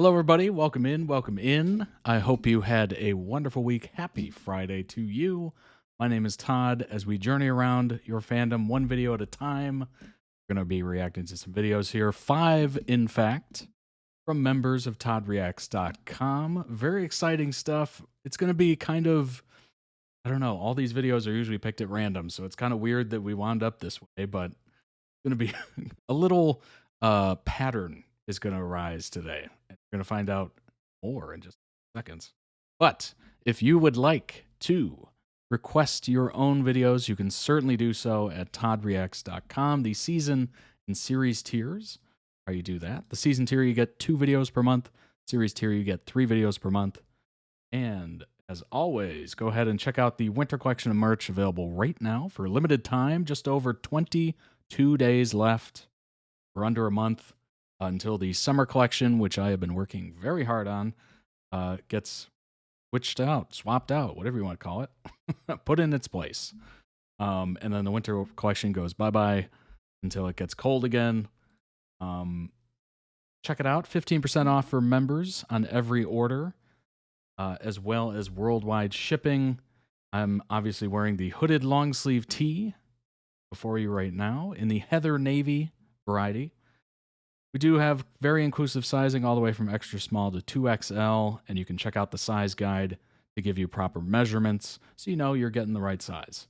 Hello, everybody. Welcome in. Welcome in. I hope you had a wonderful week. Happy Friday to you. My name is Todd. As we journey around your fandom one video at a time, we're going to be reacting to some videos here. 5, in fact, from members of ToddReacts.com. Very exciting stuff. It's going to be kind of, I don't know, all these videos are usually picked at random, so it's kind of weird that we wound up this way, but it's going to be a little pattern is going to arise today. And we're going to find out more in just seconds. But if you would like to request your own videos, you can certainly do so at toddreacts.com. The season and series tiers, how you do that. The season tier, you get 2 videos per month. Series tier, you get 3 videos per month. And as always, go ahead and check out the winter collection of merch available right now for a limited time. Just over 22 days left. We're under a month until the summer collection, which I have been working very hard on, gets swapped out, whatever you want to call it, put in its place. And then the winter collection goes bye-bye until it gets cold again. Check it out. 15% off for members on every order, as well as worldwide shipping. I'm obviously wearing the hooded long sleeve tee before you right now in the Heather Navy variety. We do have very inclusive sizing all the way from extra small to 2XL, and you can check out the size guide to give you proper measurements so you know you're getting the right size.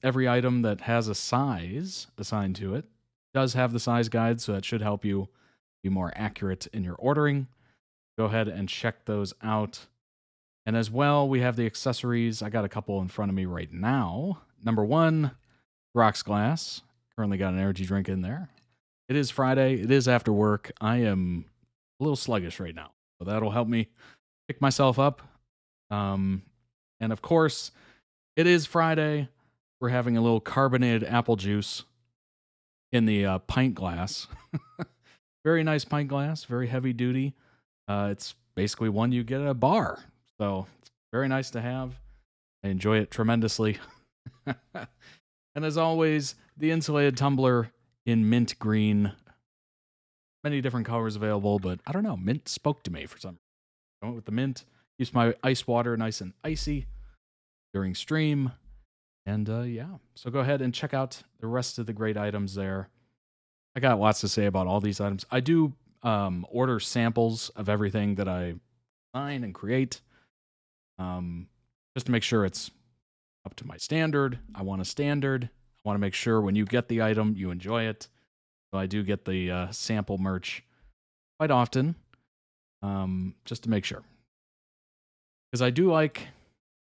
Every item that has a size assigned to it does have the size guide, so that should help you be more accurate in your ordering. Go ahead and check those out. And as well, we have the accessories. I got a couple in front of me right now. Number 1, Rocks Glass. Currently got an energy drink in there. It is Friday. It is after work. I am a little sluggish right now, so that'll help me pick myself up. And of course, it is Friday. We're having a little carbonated apple juice in the pint glass. Very nice pint glass, very heavy duty. It's basically one you get at a bar, so it's very nice to have. I enjoy it tremendously. And as always, the insulated tumbler in mint green. Many different colors available, but I don't know. Mint spoke to me for some reason. I went with the mint. Keeps my ice water nice and icy during stream. And yeah, so go ahead and check out the rest of the great items there. I got lots to say about all these items. I do order samples of everything that I design and create, just to make sure it's up to my standard. I want a standard. I want to make sure when you get the item, you enjoy it. So I do get the sample merch quite often, just to make sure. Because I do like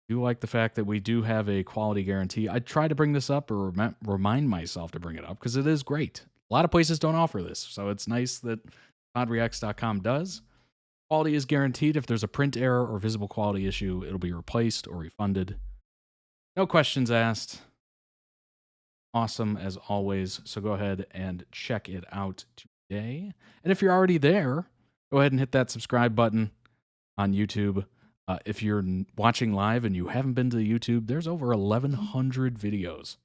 the fact that we do have a quality guarantee. I try to bring this up or remind myself to bring it up because it is great. A lot of places don't offer this, so it's nice that ToddReacts.com does. Quality is guaranteed. If there's a print error or visible quality issue, it'll be replaced or refunded. No questions asked. Awesome as always. So go ahead and check it out today. And if you're already there, go ahead and hit that subscribe button on YouTube. If you're watching live and you haven't been to YouTube, there's over 1,100 videos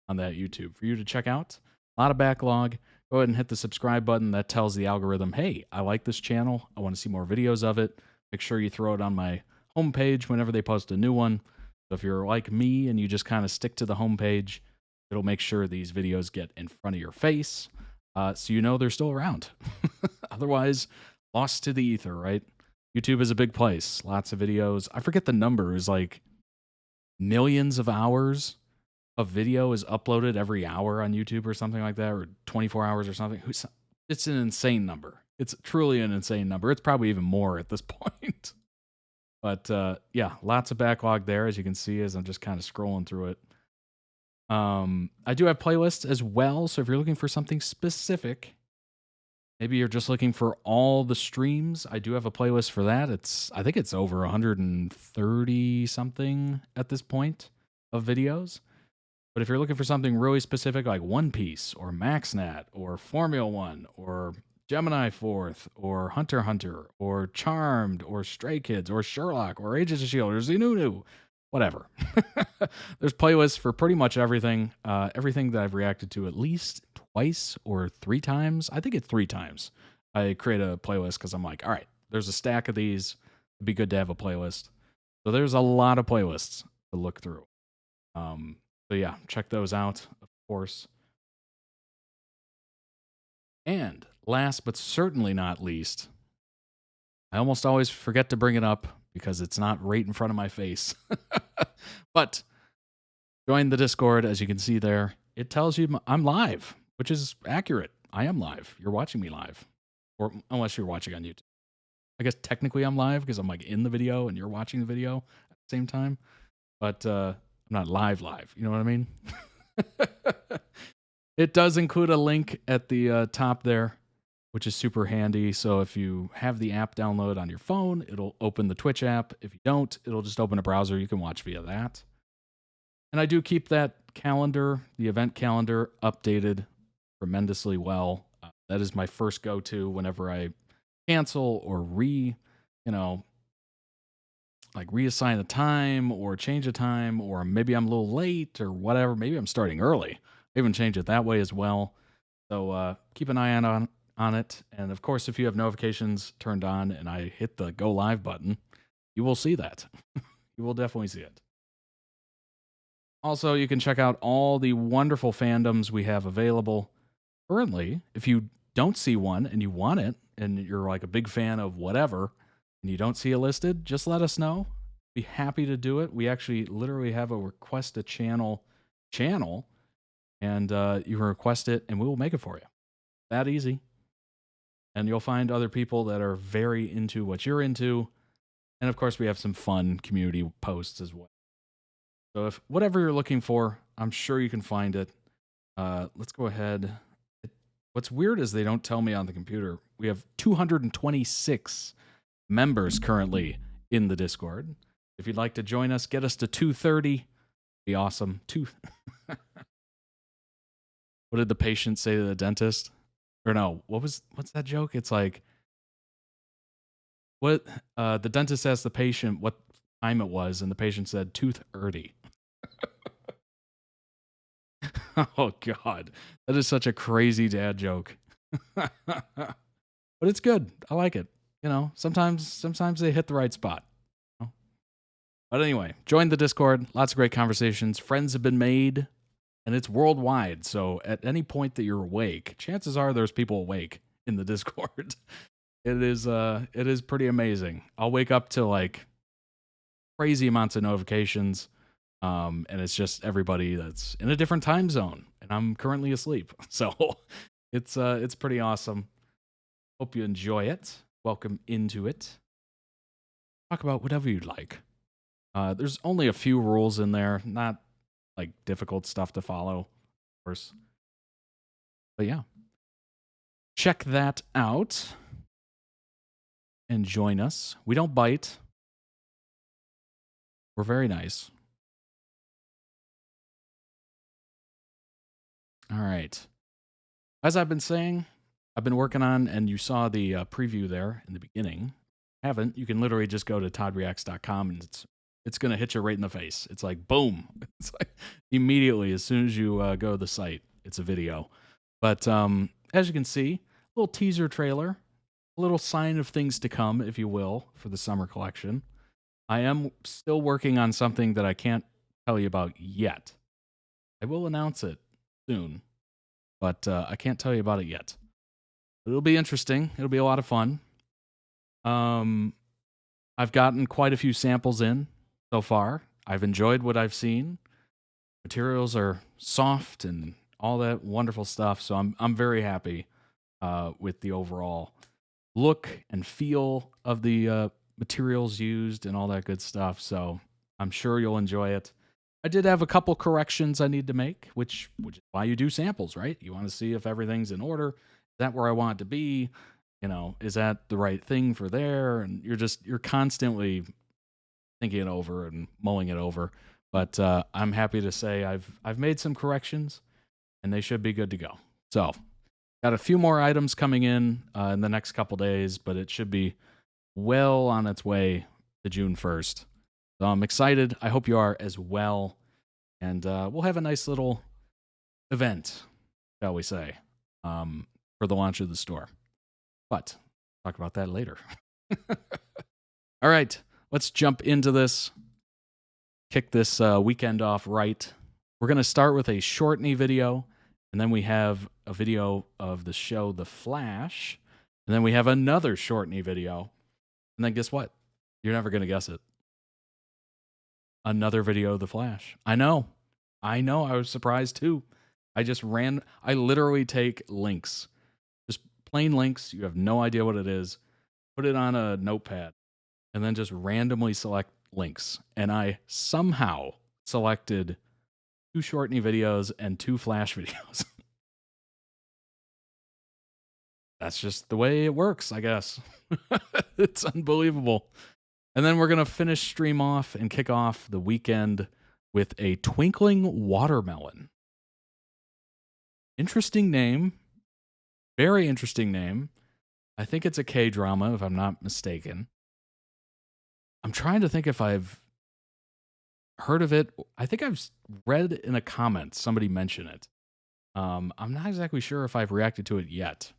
on that YouTube for you to check out. A lot of backlog. Go ahead and hit the subscribe button. That tells the algorithm, hey, I like this channel. I want to see more videos of it. Make sure you throw it on my homepage whenever they post a new one. So if you're like me and you just kind of stick to the homepage, it'll make sure these videos get in front of your face, so you know they're still around. Otherwise, lost to the ether, right? YouTube is a big place. Lots of videos. I forget the number. It's like millions of hours of video is uploaded every hour on YouTube or something like that, or 24 hours or something. It's an insane number. It's truly an insane number. It's probably even more at this point. But yeah, lots of backlog there, as you can see, as I'm just kind of scrolling through it. I do have playlists as well, so if you're looking for something specific, maybe you're just looking for all the streams, I do have a playlist for that. I think it's over 130 something at this point of videos. But if you're looking for something really specific like One Piece or MaxNat or Formula 1 or Gemini 4th or Hunter x Hunter or Charmed or Stray Kids or Sherlock or Agents of S.H.I.E.L.D. or Zenunu, whatever. There's playlists for pretty much everything. Everything that I've reacted to at least twice or 3 times. I think it's 3 times. I create a playlist because I'm like, all right, there's a stack of these. It'd be good to have a playlist. So there's a lot of playlists to look through. So yeah, check those out, of course. And last but certainly not least, I almost always forget to bring it up because it's not right in front of my face. But join the Discord, as you can see there. It tells you I'm live, which is accurate. I am live. You're watching me live. Or unless you're watching on YouTube. I guess technically I'm live because I'm like in the video and you're watching the video at the same time. But I'm not live. You know what I mean? It does include a link at the top there, which is super handy. So if you have the app download on your phone, it'll open the Twitch app. If you don't, it'll just open a browser. You can watch via that. And I do keep that calendar, the event calendar, updated tremendously well. That is my first go-to whenever I cancel or reassign a time or change a time, or maybe I'm a little late or whatever. Maybe I'm starting early. I even change it that way as well. So keep an eye on it. And of course, if you have notifications turned on and I hit the go live button, you will see that. You will definitely see it. Also, you can check out all the wonderful fandoms we have available currently. If you don't see one and you want it, and you're like a big fan of whatever, and you don't see it listed, just let us know. Be happy to do it. We actually literally have a request a channel, and you can request it, and we will make it for you. That easy. And you'll find other people that are very into what you're into. And of course, we have some fun community posts as well. So if whatever you're looking for, I'm sure you can find it. Let's go ahead. What's weird is they don't tell me on the computer. We have 226 members currently in the Discord. If you'd like to join us, get us to 230. Be awesome. What did the patient say to the dentist? Or no, what's that joke? It's like, what the dentist asked the patient what time it was, and the patient said 2:30. Oh God, that is such a crazy dad joke. But it's good. I like it. You know, sometimes they hit the right spot. But anyway, join the Discord. Lots of great conversations. Friends have been made, and it's worldwide. So at any point that you're awake, chances are there's people awake in the Discord. It is pretty amazing. I'll wake up to like crazy amounts of notifications. And it's just everybody that's in a different time zone, and I'm currently asleep. So it's pretty awesome. Hope you enjoy it. Welcome into it. Talk about whatever you'd like. There's only a few rules in there, not like difficult stuff to follow, of course. But yeah, check that out and join us. We don't bite. We're very nice. All right. As I've been saying, I've been working on, and you saw the preview there in the beginning. Haven't, you can literally just go to toddreacts.com and it's going to hit you right in the face. It's like, boom. It's like immediately, as soon as you go to the site, it's a video. But as you can see, a little teaser trailer, a little sign of things to come, if you will, for the summer collection. I am still working on something that I can't tell you about yet. I will announce it soon, but I can't tell you about it yet. It'll be interesting. It'll be a lot of fun. I've gotten quite a few samples in so far. I've enjoyed what I've seen. Materials are soft and all that wonderful stuff. So I'm very happy with the overall look and feel of the materials used and all that good stuff. So I'm sure you'll enjoy it. I did have a couple corrections I need to make, which is why you do samples, right? You want to see if everything's in order. Is that where I want it to be? You know, is that the right thing for there? And you're constantly thinking it over and mulling it over. But I'm happy to say I've made some corrections, and they should be good to go. So got a few more items coming in the next couple days, but it should be well on its way to June 1st. So I'm excited. I hope you are as well. And we'll have a nice little event, shall we say, for the launch of the store. but talk about that later. All right, let's jump into this. Kick this weekend off right. We're going to start with a Shourtney video, and then we have a video of the show The Flash, and then we have another Shourtney video, and then guess what? You're never going to guess it. Another video of The Flash. I know. I was surprised too. I literally take links. Just plain links. You have no idea what it is. Put it on a notepad and then just randomly select links. And I somehow selected 2 Shourtney videos and 2 Flash videos. That's just the way it works, I guess. It's unbelievable. And then we're going to finish stream off and kick off the weekend with a Twinkling Watermelon. Interesting name. Very interesting name. I think it's a K-drama, if I'm not mistaken. I'm trying to think if I've heard of it. I think I've read in a comment somebody mention it. I'm not exactly sure if I've reacted to it yet.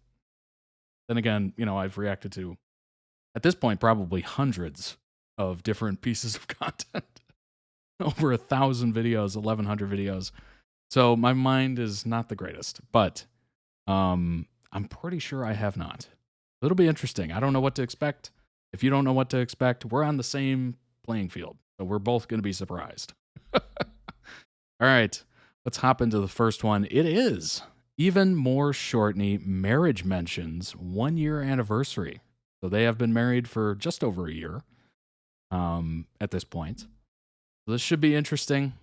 Then again, I've reacted to, at this point, probably hundreds of different pieces of content. Over 1,000 videos, 1,100 videos. So my mind is not the greatest, but I'm pretty sure I have not. It'll be interesting. I don't know what to expect. If you don't know what to expect, we're on the same playing field. So we're both going to be surprised. All right, let's hop into the first one. It is even more Shourtney marriage mentions 1-year anniversary. So they have been married for just over a year at this point. So this should be interesting.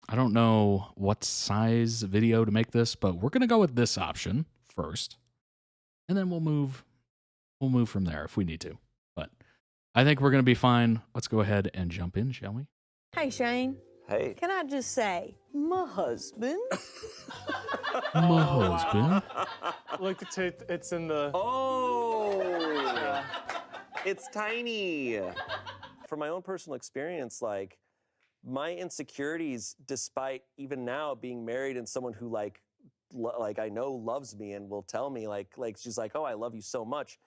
I don't know what size video to make this, but we're going to go with this option first. And then we'll move from there if we need to. But I think we're going to be fine. Let's go ahead and jump in, shall we? Hey, Shane. Hey. Can I just say, my husband? My husband. Look, it's in the... Oh! It's tiny. From my own personal experience, like, my insecurities, despite even now being married and someone who, like I know loves me and will tell me, like she's like, oh, I love you so much,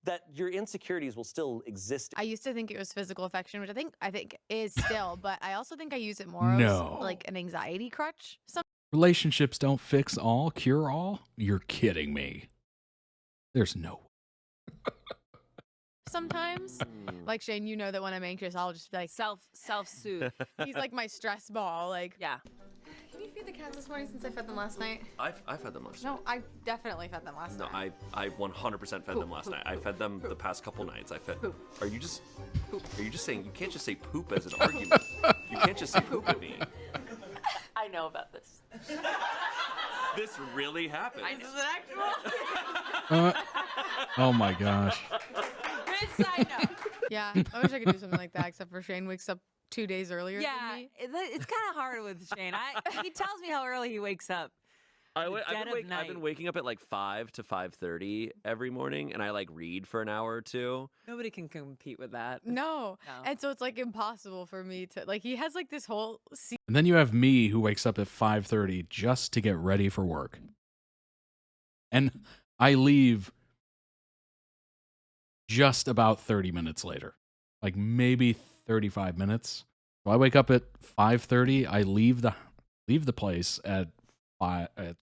that your insecurities will still exist. I used to think it was physical affection, which I think is still, but I also think I use it more as like an anxiety crutch. Relationships don't fix all, cure all? You're kidding me. There's no. Sometimes, like Shane, you know that when I'm anxious, I'll just be like self-soothe. He's like my stress ball. Like, Yeah. Can you feed the cats this morning since I fed them last night? I fed them last night. No, I definitely fed them last No, night. I 100% fed them last night. I fed them the past couple nights. Are you just saying, you can't just say poop as an argument. You can't just say poop at me. I know about this. This really happened. This is an actual. Oh my gosh. Good side note. Yeah, I wish I could do something like that, except for Shane wakes up 2 days earlier Yeah, than me. it's kind of hard with Shane. He tells me how early he wakes up. I've night. been waking up at like 5 to 5:30 every morning, and I like read for an hour or two. Nobody can compete with that. No. No. And so it's like impossible for me to, like, he has like this whole And then you have me who wakes up at 5:30 just to get ready for work. And I leave just about 30 minutes later. Like maybe 35 minutes. So I wake up at 5:30, I leave the place at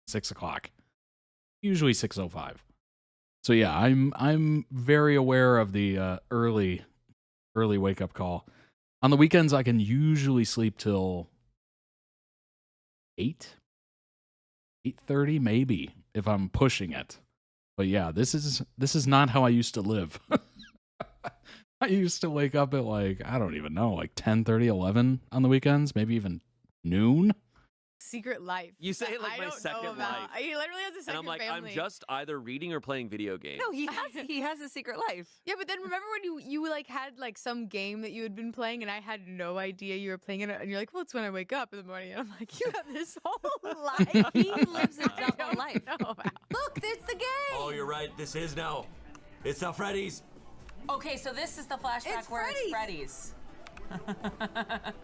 6 o'clock. Usually 6:05. So yeah, I'm very aware of the early wake up call. On the weekends I can usually sleep till 8:30 maybe if I'm pushing it. But yeah, this is not how I used to live. I used to wake up at like, I don't even know, like 10:30, 11 on the weekends, maybe even noon. secret life. You say it like I my don't know second about. life. He literally has a second And I'm like, family. I'm just either reading or playing video games. No, he has a secret life. Yeah, but then remember when you like had like some game that you had been playing and I had no idea you were playing it and you're like, well, it's when I wake up in the morning. And I'm like, you have this whole life. He lives a I double don't life. know about. Look, it's the game. Oh, you're right. This is now. It's now Freddy's. Okay, so this is the flashback It's where it's Freddy's.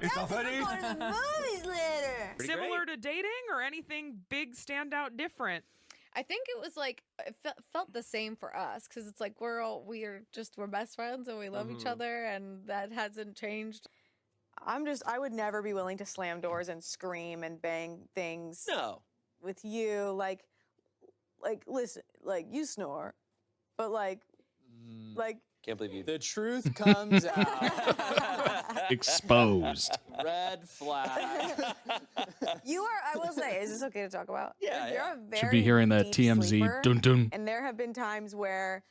It's now Freddy's. Going to the movies later. Pretty Similar great. to dating or anything big standout different? I think it was like it felt the same for us because it's like we're best friends and we love each other, and that hasn't changed. I would never be willing to slam doors and scream and bang things No. with you. Like, listen, like you snore, but like, Can't believe you. The truth comes out. Exposed. Red flag. you are. I will say, is this okay to talk about? Yeah, You're yeah. a very Should be hearing that deep TMZ sleeper, dun dun. and there have been times where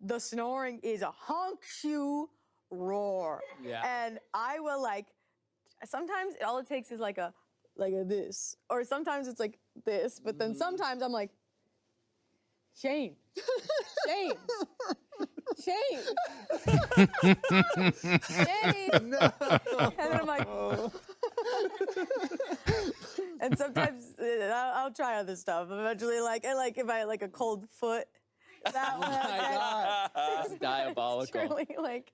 the snoring is a honk shoe roar. Yeah. And I will sometimes all it takes is like a this, or sometimes it's like this, but then sometimes I'm like, Shane, Shane, Shane. No. And then I'm like, and sometimes I'll try other stuff. Eventually, if I like a cold foot, that Oh my God. That's diabolical. Truly, like.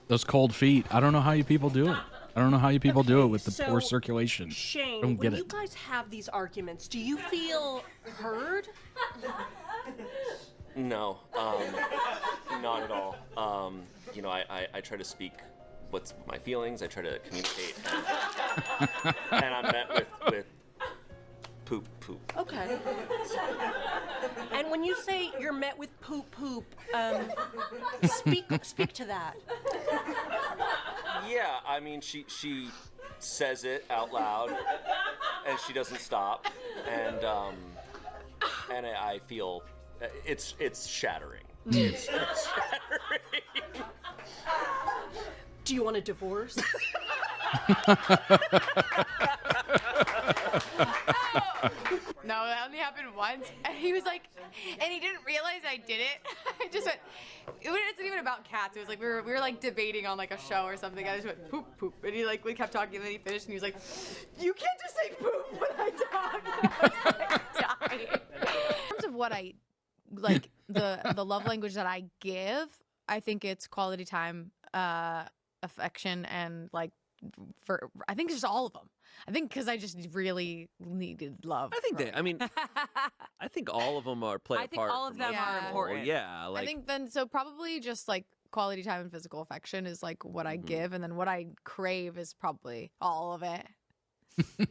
Those cold feet. I don't know how you people do it. I don't know how you people do it with the poor so, circulation. Shane, Don't get when you it. guys have these arguments, do you feel heard? No, not at all. I try to speak what's my feelings. I try to communicate, and I'm met with poop. Okay. And when you say you're met with poop, speak to that. Yeah, I mean, she says it out loud, and she doesn't stop, and I feel it's shattering. It's shattering. Do you want a divorce? No, that only happened once. And he was like, and he didn't realize I did it. I just went, it wasn't even about cats. It was like, we were like debating on like a show or something. I just went, poop, poop. And we kept talking, and then he finished, and he was like, you can't just say poop when I talk. And I was like dying. In terms of what I, like, the love language that I give, I think it's quality time, affection, and like, I think it's just all of them. I think because I just really needed love. I think I think all of them are play a I think part. all of for them most are people. important. Yeah, I think then, so probably just like quality time and physical affection is like what I give, and then what I crave is probably all of it.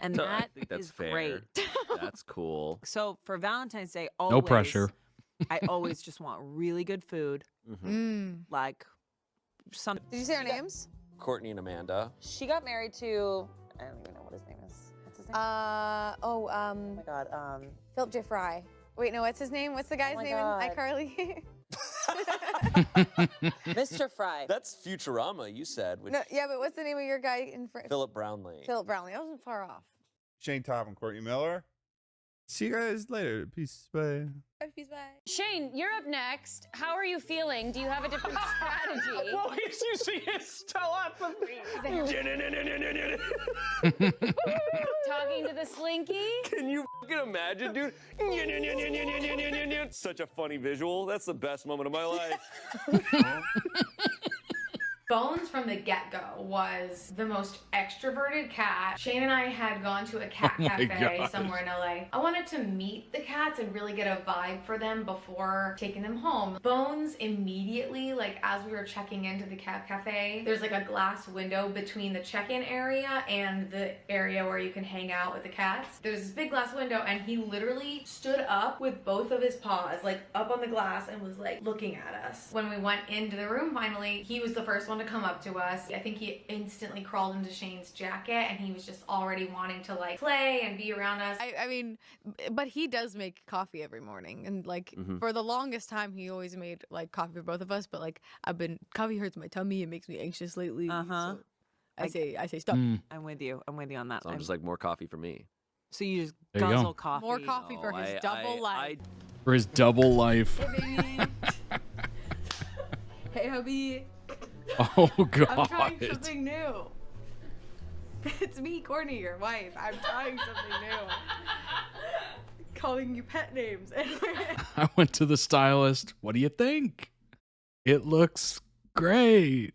And So I that think that's is fair. great. That's cool. So for Valentine's Day, always, No pressure. I always just want really good food, like some. Did you say our names? Courtney and Amanda. She got married to, I don't even know what his name is. What's his name? Oh my God. Philip J. Fry. Wait, no, what's his name? What's the guy's my name in God. iCarly? Mr. Fry. That's Futurama, you said. Which No, yeah, but what's the name of your guy in front? Philip Brownlee. Philip Brownlee. I wasn't far off. Shane Top and Courtney Miller. See you guys later. Peace. Bye. Peace, bye. Shane, you're up next. How are you feeling? Do you have a different strategy? Well, you see his telepathy. Talking to the slinky? Can you fucking imagine, dude? Such a funny visual. That's the best moment of my life. Bones from the get-go was the most extroverted cat. Shane and I had gone to a cat cafe gosh. somewhere in LA. I wanted to meet the cats and really get a vibe for them before taking them home. Bones immediately, like as we were checking into the cat cafe, there's like a glass window between the check-in area and the area where you can hang out with the cats. There's this big glass window, and he literally stood up with both of his paws like up on the glass and was like looking at us. When we went into the room finally, he was the first one to come up to us. I think he instantly crawled into Shane's jacket, and he was just already wanting to like play and be around us. I mean, but he does make coffee every morning, and like for the longest time he always made like coffee for both of us, but like coffee hurts my tummy, it makes me anxious lately. So I say stop. I'm with you on that. So I'm just like more coffee for me. So you just There you go. guzzle coffee. More coffee for his double life. For his double life. Hey baby. Hey hubby. Oh I'm God. trying something new. It's me, Courtney, your wife. I'm trying something new. Calling you pet names. I went to the stylist. What do you think? It looks great.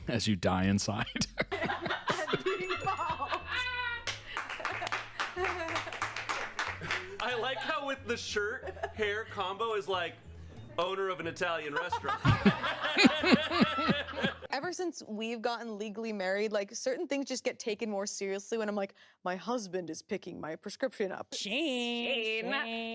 As you die inside. with the shirt hair combo is like owner of an Italian restaurant. Ever since we've gotten legally married, like certain things just get taken more seriously when I'm like, my husband is picking my prescription up. Shane.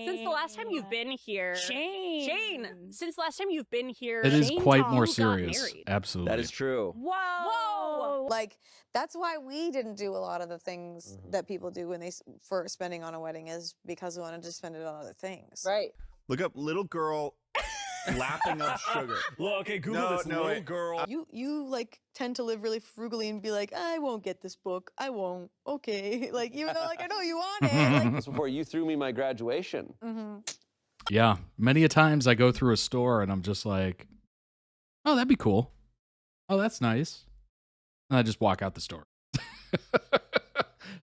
Since the last time you've been here. Shane. Since the last time you've been here. It is Shane quite Tom more got serious. married. Absolutely. That is true. Whoa. Like, that's why we didn't do a lot of the things that people do when for spending on a wedding, is because we wanted to spend it on other things. Right. Look up little girl lapping up sugar. Well, okay, Google this little wait. girl. You like tend to live really frugally and be like, I won't get this book. I won't. Okay. Like, even though like I know you want it. Like, That's before you threw me my graduation. Yeah. Many a times I go through a store and I'm just like, oh, that'd be cool. Oh, that's nice. And I just walk out the store.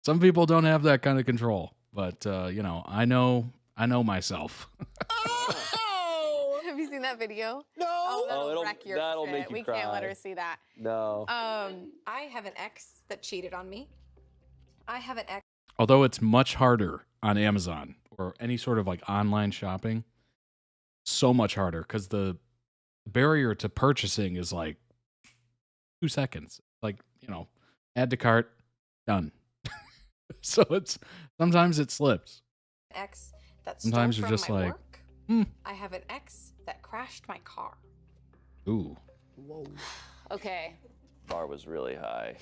Some people don't have that kind of control, but you know, I know myself. have you seen that video? No. Oh, it'll- wreck your that'll shit. make you We can't let cry. her see that. No. I have an ex that cheated on me. I have an ex. Although it's much harder on Amazon or any sort of like online shopping, so much harder because the barrier to purchasing is like 2 seconds. Like, you know, add to cart, done. So it's sometimes it slips. Ex that Sometimes stole you're from just my like, work. I have an ex that crashed my car. Ooh. Whoa. Okay. Bar was really high.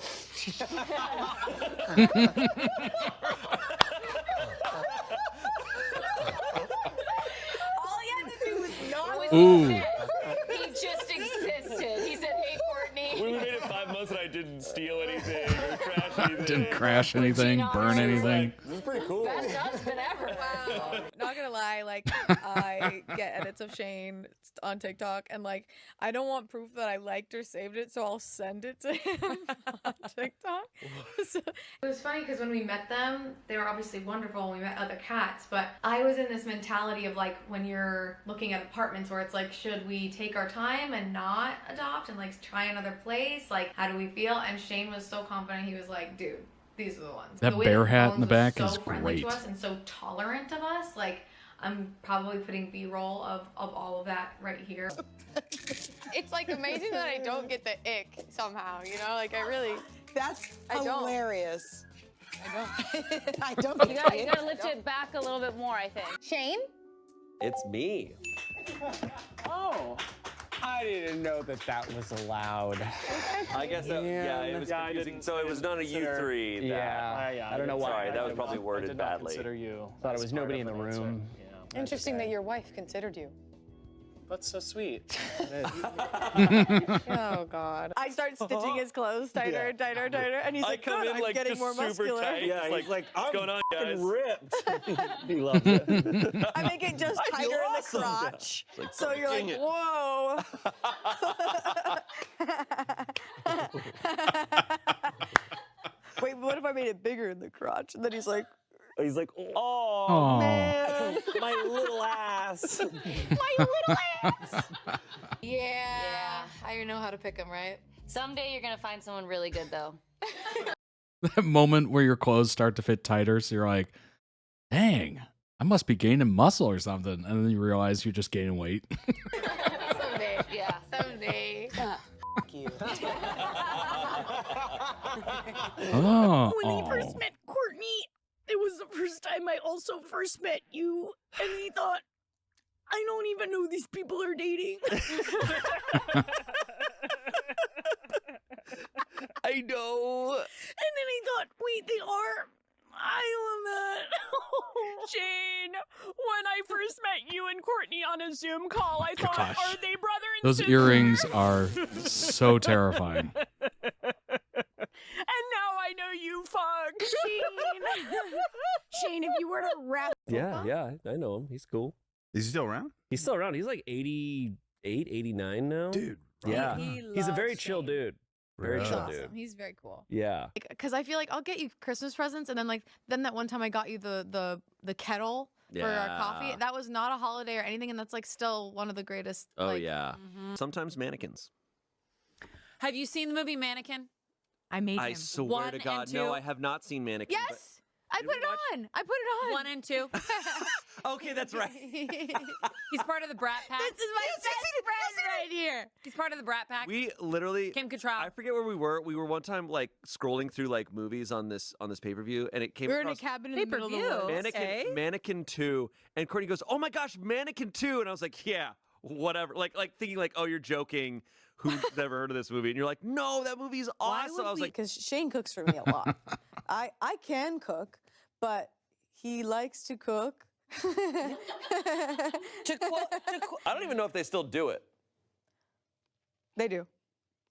All he had to do was not Ooh. He just existed. He said, "Hey, Courtney." We made it 5 months and I didn't steal anything or crash anything. Didn't crash anything, burn anything. This is pretty cool. Best husband ever. Wow. Not gonna lie, like I get edits of Shane on TikTok, and like I don't want proof that I liked or saved it, so I'll send it to him on TikTok. So, It was funny because when we met them, they were obviously wonderful. We met other cats, but I was in this mentality of like when you're looking at apartments where it's like, should we take our time and not adopt and like try another place? Like, how do we feel? And Shane was so confident. He was like, dude, these are the ones. That The way bear hat in the Bones back was is so friendly great. to us and so tolerant of us. Like, I'm probably putting B-roll of all of that right here. it's like amazing that I don't get the ick somehow, you know? Like I really, That's I don't. hilarious. I don't. I don't. You get gotta, it. you gotta lift it back a little bit more, I think. Shane? It's me. Oh, I didn't know that was allowed. I guess that, yeah, it was Yeah, I confusing. didn't- So it was none of you consider- three. Yeah, I don't know why. Sorry, that was I probably did worded not badly. Consider you. Thought it was nobody in the room. Yeah, Interesting that your wife considered you. that's so sweet. Oh God. I start stitching his clothes tighter and tighter and tighter, and he's I like, come "God, in I'm like getting just more super muscular." tight. Yeah, He's he's like, what's I'm going on, guys? ripped. he loves it. I make it just I feel tighter in the awesome. crotch, It's like, so you're like, dang it. whoa. Wait, what if I made it bigger in the crotch? And then he's like, oh, Aw. man, my little ass. my little ass. Yeah, I know how to pick them, right? Someday you're gonna find someone really good, though. That moment where your clothes start to fit tighter, so you're like, dang, I must be gaining muscle or something. And then you realize you're just gaining weight. Someday, yeah, someday. Fuck you. Oh. When he first met Courtney, it was the first time I also first met you, and he thought, I don't even know these people are dating. I know. And then he thought, wait, they are? I love that. Shane, when I first met you and Courtney on a Zoom call, I thought, Gosh. are they brother and Those sister? earrings are so terrifying. And now I know you fuck. Shane. Shane, if you were to wrap... Yeah, I know him. He's cool. Is he still around? He's still around. He's like 88, 89 now. Dude. Yeah. He He's a loves very chill Shane. dude. Very He's chill Awesome. dude. He's very cool. Yeah. Because I feel like I'll get you Christmas presents, and then that one time I got you the kettle for our coffee. Yeah. That was not a holiday or anything, and that's like still one of the greatest. Oh, like, yeah. Sometimes mannequins. Have you seen the movie Mannequin? I made I him. swear One to and God, two. no, I have not seen mannequins. Yes. I put it on. I put it on. 1 and 2. Okay, that's right. He's part of the Brat Pack. This is my best friend right here. He's part of the Brat Pack. We literally Kim Cattrall. I forget where we were. We were one time like scrolling through like movies on this pay-per-view, and it came We're in a across cabin in the middle of the woods. Mannequin 2, and Courtney goes, "Oh my gosh, Mannequin 2," and I was like, "Yeah, whatever." Like thinking like, "Oh, you're joking." Who's never heard of this movie? And you're like, "No, that movie's awesome." I was like, because Shane cooks for me a lot. I can cook, but he likes to cook. I don't even know if they still do it. They do.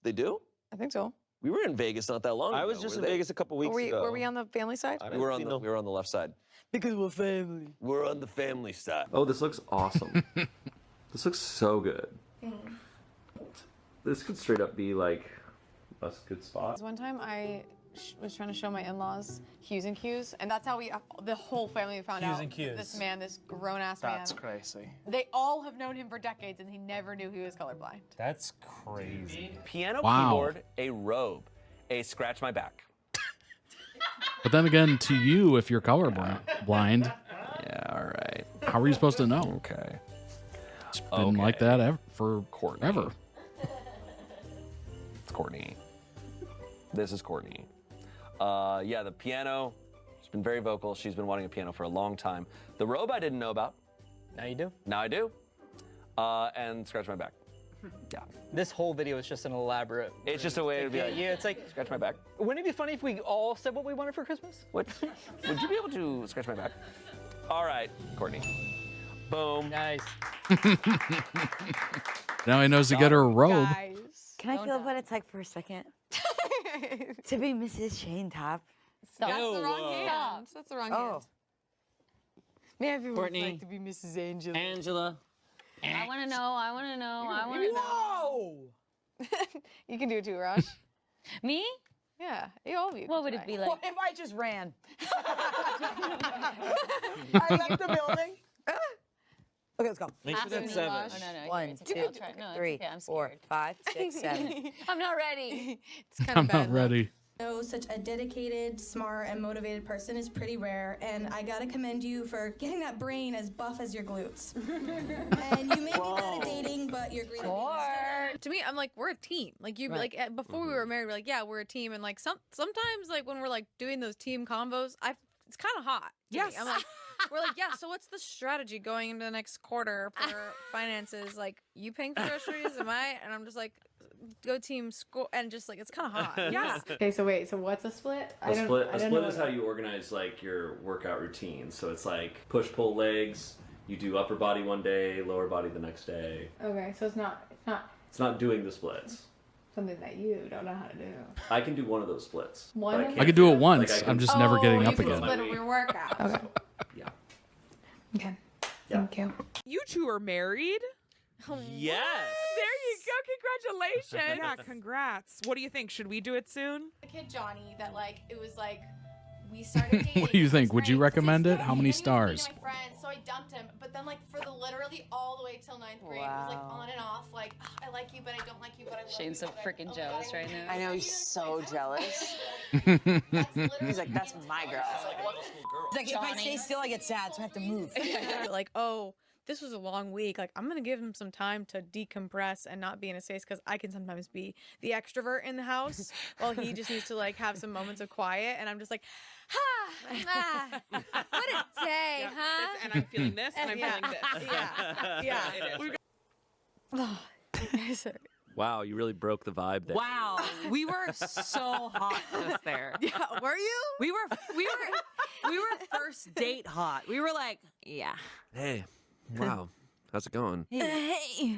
They do? I think so. We were in Vegas not that long ago. I was just were in they? Vegas a couple weeks ago. Were we on the family side? We were on the left side. Because we're family. We're on the family side. "Oh, this looks awesome. This looks so good. This could straight up be like a good spot." One time I was trying to show my in-laws Hughes and Q's, and that's how the whole family found Hughes out and Q's. this man, this grown-ass man. That's crazy. They all have known him for decades, and he never knew he was colorblind. That's crazy. Piano Wow. keyboard, a robe, a scratch my back. But then again, to you, if you're colorblind, Yeah, all right. how are you supposed to know? Okay. It's been like that for Courtney. ever. It's Courtney. This is Courtney. Yeah, the piano. She's been very vocal. She's been wanting a piano for a long time. The robe I didn't know about. Now you do. Now I do. And scratch my back. Yeah. This whole video is just an elaborate. It's just a way to be like, yeah, it's like scratch my back. Wouldn't it be funny if we all said what we wanted for Christmas? What? Would you be able to scratch my back? All right, Courtney. Boom. Nice. Now he knows to get her a robe. Can I feel what it's like for a second? To be Mrs. Shane Top. That's the wrong hand. That's the wrong hand. May I feel what it's Courtney. like to be Mrs. Angela? Angela. I want to know. I want to know. I want to know. Whoa! You can do it too, Raj. Me? Yeah, all of you. What would it be like? What if I just ran? I left the building. Okay, let's go. Make sure that's 7. Oh, no, no. 1, it's okay. 2, I'll try. No, it's 3, okay. I'm 4, scared. 5, 6, 7. I'm not ready. It's kind I'm of bad. not ready. So such a dedicated, smart, and motivated person is pretty rare, and I gotta commend you for getting that brain as buff as your glutes. And you may be bad at dating, but you're great at To me, I'm like, we're a team. Like you, like before we were married, we're like, yeah, we're a team. And like sometimes, like when we're like doing those team combos, it's kind of hot. Yes. I'm like, we're like, yeah. So what's the strategy going into the next quarter for finances? Like, you paying for groceries? Am I? And I'm just like, go team score, and just like it's kind of hot. Yes. Okay, so wait, so what's a split? A split is how you organize like your workout routine. So it's like push pull legs. You do upper body one day, lower body the next day. Okay, so it's not It's not doing the splits. something that you don't know how to do. I can do one of those splits. One but of I could do it once. Like, I I'm can- just never getting you up can again. split your workout. Okay. Yeah. Okay. Thank you. You two are married? Yes. There you go. Congratulations. Yeah, congrats. What do you think? Should we do it soon? The kid Johnny that like it was like we started dating. What do you think? Would you recommend it? How many He was stars? dating my friend, so I dumped him. But then like for the literally all the way till 9th grade, it was like on and off. Like I like you, but I don't like you, but I love Shane's you. so but I- freaking oh my jealous God, I right now. I know, he's so jealous. He's like, that's my girl. He's like, if I stay still, I get sad, so I have to move. Like, oh, this was a long week. Like, I'm gonna give him some time to decompress and not be in his face because I can sometimes be the extrovert in the house while he just needs to like have some moments of quiet. And I'm just like, what a day, huh? And I'm feeling this, and I'm feeling this. Yeah. It is. Wow, you really broke the vibe there. Wow, we were so hot just there. Yeah, were you? We were first date hot. We were like, yeah. Hey, wow, how's it going? Hey,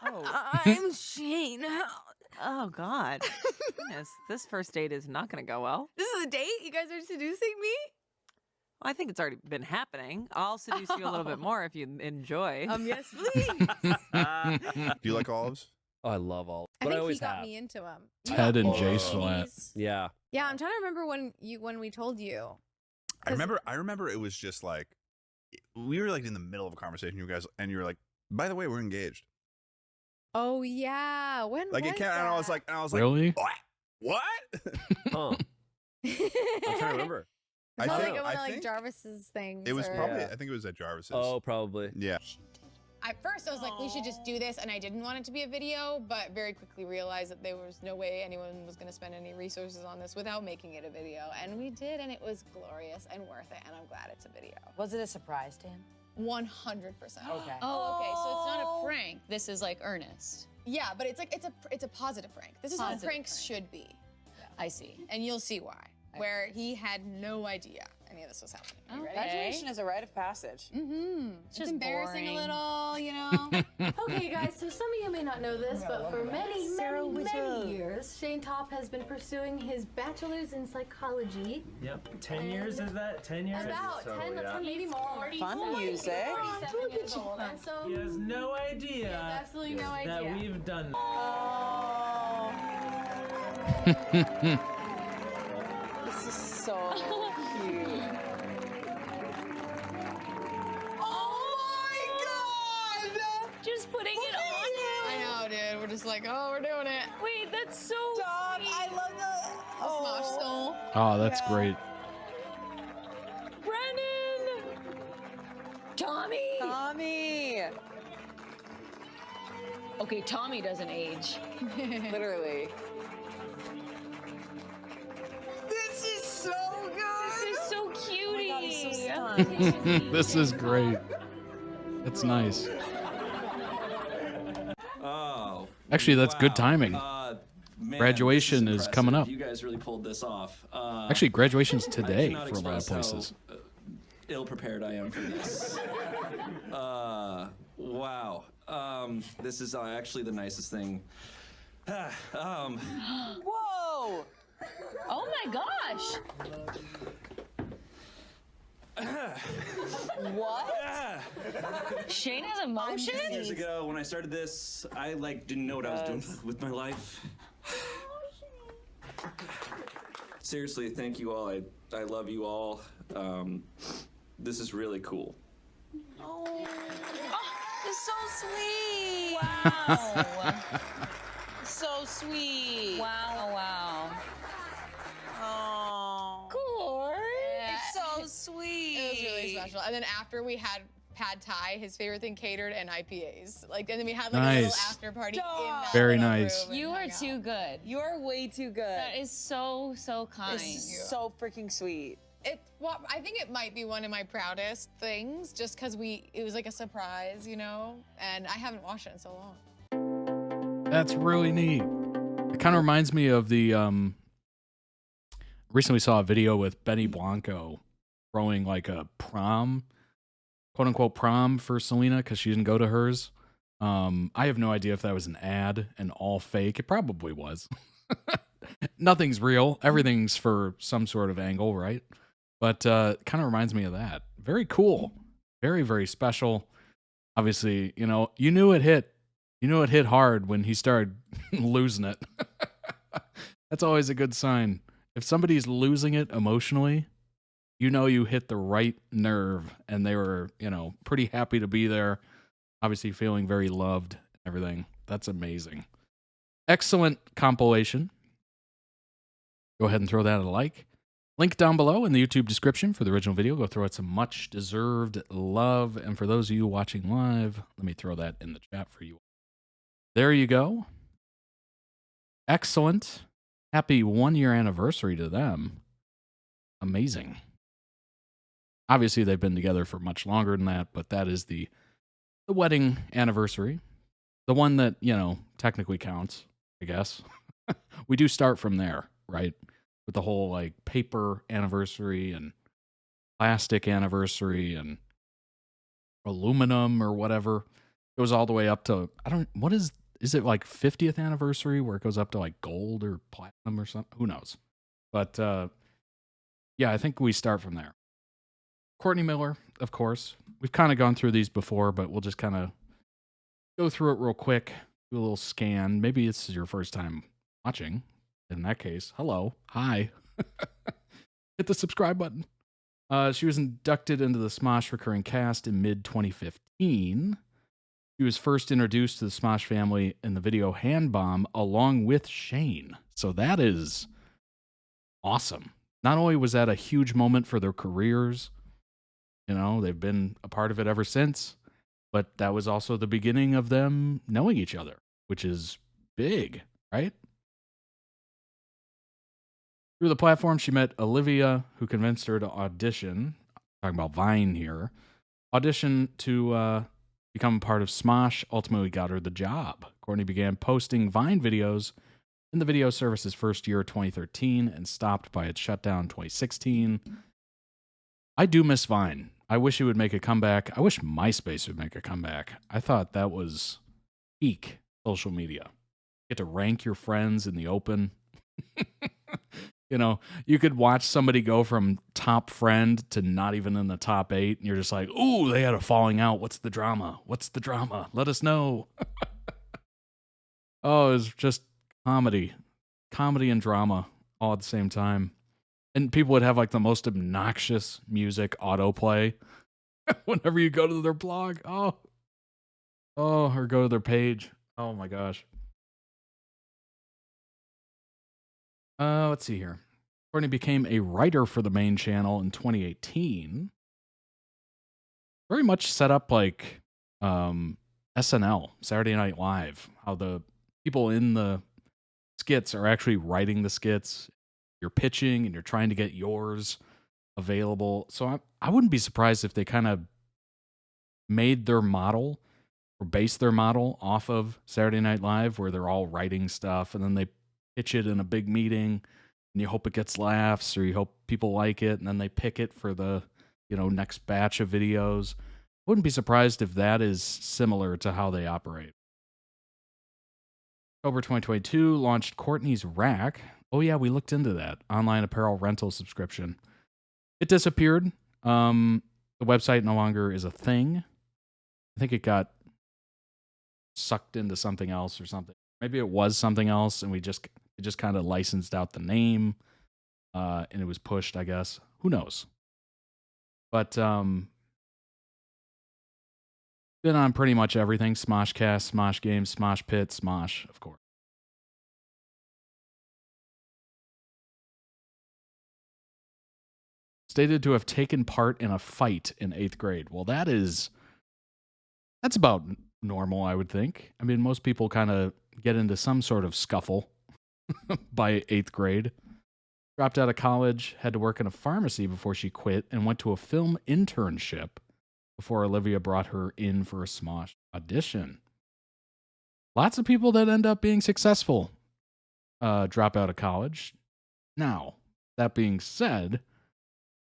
Oh, I'm Shane. oh God. Goodness, this first date is not going to go well. This is a date? You guys are seducing me? Well, I think it's already been happening. I'll seduce you a little bit more if you enjoy. Yes, please. Do you like olives? Oh, I love all. I But I think always he got have. me into him. Ted and Jay He's- Sweat. Yeah. Yeah, I'm trying to remember when we told you. I remember it was just like we were like in the middle of a conversation, you guys, and you were like, by the way, we're engaged. Oh yeah, when Like was it came, that? and I was like, Really? what? Huh. I'm trying to remember. I It's think, like one I of think Jarvis's things. it was or- probably. I think it was at Jarvis's. Oh, probably. Yeah. At first, I was like, we should just do this, and I didn't want it to be a video, but very quickly realized that there was no way anyone was going to spend any resources on this without making it a video. And we did, and it was glorious and worth it, and I'm glad it's a video. Was it a surprise to him? 100%. Okay. Oh, okay. So it's not a prank. This is like earnest. Yeah, but it's like it's a positive prank. This is what Positive pranks should be. I see. And you'll see why. Where he had no idea any of this was happening. You ready? Graduation is a rite of passage. Mm-hmm. It's just embarrassing boring. a little, you know. Okay, guys, so some of you may not know this, but for many years, Shane Top has been pursuing his bachelor's in psychology. Yep. 10 years is that? 10 years? About 10, maybe more. Fun music. 47 years old, and so He has no idea. He has absolutely no idea. That we've done. This is so cute. Just putting it on I know, dude. We're just like, oh, we're doing it. Wait, that's so Stop. I love the Smosh soul. Oh, that's great. Brennan! Tommy! Tommy. Okay, Tommy doesn't age. Literally. This is so good. This is so cutie. God, he's so stunned. This is great. That's nice. Oh. Actually, that's good wow. timing. Man, Graduation this is coming up. You guys really pulled this off. Actually, graduation's I today cannot for a lot of express places. How ill-prepared I am for this. Wow. This is actually the nicest thing. Whoa. Oh my gosh! What? Shane has emotion? Years ago, when I started this, I didn't know what I was doing with my life. Seriously, thank you all. I love you all. This is really cool. Oh, it's so sweet. Wow. So sweet. Wow, wow. Oh. Cool. It's so sweet. It was really special. And then after we had pad thai, his favorite thing catered, and IPAs. And then we had a little Nice. after party in that Very little nice. room and You are hung out. too good. You are way too good. That is so, so kind. This is so freaking sweet. I think it might be one of my proudest things, just because it was like a surprise, you know? And I haven't watched it in so long. That's really neat. It kind of reminds me of the recently saw a video with Benny Blanco throwing like a prom, quote unquote prom for Selena because she didn't go to hers. I have no idea if that was an ad and all fake. It probably was. Nothing's real. Everything's for some sort of angle, right? But kind of reminds me of that. Very cool. Very, very special. Obviously, you knew it hit. You knew it hit hard when he started losing it. That's always a good sign. If somebody's losing it emotionally, you hit the right nerve, and they were, pretty happy to be there. Obviously feeling very loved and everything. That's amazing. Excellent compilation. Go ahead and throw that a like. Link down below in the YouTube description for the original video. Go throw it some much-deserved love. And for those of you watching live, let me throw that in the chat for you. There you go. Excellent. Happy 1-year anniversary to them. Amazing. Obviously, they've been together for much longer than that, but that is the wedding anniversary. The one that, technically counts, I guess. We do start from there, right? With the whole, paper anniversary and plastic anniversary and aluminum or whatever. It goes all the way up to, is it 50th anniversary where it goes up to gold or platinum or something? Who knows? But, yeah, I think we start from there. Courtney Miller, of course. We've kind of gone through these before, but we'll just kind of go through it real quick, do a little scan. Maybe this is your first time watching. In that case, hello, hi. Hit the subscribe button. She was inducted into the Smosh recurring cast in mid-2015. She was first introduced to the Smosh family in the video Hand Bomb along with Shane. So that is awesome. not only was that a huge moment for their careers, you know, they've been a part of it ever since, but that was also the beginning of them knowing each other, which is big, right? Through the platform, she met Olivia, who convinced her to audition. Talking about Vine here. Audition to become part of Smosh, ultimately got her the job. Courtney began posting Vine videos in the video service's first year, 2013, and stopped by its shutdown in 2016. I do miss Vine. I wish it would make a comeback. I wish MySpace would make a comeback. I thought that was peak social media. You get to rank your friends in the open. You know, you could watch somebody go from top friend to not even in the top 8, and you're just like, ooh, they had a falling out. What's the drama? What's the drama? Let us know. Oh, it was just comedy and drama all at the same time. And people would have like the most obnoxious music autoplay whenever you go to their blog. Oh, or go to their page. Oh my gosh. Let's see here. Courtney became a writer for the main channel in 2018. Very much set up like SNL, Saturday Night Live, how the people in the skits are actually writing the skits. You're pitching and you're trying to get yours available. So I wouldn't be surprised if they kind of made their model or based their model off of Saturday Night Live, where they're all writing stuff and then they pitch it in a big meeting and you hope it gets laughs or you hope people like it, and then they pick it for the, you know, next batch of videos. Wouldn't be surprised if that is similar to how they operate. October 2022 launched Courtney's Rack. Oh yeah, we looked into that online apparel rental subscription. It disappeared. The website no longer is a thing. I think it got sucked into something else or something. Maybe it was something else, and it just kind of licensed out the name, and it was pushed, I guess. Who knows? But been on pretty much everything: Smoshcast, Smosh Games, Smosh Pit, Smosh, of course. Stated to have taken part in a fight in 8th grade. Well, that's about normal, I would think. I mean, most people kind of get into some sort of scuffle by 8th grade. Dropped out of college, had to work in a pharmacy before she quit, and went to a film internship before Olivia brought her in for a Smosh audition. Lots of people that end up being successful drop out of college. Now, that being said,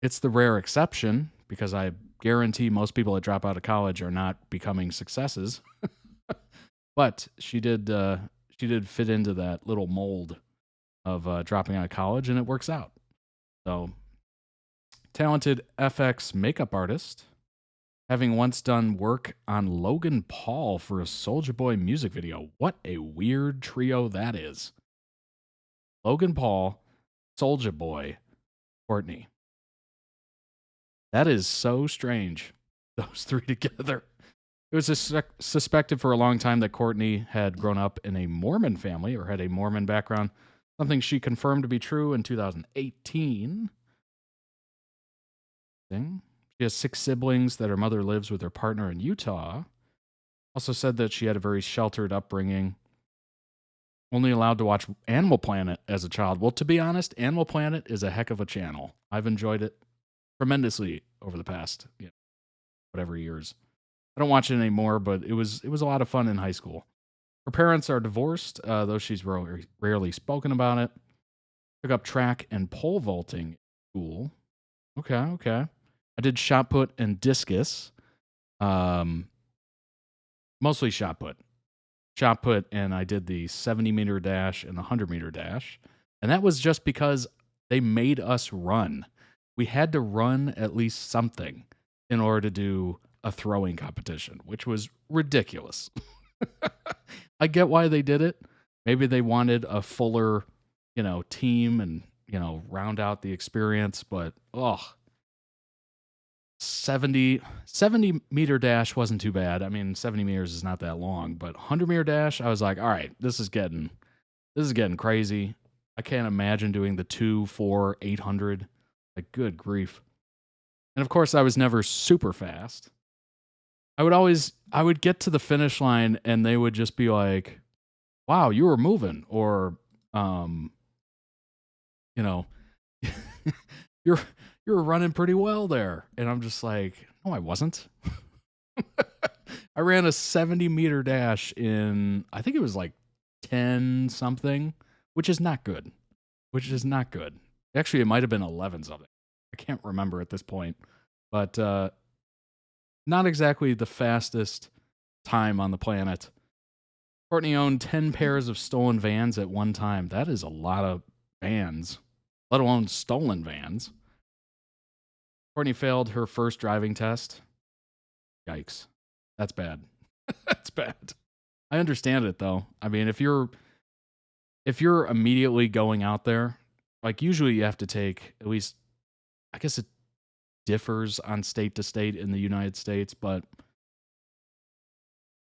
it's the rare exception, because I guarantee most people that drop out of college are not becoming successes. But she did fit into that little mold of dropping out of college, and it works out. So, talented FX makeup artist, having once done work on Logan Paul for a Soulja Boy music video. What a weird trio that is. Logan Paul, Soulja Boy, Courtney. That is so strange, those three together. It was suspected for a long time that Courtney had grown up in a Mormon family or had a Mormon background, something she confirmed to be true in 2018. She has 6 siblings that her mother lives with her partner in Utah. Also said that she had a very sheltered upbringing. Only allowed to watch Animal Planet as a child. Well, to be honest, Animal Planet is a heck of a channel. I've enjoyed it tremendously over the past, whatever years. I don't watch it anymore, but it was a lot of fun in high school. Her parents are divorced, though she's rarely spoken about it. Took up track and pole vaulting at school. Okay. I did shot put and discus. Mostly shot put. Shot put, and I did the 70-meter dash and the 100-meter dash. And that was just because they made us run. We had to run at least something in order to do a throwing competition, which was ridiculous. I get why they did it. Maybe they wanted a fuller, team and, round out the experience, but 70-meter dash wasn't too bad. I mean, 70 meters is not that long, but 100-meter dash, I was like, all right, this is getting crazy. I can't imagine doing the 2, 4, 800. Like, good grief. And of course, I was never super fast. I would get to the finish line and they would just be like, wow, you were moving. Or, you know, you were running pretty well there. And I'm just like, no, I wasn't. I ran a 70-meter dash in, I think it was like 10 something, which is not good. Actually, it might have been 11 something. I can't remember at this point. But not exactly the fastest time on the planet. Shourtney owned 10 pairs of stolen vans at one time. That is a lot of vans, let alone stolen vans. Shourtney failed her first driving test. Yikes. That's bad. That's bad. I understand it, though. I mean, if you're immediately going out there, like usually you have to take at least, I guess it differs on state to state in the United States, but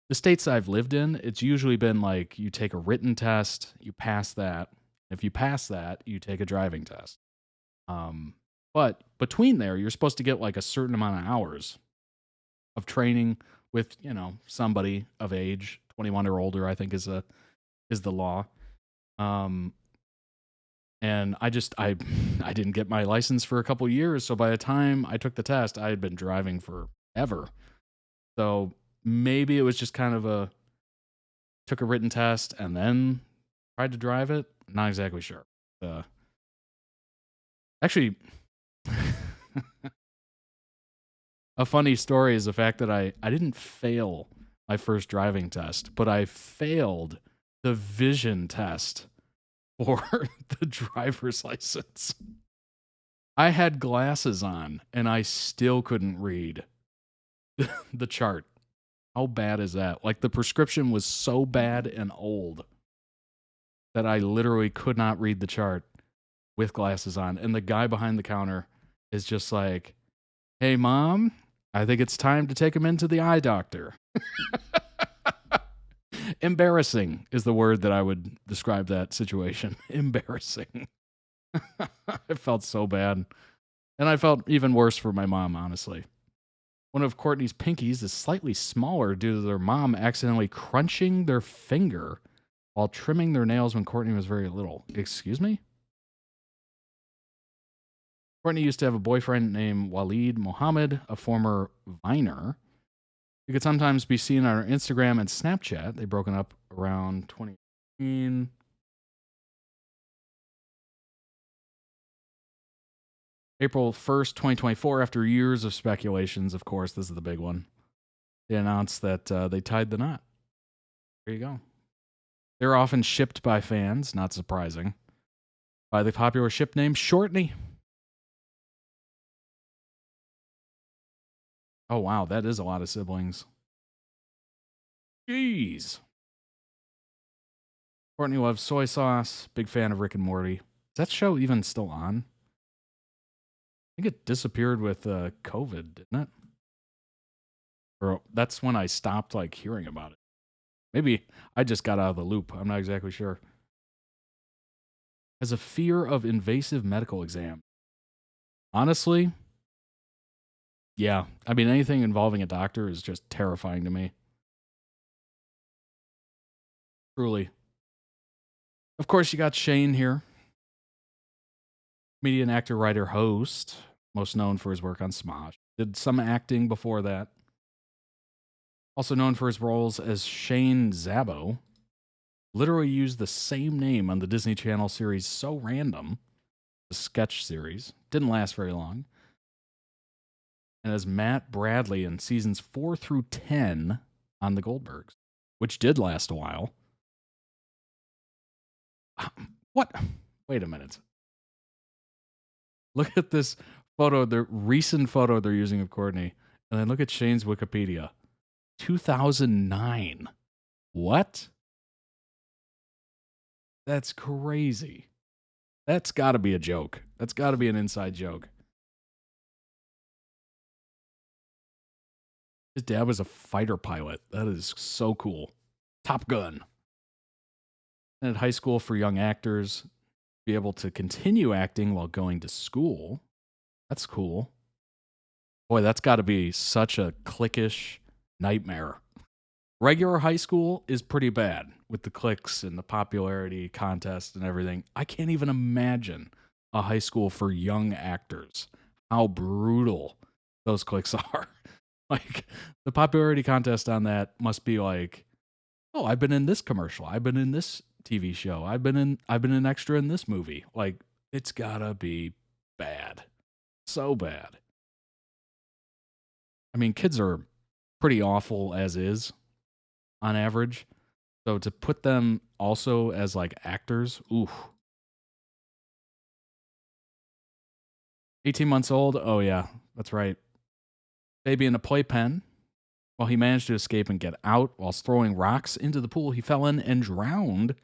the states I've lived in, it's usually been like you take a written test, you pass that. If you pass that, you take a driving test. But between there, you're supposed to get like a certain amount of hours of training with, you know, somebody of age, 21 or older, I think is the law. And I didn't get my license for a couple years. So by the time I took the test, I had been driving forever. So maybe it was just kind of took a written test and then tried to drive it. Not exactly sure. Actually, a funny story is the fact that I didn't fail my first driving test, but I failed the vision test for the driver's license. I had glasses on and I still couldn't read the chart. How bad is that? Like, the prescription was so bad and old that I literally could not read the chart with glasses on. And the guy behind the counter is just like, hey, Mom, I think it's time to take him into the eye doctor. Embarrassing is the word that I would describe that situation. Embarrassing. I felt so bad. And I felt even worse for my mom, honestly. One of Courtney's pinkies is slightly smaller due to their mom accidentally crunching their finger while trimming their nails when Courtney was very little. Excuse me? Shourtney used to have a boyfriend named Waleed Mohammed, a former Viner. You could sometimes be seen on her Instagram and Snapchat. They broken up around 2018. April 1st, 2024, after years of speculations, of course, this is the big one. They announced that they tied the knot. There you go. They're often shipped by fans, not surprising, by the popular ship name Shourtney. Oh, wow, that is a lot of siblings. Jeez. Shourtney loves soy sauce. Big fan of Rick and Morty. Is that show even still on? I think it disappeared with COVID, didn't it? Or that's when I stopped like hearing about it. Maybe I just got out of the loop. I'm not exactly sure. Has a fear of invasive medical exam. Honestly, yeah. I mean, anything involving a doctor is just terrifying to me. Truly. Of course, you got Shane here. Comedian, actor, writer, host. Most known for his work on Smosh. Did some acting before that. Also known for his roles as Shane Zabo. Literally used the same name on the Disney Channel series So Random. The sketch series. Didn't last very long. And as Matt Bradley in seasons 4 through 10 on The Goldbergs, which did last a while. What? Wait a minute. Look at this photo, the recent photo they're using of Courtney, and then look at Shane's Wikipedia. 2009. What? That's crazy. That's got to be a joke. That's got to be an inside joke. His dad was a fighter pilot. That is so cool. Top Gun. And at high school for young actors, be able to continue acting while going to school. That's cool. Boy, that's got to be such a cliquish nightmare. Regular high school is pretty bad with the cliques and the popularity contest and everything. I can't even imagine a high school for young actors. How brutal those cliques are. Like, the popularity contest on that must be like, oh, I've been in this commercial. I've been in this TV show. I've been an extra in this movie. Like, it's gotta be bad. So bad. I mean, kids are pretty awful as is on average. So to put them also as like actors, oof. 18 months old? Oh yeah, that's right. Baby in a playpen. While he managed to escape and get out, whilst throwing rocks into the pool he fell in and drowned,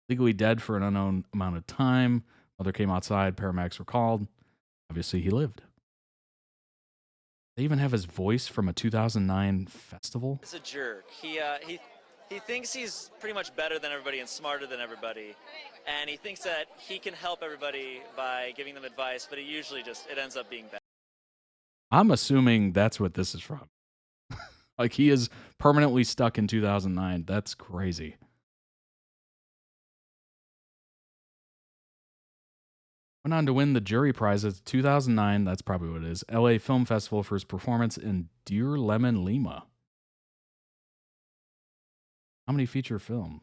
legally dead for an unknown amount of time. Mother came outside, paramedics were called. Obviously, he lived. They even have his voice from a 2009 festival. He's a jerk. He thinks he's pretty much better than everybody and smarter than everybody, and he thinks that he can help everybody by giving them advice, but it ends up being bad. I'm assuming that's what this is from. Like, he is permanently stuck in 2009. That's crazy. Went on to win the jury prize at the 2009, that's probably what it is, LA Film Festival for his performance in Dear Lemon Lima. Comedy feature film.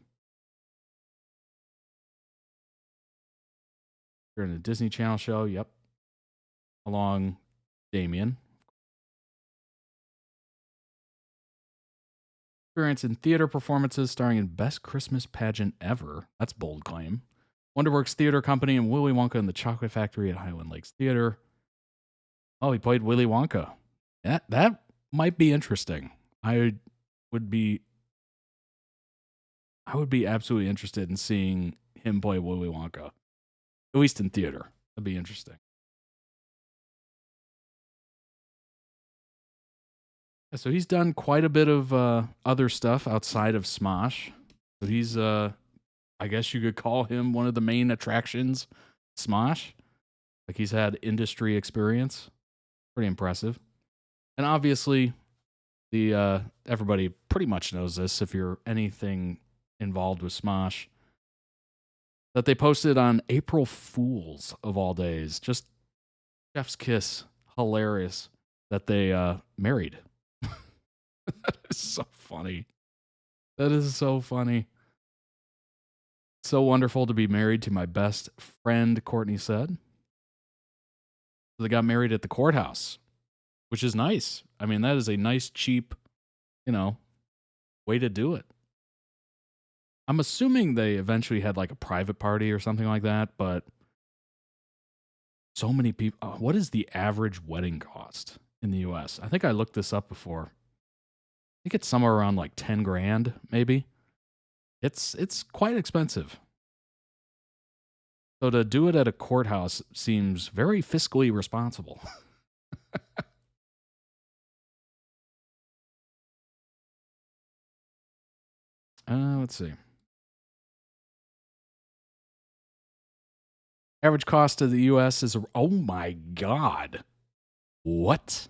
You're in a Disney Channel show, yep. Along Damien. Experience in theater performances starring in Best Christmas Pageant Ever. That's a bold claim. Wonderworks Theater Company and Willy Wonka and the Chocolate Factory at Highland Lakes Theater. Oh, he played Willy Wonka. That might be interesting. I would be absolutely interested in seeing him play Willy Wonka. At least in theater. That'd be interesting. Yeah, so he's done quite a bit of other stuff outside of Smosh. So he's I guess you could call him one of the main attractions, Smosh. Like, he's had industry experience. Pretty impressive. And obviously, the everybody pretty much knows this if you're anything involved with Smosh, that they posted on April Fools of all days. Just chef's kiss. Hilarious that they married. That is so funny. That is so funny. So wonderful to be married to my best friend, Courtney said. They got married at the courthouse, which is nice. I mean, that is a nice, cheap, way to do it. I'm assuming they eventually had like a private party or something like that, but so many people. What is the average wedding cost in the US? I think I looked this up before. I think it's somewhere around like 10 grand, maybe. It's quite expensive. So to do it at a courthouse seems very fiscally responsible. Let's see. Average cost of the U.S. is, oh my God. What?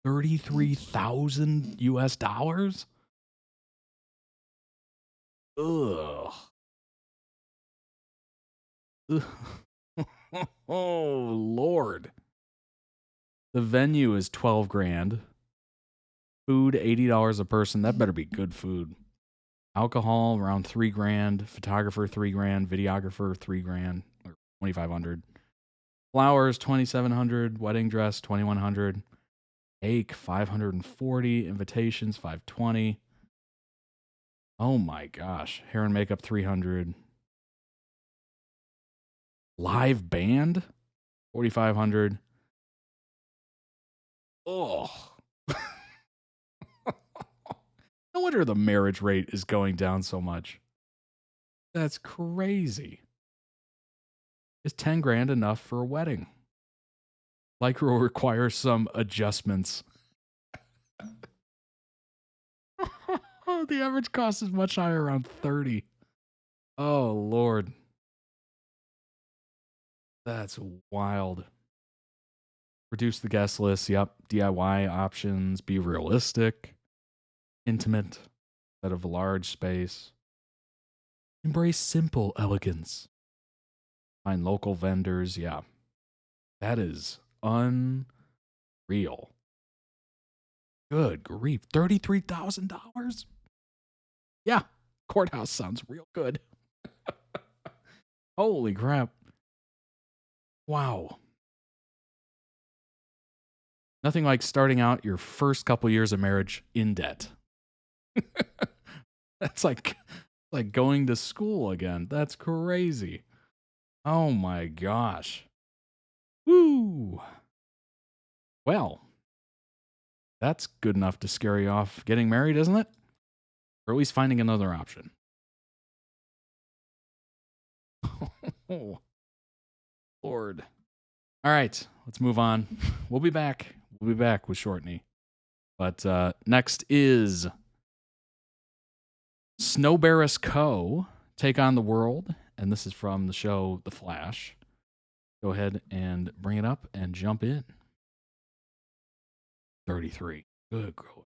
33,000 US dollars? Ugh. Oh, Lord. The venue is 12 grand. Food, $80 a person. That better be good food. Alcohol, around 3 grand. Photographer, 3 grand. Videographer, 3 grand. Or 2,500. Flowers, 2,700. Wedding dress, 2,100. Cake, 540. Invitations, 520. Oh my gosh. Hair and makeup, 300. Live band, 4,500. Oh. No wonder the marriage rate is going down so much. That's crazy. Is 10 grand enough for a wedding? Like, will require some adjustments. The average cost is much higher, around 30. Oh, Lord. That's wild. Reduce the guest list. Yep. DIY options. Be realistic. Intimate instead of large space. Embrace simple elegance. Find local vendors. Yeah. That is unreal. Good grief. $33,000? Yeah. Courthouse sounds real good. Holy crap. Wow. Nothing like starting out your first couple years of marriage in debt. That's like going to school again. That's crazy. Oh my gosh. Woo. Well, that's good enough to scare you off getting married, isn't it? Or at least finding another option. Oh, Lord. All right, let's move on. We'll be back. We'll be back with Shourtney. But next is Snowbarris Co. Take on the World. And this is from the show The Flash. Go ahead and bring it up and jump in. 33. Good girl.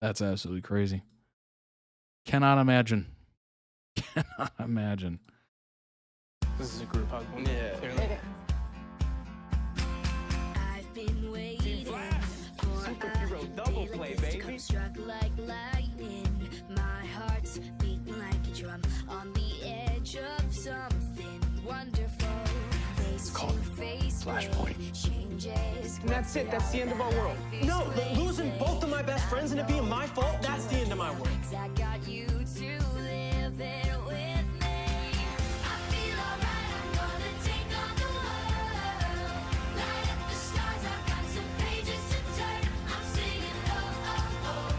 That's absolutely crazy. Cannot imagine. Cannot imagine. This is a group hug one. Yeah. Clearly. I've been waiting for Superhero double play, baby. Struck like lightning. My heart's beating like a drum on the edge of something wonderful. It's called Flashpoint. And that's it. That's the end of our world. No, losing both of my best friends and it being my fault, that's the end of my world. I got you to live it with me. I feel alright, I'm gonna take on the world. Light up the stars, I've got some pages to turn. I'm singing, oh, oh, oh,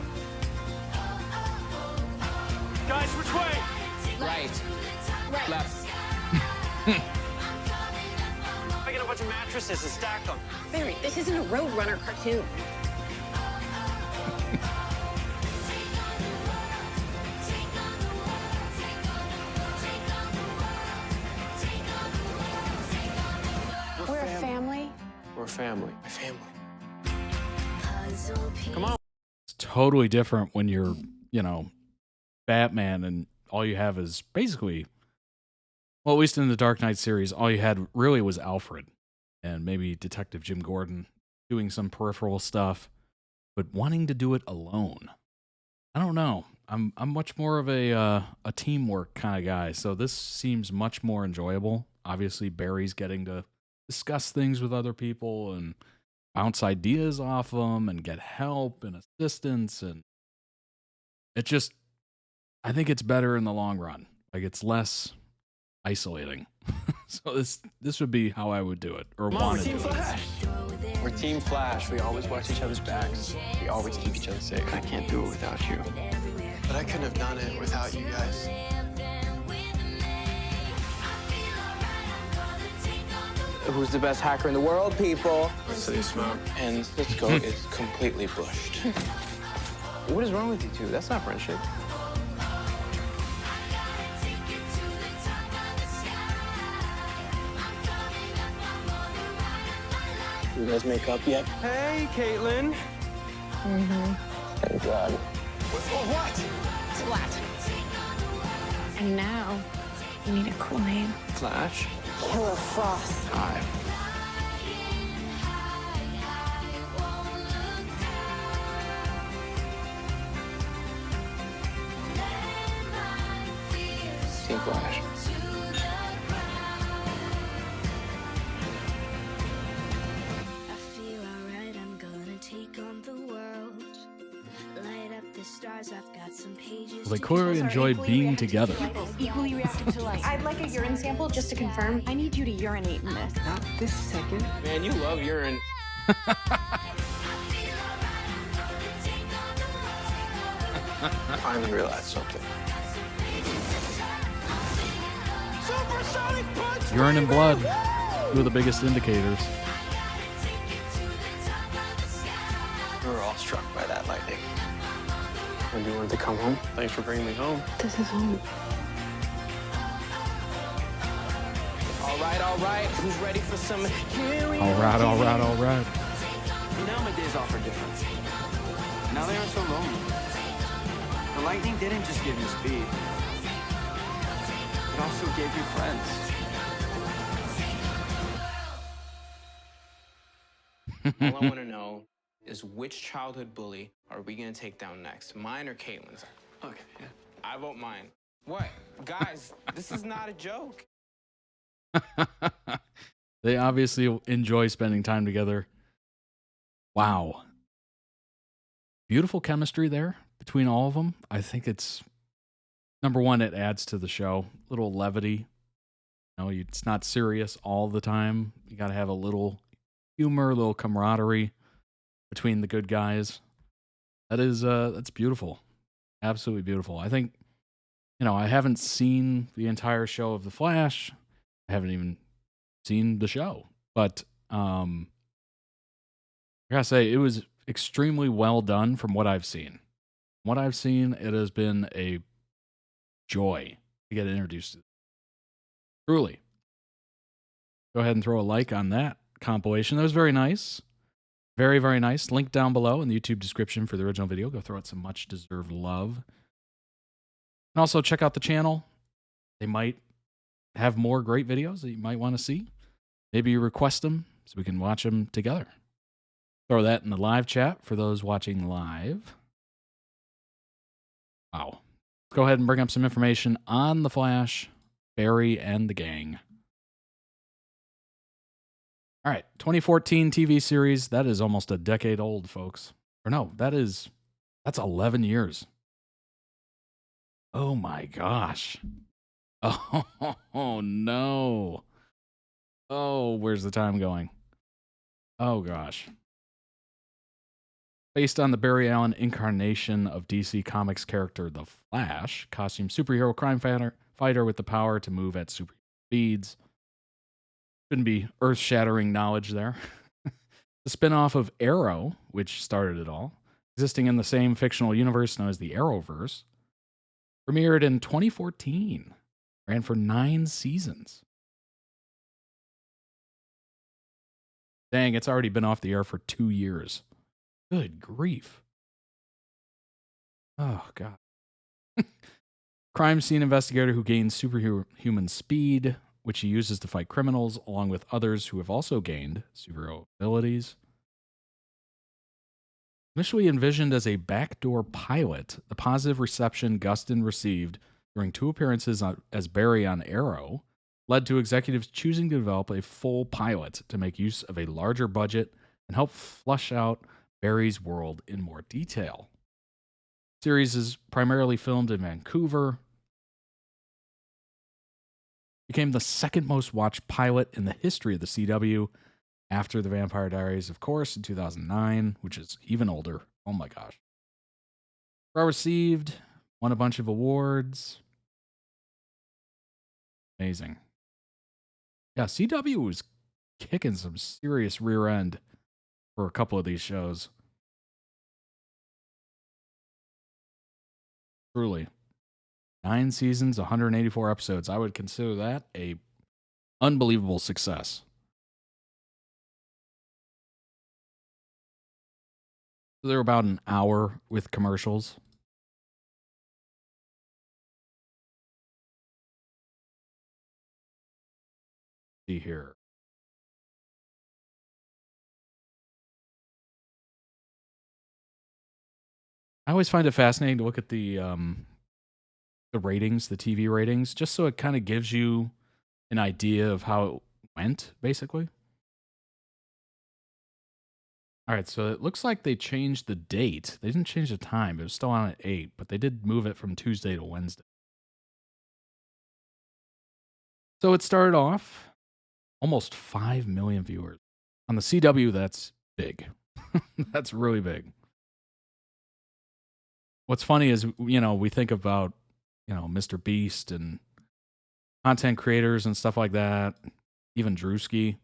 oh, oh, oh. Guys, which way? Right. Left. I get a bunch of mattresses and stack them. Barry, this isn't a Roadrunner cartoon. We're a family. We're a family. A family. Come on. It's totally different when you're, Batman and all you have is basically, well, at least in the Dark Knight series, all you had really was Alfred and maybe Detective Jim Gordon doing some peripheral stuff, but wanting to do it alone. I don't know. I'm much more of a teamwork kind of guy, so this seems much more enjoyable. Obviously, Barry's getting to discuss things with other people and bounce ideas off them and get help and assistance, and it just, I think it's better in the long run. Like, it's less isolating. So this would be how I would do it, or want to do it. We're Team Flash. We always watch each other's backs. We always keep each other safe. I can't do it without you. But I couldn't have done it without you guys. Who's the best hacker in the world, people? So you smoke. And Cisco is completely bushed. What is wrong with you two? That's not friendship. You guys make up yet? Hey, Caitlin. Thank God. What? Splat. And now, you need a cool name. Flash. Killer Frost. Hi. Team Flash. I feel alright, I'm gonna take on the world. Light up the stars, I've got some pages. They clearly enjoy being together. Equally reactive to light. I'd like a urine sample just to confirm. I need you to urinate in this. Not this second. Man, you love urine. I finally realized something. Supersonic punch! Urine and blood, two of the biggest indicators. We were all struck by that lightning. And you wanted to come home? Thanks for bringing me home. This is home. All right. Who's ready for some? All right. Now my days off are different. Now they aren't so lonely. The lightning didn't just give you speed. It also gave you friends. All I want to know is which childhood bully are we going to take down next? Mine or Caitlin's? Okay, yeah. I vote mine. What? Guys, this is not a joke. They obviously enjoy spending time together. Wow. Beautiful chemistry there between all of them. I think it's, number one, it adds to the show. Little levity. It's not serious all the time. You got to have a little humor, a little camaraderie between the good guys. That's beautiful. Absolutely beautiful. I think, I haven't seen the entire show of The Flash. I haven't even seen the show, but I gotta say it was extremely well done from what I've seen. What I've seen, it has been a joy to get introduced to. Truly. Go ahead and throw a like on that compilation. That was very nice. Very, very nice. Link down below in the YouTube description for the original video. Go throw it some much deserved love. And also check out the channel. They might have more great videos that you might want to see. Maybe you request them so we can watch them together. Throw that in the live chat for those watching live. Wow. Let's go ahead and bring up some information on The Flash, Barry, and the gang. All right, 2014 TV series. That is almost a decade old, folks. Or no, that's 11 years. Oh my gosh. Oh no. Oh, where's the time going? Oh gosh. Based on the Barry Allen incarnation of DC Comics character The Flash, costume superhero crime fighter with the power to move at super speeds. Shouldn't be earth-shattering knowledge there. The spin-off of Arrow, which started it all, existing in the same fictional universe known as the Arrowverse, premiered in 2014. Ran for 9 seasons. Dang, it's already been off the air for 2 years. Good grief. Oh, God. Crime scene investigator who gains superhuman speed, which he uses to fight criminals, along with others who have also gained superhero abilities. Initially envisioned as a backdoor pilot, the positive reception Gustin received during 2 appearances as Barry on Arrow led to executives choosing to develop a full pilot to make use of a larger budget and help flesh out Barry's world in more detail. The series is primarily filmed in Vancouver. Became the second most watched pilot in the history of the CW after The Vampire Diaries, of course, in 2009, which is even older. Oh my gosh. Well received, won a bunch of awards. Amazing. Yeah, CW was kicking some serious rear end for a couple of these shows. Truly. 9 seasons, 184 episodes. I would consider that a unbelievable success. So they're about an hour with commercials. See here. I always find it fascinating to look at the ratings, the TV ratings, just so it kind of gives you an idea of how it went, basically. All right, so it looks like they changed the date. They didn't change the time. It was still on at 8, but they did move it from Tuesday to Wednesday. So it started off almost 5 million viewers. On the CW, that's big. That's really big. What's funny is, we think about, Mr. Beast and content creators and stuff like that. Even Drewski,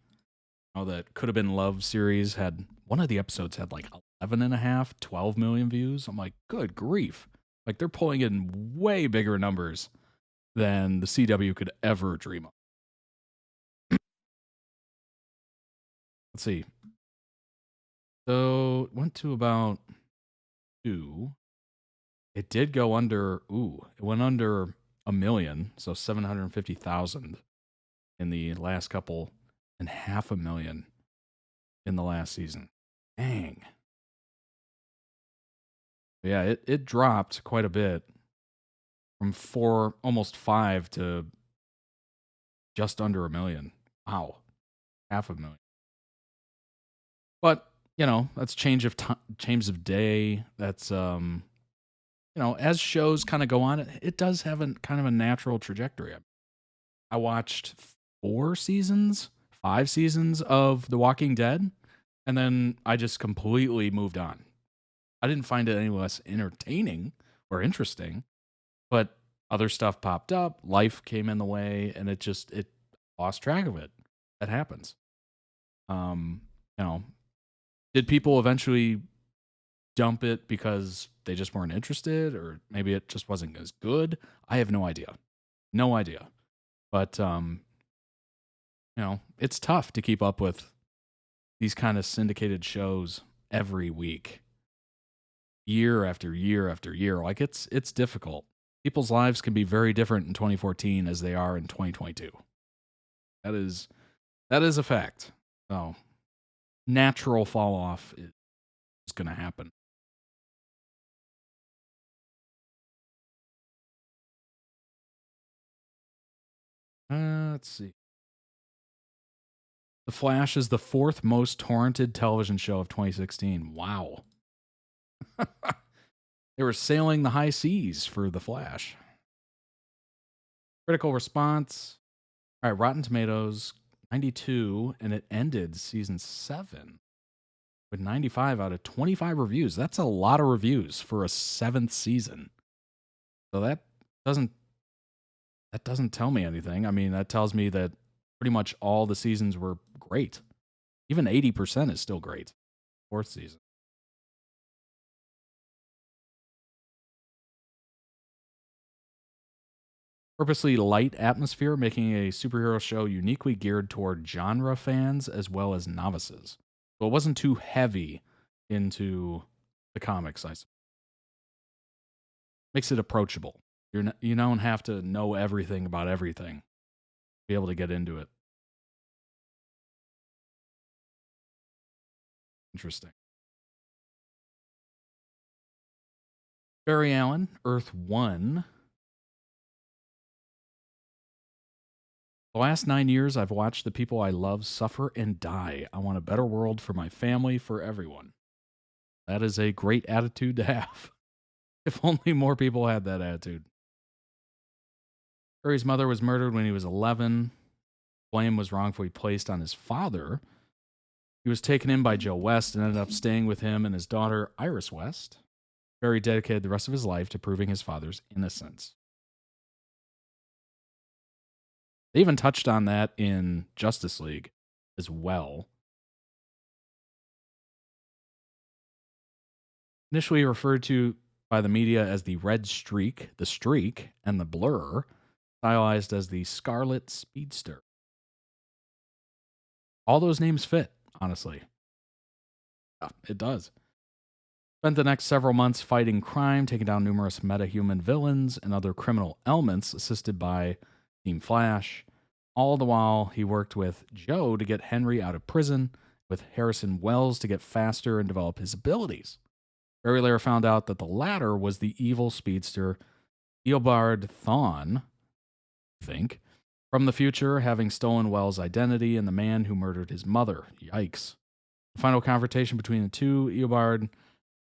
that Could Have Been Love series had, one of the episodes had like 11.5, 12 million views. I'm like, good grief. Like, they're pulling in way bigger numbers than the CW could ever dream of. let's see. So it went to about 2. It did go under. It went under 1 million, so 750,000 in the last couple, and 500,000 in the last season. Dang. Yeah, it dropped quite a bit from 4, almost 5 to just under 1 million. Wow. 500,000. But, that's change of day. That's, as shows kind of go on, it does have a kind of a natural trajectory. I watched 5 seasons of The Walking Dead, and then I just completely moved on. I didn't find it any less entertaining or interesting, but other stuff popped up, life came in the way, and it lost track of it. That happens. Did people eventually dump it because they just weren't interested, or maybe it just wasn't as good? I have no idea. No idea. But, it's tough to keep up with these kind of syndicated shows every week, year after year after year. Like, it's difficult. People's lives can be very different in 2014 as they are in 2022. That is a fact. So, natural fall off is going to happen. Let's see. The Flash is the 4th most torrented television show of 2016. Wow. They were sailing the high seas for The Flash. Critical response. All right, Rotten Tomatoes, 92, and it ended season 7 with 95 out of 25 reviews. That's a lot of reviews for a 7th season. So that doesn't tell me anything. I mean, that tells me that pretty much all the seasons were great. Even 80% is still great. 4th season. Purposely light atmosphere, making a superhero show uniquely geared toward genre fans as well as novices. So it wasn't too heavy into the comics, I suppose. Makes it approachable. You don't have to know everything about everything to be able to get into it. Interesting. Barry Allen, Earth 1. The last 9 years, I've watched the people I love suffer and die. I want a better world for my family, for everyone. That is a great attitude to have. If only more people had that attitude. Barry's mother was murdered when he was 11. Blame was wrongfully placed on his father. He was taken in by Joe West and ended up staying with him and his daughter, Iris West. Barry dedicated the rest of his life to proving his father's innocence. They even touched on that in Justice League as well. Initially referred to by the media as the Red Streak, the Streak, and the Blur, stylized as the Scarlet Speedster. All those names fit, honestly. Yeah, it does. Spent the next several months fighting crime, taking down numerous metahuman villains and other criminal elements, assisted by Team Flash. All the while, he worked with Joe to get Henry out of prison, with Harrison Wells to get faster and develop his abilities. Barry later found out that the latter was the evil speedster Eobard Thawne, I think, from the future, having stolen Wells' identity and the man who murdered his mother. Yikes. The final confrontation between the two, Eobard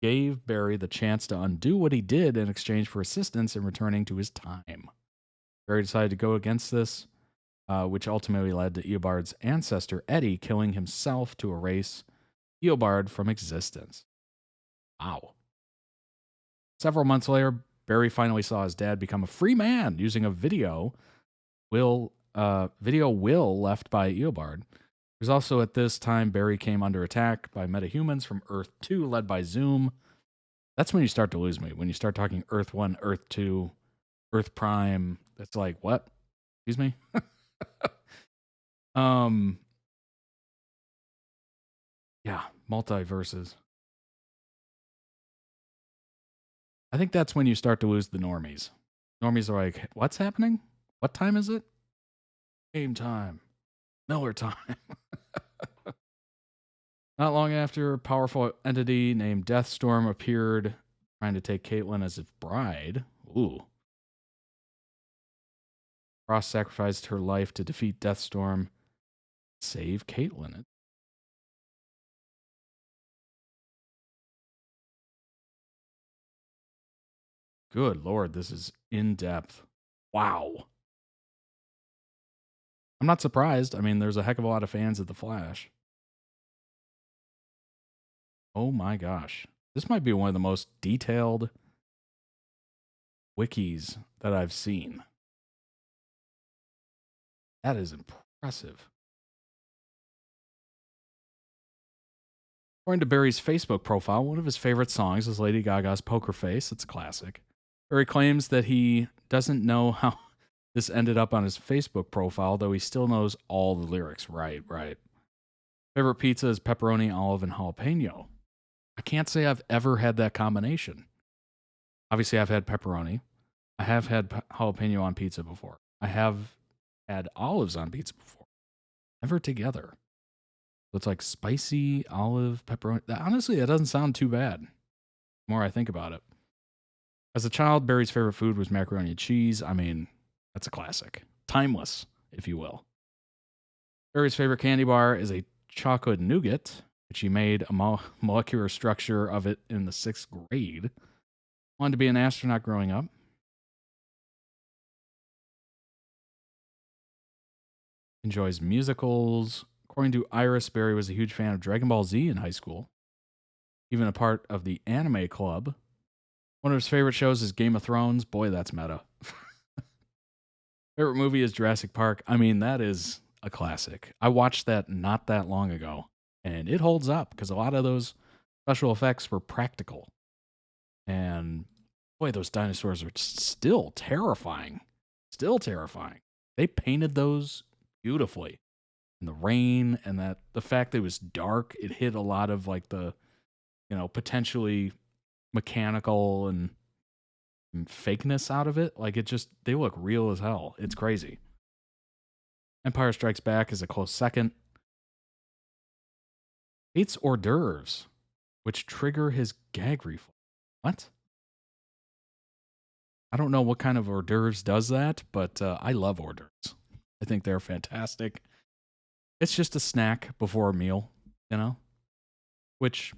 gave Barry the chance to undo what he did in exchange for assistance in returning to his time. Barry decided to go against this, which ultimately led to Eobard's ancestor, Eddie, killing himself to erase Eobard from existence. Wow. Several months later, Barry finally saw his dad become a free man using a video will left by Eobard. It was also at this time Barry came under attack by metahumans from Earth 2, led by Zoom. That's when you start to lose me. When you start talking Earth 1, Earth 2, Earth Prime, it's like, what? Excuse me? Yeah, multiverses. I think that's when you start to lose the normies. Normies are like, what's happening? What time is it? Game time. Miller time. Not long after, a powerful entity named Deathstorm appeared, trying to take Caitlyn as its bride. Ooh. Frost sacrificed her life to defeat Deathstorm, save Caitlyn. Good Lord, this is in depth. Wow. I'm not surprised. I mean, there's a heck of a lot of fans of The Flash. Oh my gosh. This might be one of the most detailed wikis that I've seen. That is impressive. According to Barry's Facebook profile, one of his favorite songs is Lady Gaga's Poker Face. It's a classic. Barry claims that he doesn't know how this ended up on his Facebook profile, though he still knows all the lyrics. Right. Favorite pizza is pepperoni, olive, and jalapeno. I can't say I've ever had that combination. Obviously, I've had pepperoni. I have had jalapeno on pizza before. I have had olives on pizza before. Never together. So it's like spicy, olive, pepperoni. Honestly, that doesn't sound too bad the more I think about it. As a child, Barry's favorite food was macaroni and cheese. I mean, that's a classic. Timeless, if you will. Barry's favorite candy bar is a chocolate nougat, which he made a molecular structure of it in the 6th grade. Wanted to be an astronaut growing up. Enjoys musicals. According to Iris, Barry was a huge fan of Dragon Ball Z in high school. Even a part of the anime club. One of his favorite shows is Game of Thrones. Boy, that's meta. Favorite movie is Jurassic Park. I mean, that is a classic. I watched that not that long ago, and it holds up because a lot of those special effects were practical. And boy, those dinosaurs are still terrifying. Still terrifying. They painted those beautifully. And the rain and the fact that it was dark, it hid a lot of like the, potentially mechanical and fakeness out of it. Like they look real as hell. It's crazy. Empire Strikes Back is a close second. Hates hors d'oeuvres, which trigger his gag reflex. What? I don't know what kind of hors d'oeuvres does that, but I love hors d'oeuvres. I think they're fantastic. It's just a snack before a meal, which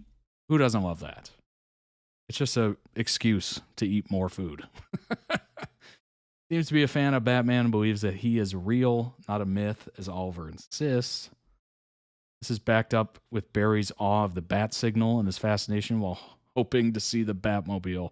who doesn't love that? It's just an excuse to eat more food. Seems to be a fan of Batman and believes that he is real, not a myth, as Oliver insists. This is backed up with Barry's awe of the bat signal and his fascination while hoping to see the Batmobile.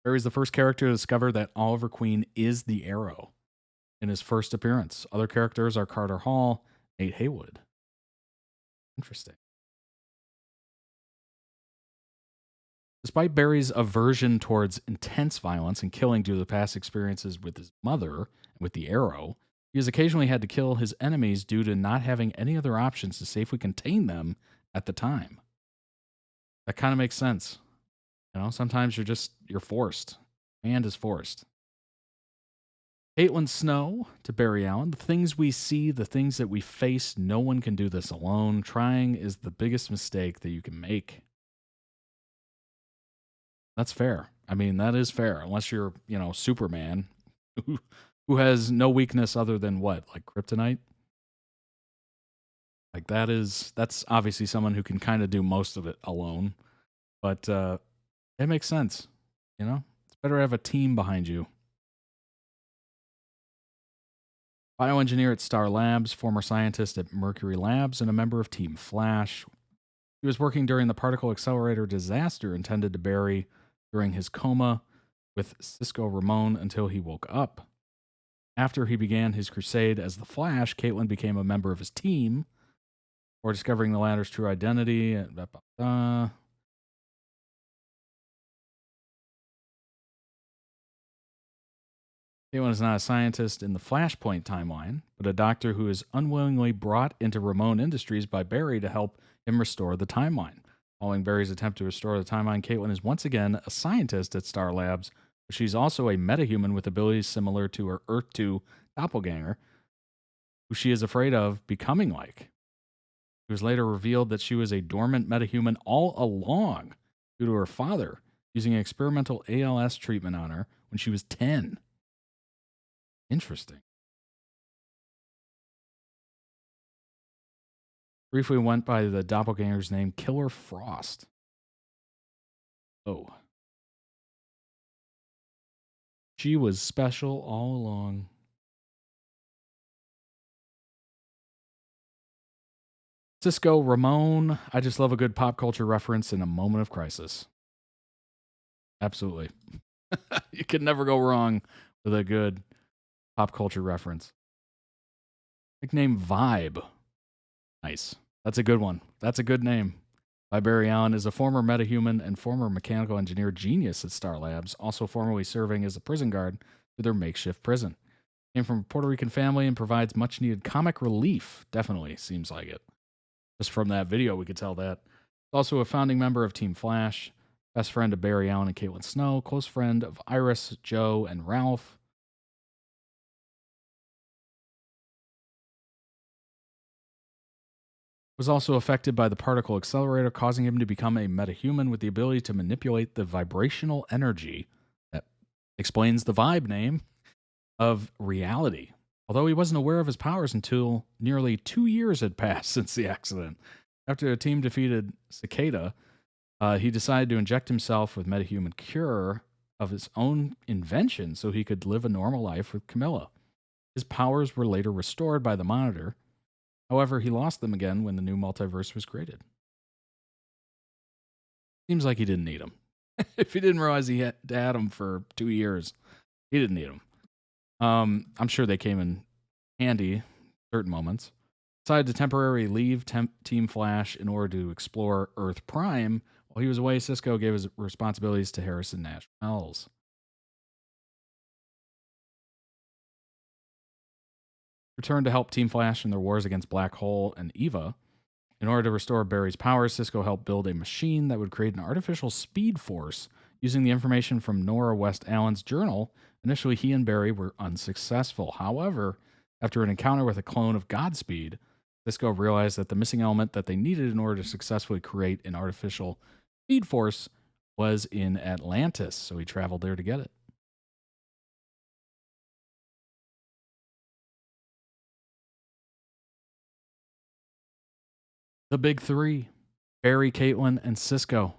Barry's the first character to discover that Oliver Queen is the Arrow in his first appearance. Other characters are Carter Hall, Nate Haywood. Interesting. Despite Barry's aversion towards intense violence and killing due to the past experiences with his mother and with the Arrow, he has occasionally had to kill his enemies due to not having any other options to safely contain them at the time. That kind of makes sense. Sometimes you're forced. And is forced. Caitlin Snow to Barry Allen. The things we see, the things that we face, no one can do this alone. Trying is the biggest mistake that you can make. That's fair. I mean, that is fair. Unless you're, Superman, who has no weakness other than what? Like kryptonite? Like that's obviously someone who can kind of do most of it alone. But it makes sense. It's better to have a team behind you. Bioengineer at Star Labs, former scientist at Mercury Labs, and a member of Team Flash. He was working during the particle accelerator disaster intended to Barry during his coma with Cisco Ramon until he woke up. After he began his crusade as the Flash, Caitlin became a member of his team for discovering the latter's true identity. Caitlin is not a scientist in the Flashpoint timeline, but a doctor who is unwillingly brought into Ramon Industries by Barry to help him restore the timeline. Following Barry's attempt to restore the timeline, Caitlin is once again a scientist at Star Labs, but she's also a metahuman with abilities similar to her Earth 2 doppelganger, who she is afraid of becoming like. It was later revealed that she was a dormant metahuman all along due to her father using an experimental ALS treatment on her when she was 10. Interesting. Briefly went by the doppelganger's name Killer Frost. Oh. She was special all along. Cisco, Ramon. I just love a good pop culture reference in a moment of crisis. Absolutely. You can never go wrong with a good pop culture reference. Nickname Vibe. Nice. That's a good one. That's a good name. By Barry Allen is a former metahuman and former mechanical engineer genius at Star Labs, also formerly serving as a prison guard for their makeshift prison. Came from a Puerto Rican family and provides much needed comic relief. Definitely seems like it. Just from that video, we could tell that. Also a founding member of Team Flash, best friend of Barry Allen and Caitlin Snow, close friend of Iris, Joe, and Ralph. Was also affected by the particle accelerator, causing him to become a metahuman with the ability to manipulate the vibrational energy that explains the Vibe name of reality. Although he wasn't aware of his powers until nearly 2 years had passed since the accident. After the team defeated Cicada, he decided to inject himself with metahuman cure of his own invention so he could live a normal life with Camilla. His powers were later restored by the Monitor. However, he lost them again when the new multiverse was created. Seems like he didn't need them. If he didn't realize he had them for 2 years, he didn't need them. I'm sure they came in handy at certain moments. Decided to temporarily leave Team Flash in order to explore Earth Prime. While he was away, Cisco gave his responsibilities to Harrison Nash Wells. Returned to help Team Flash in their wars against Black Hole and Eva. In order to restore Barry's powers, Cisco helped build a machine that would create an artificial speed force using the information from Nora West Allen's journal. Initially, he and Barry were unsuccessful. However, after an encounter with a clone of Godspeed, Cisco realized that the missing element that they needed in order to successfully create an artificial speed force was in Atlantis, so he traveled there to get it. The big three, Barry, Caitlin, and Cisco,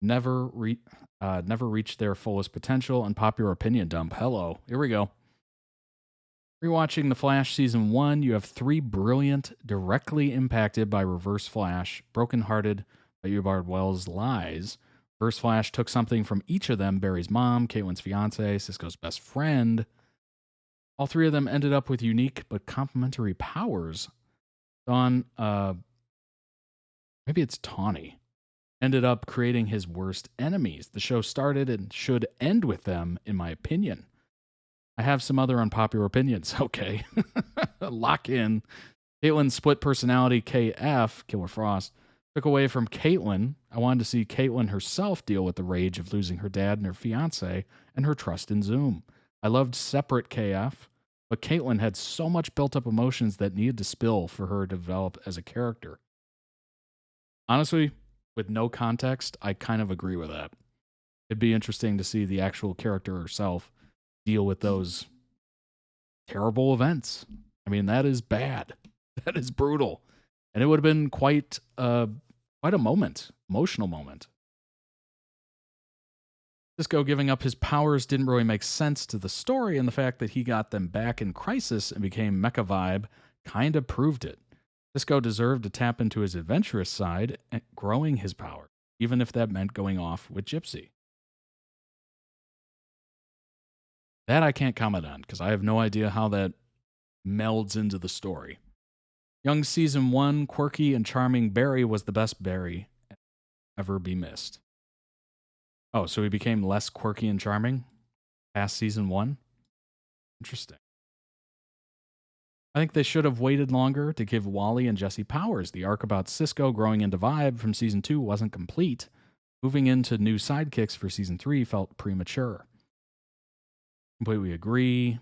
never reached their fullest potential. Unpopular opinion dump. Hello. Here we go. Rewatching The Flash Season 1, you have 3 brilliant, directly impacted by Reverse Flash, brokenhearted by Eobard Wells' lies. Reverse Flash took something from each of them, Barry's mom, Caitlin's fiance, Cisco's best friend. All 3 of them ended up with unique but complementary powers. Maybe it's Tawny, ended up creating his worst enemies. The show started and should end with them, in my opinion. I have some other unpopular opinions. Okay. Lock in. Caitlin's split personality, KF, Killer Frost, took away from Caitlin. I wanted to see Caitlin herself deal with the rage of losing her dad and her fiance and her trust in Zoom. I loved separate KF, but Caitlin had so much built up emotions that needed to spill for her to develop as a character. Honestly, with no context, I kind of agree with that. It'd be interesting to see the actual character herself deal with those terrible events. I mean, that is bad. That is brutal. And it would have been quite a moment, emotional moment. Cisco giving up his powers didn't really make sense to the story, and the fact that he got them back in Crisis and became Mecha Vibe kind of proved it. Cisco deserved to tap into his adventurous side and growing his power, even if that meant going off with Gypsy. That I can't comment on, because I have no idea how that melds into the story. Young Season 1, quirky and charming Barry was the best Barry ever be missed. Oh, so he became less quirky and charming past Season 1? Interesting. I think they should have waited longer to give Wally and Jesse powers. The arc about Cisco growing into Vibe from season 2 wasn't complete. Moving into new sidekicks for season 3 felt premature. Completely agree.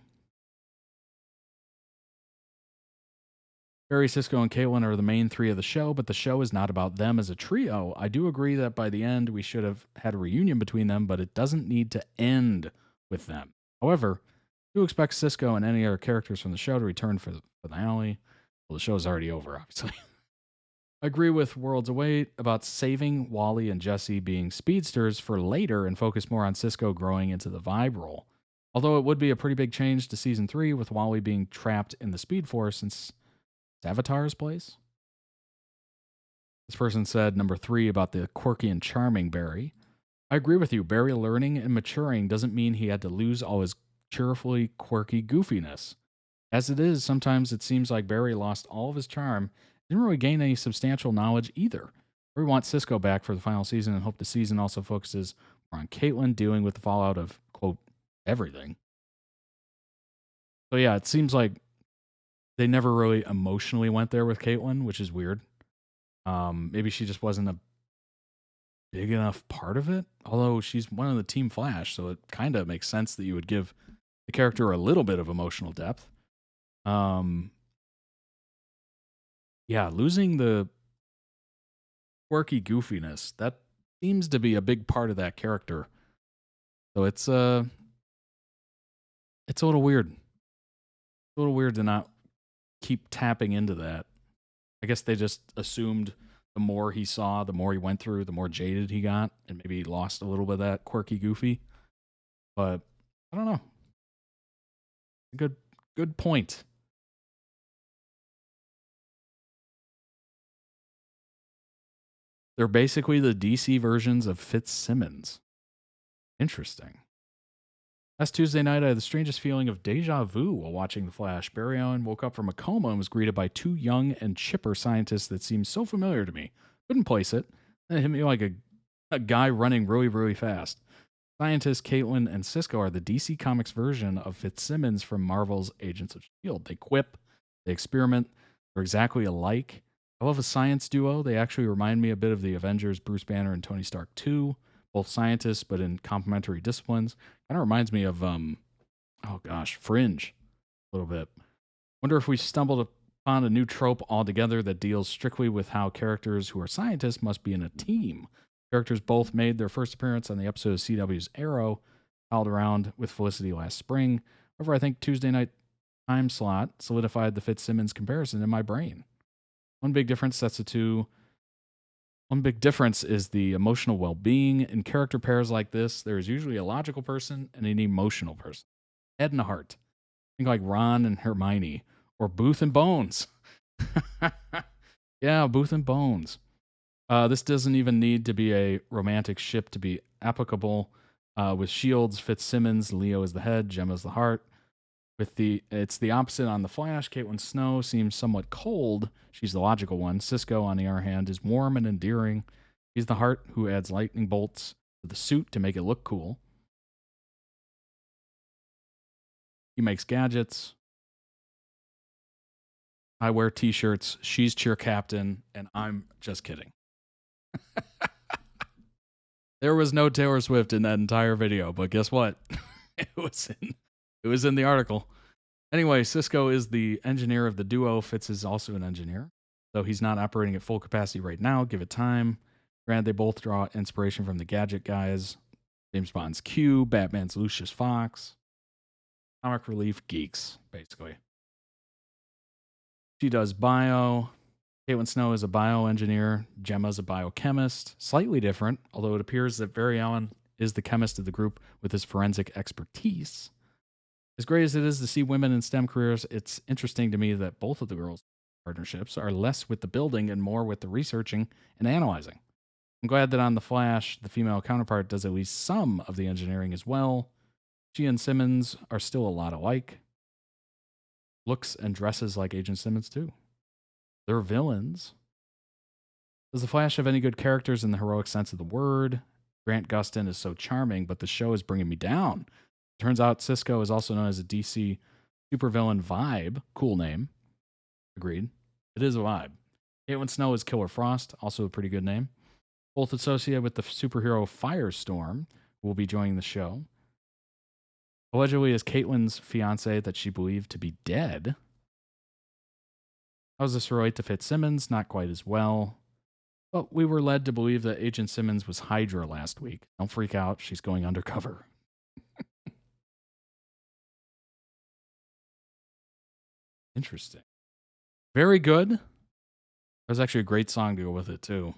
Barry, Cisco, and Caitlin are the main 3 of the show, but the show is not about them as a trio. I do agree that by the end, we should have had a reunion between them, but it doesn't need to end with them. However, I do expect Cisco and any other characters from the show to return for the finale. Well, the show's already over, obviously. I agree with Worlds Await about saving Wally and Jesse being speedsters for later and focus more on Cisco growing into the Vibe role. Although it would be a pretty big change to season 3 with Wally being trapped in the Speed Force since Avatar's place. This person said number 3 about the quirky and charming Barry. I agree with you. Barry learning and maturing doesn't mean he had to lose all his cheerfully quirky goofiness. As it is, sometimes it seems like Barry lost all of his charm, didn't really gain any substantial knowledge either. We want Cisco back for the final season and hope the season also focuses more on Caitlin dealing with the fallout of, quote, everything. So yeah, it seems like they never really emotionally went there with Caitlin, which is weird. Maybe she just wasn't a big enough part of it. Although she's one of the Team Flash, so it kind of makes sense that you would give the character a little bit of emotional depth. Yeah, losing the quirky goofiness, that seems to be a big part of that character. So it's a little weird. It's a little weird to not keep tapping into that. I guess they just assumed the more he saw, the more he went through, the more jaded he got, and maybe he lost a little bit of that quirky goofy. But I don't know. Good point. They're basically the DC versions of Fitzsimmons. Interesting. Last Tuesday night, I had the strangest feeling of deja vu while watching The Flash. Barry Allen woke up from a coma and was greeted by 2 young and chipper scientists that seemed so familiar to me. Couldn't place it. It hit me like a guy running really, really fast. Scientists Caitlin and Cisco are the DC Comics version of Fitzsimmons from Marvel's Agents of S.H.I.E.L.D. They quip, they experiment, they're exactly alike. I love a science duo. They actually remind me a bit of the Avengers, Bruce Banner and Tony Stark 2. Both scientists, but in complementary disciplines. Kind of reminds me of, Fringe a little bit. Wonder if we stumbled upon a new trope altogether that deals strictly with how characters who are scientists must be in a team. Characters both made their first appearance on the episode of CW's Arrow, held around with Felicity last spring. However, I think Tuesday night time slot solidified the Fitzsimmons comparison in my brain. One big difference is the emotional well-being. In character pairs like this, there is usually a logical person and an emotional person. Head and a heart. Think like Ron and Hermione, or Booth and Bones. Yeah, Booth and Bones. This doesn't even need to be a romantic ship to be applicable. With Shields, Fitzsimmons, Leo is the head, Gemma's the heart. It's the opposite on The Flash. Caitlin Snow seems somewhat cold. She's the logical one. Cisco, on the other hand, is warm and endearing. He's the heart who adds lightning bolts to the suit to make it look cool. He makes gadgets. I wear t-shirts. She's cheer captain, and I'm just kidding. There was no Taylor Swift in that entire video, but guess what? It was in the article. Anyway, Cisco is the engineer of the duo. Fitz is also an engineer, though he's not operating at full capacity right now. Give it time. Granted, they both draw inspiration from the gadget guys. James Bond's Q, Batman's Lucius Fox. Comic relief geeks, basically. She does bio. Caitlin Snow is a bioengineer. Gemma's a biochemist. Slightly different, although it appears that Barry Allen is the chemist of the group with his forensic expertise. As great as it is to see women in STEM careers, it's interesting to me that both of the girls' partnerships are less with the building and more with the researching and analyzing. I'm glad that on The Flash, the female counterpart does at least some of the engineering as well. She and Simmons are still a lot alike. Looks and dresses like Agent Simmons too. They're villains. Does The Flash have any good characters in the heroic sense of the word? Grant Gustin is so charming, but the show is bringing me down. Turns out Cisco is also known as a DC supervillain vibe. Cool name. Agreed. It is a vibe. Caitlin Snow is Killer Frost, also a pretty good name. Both associated with the superhero Firestorm, who will be joining the show. Allegedly is Caitlin's fiance that she believed to be dead. How's this relate to Fitzsimmons? Not quite as well. But we were led to believe that Agent Simmons was Hydra last week. Don't freak out. She's going undercover. Interesting. Very good. There's actually a great song to go with it, too.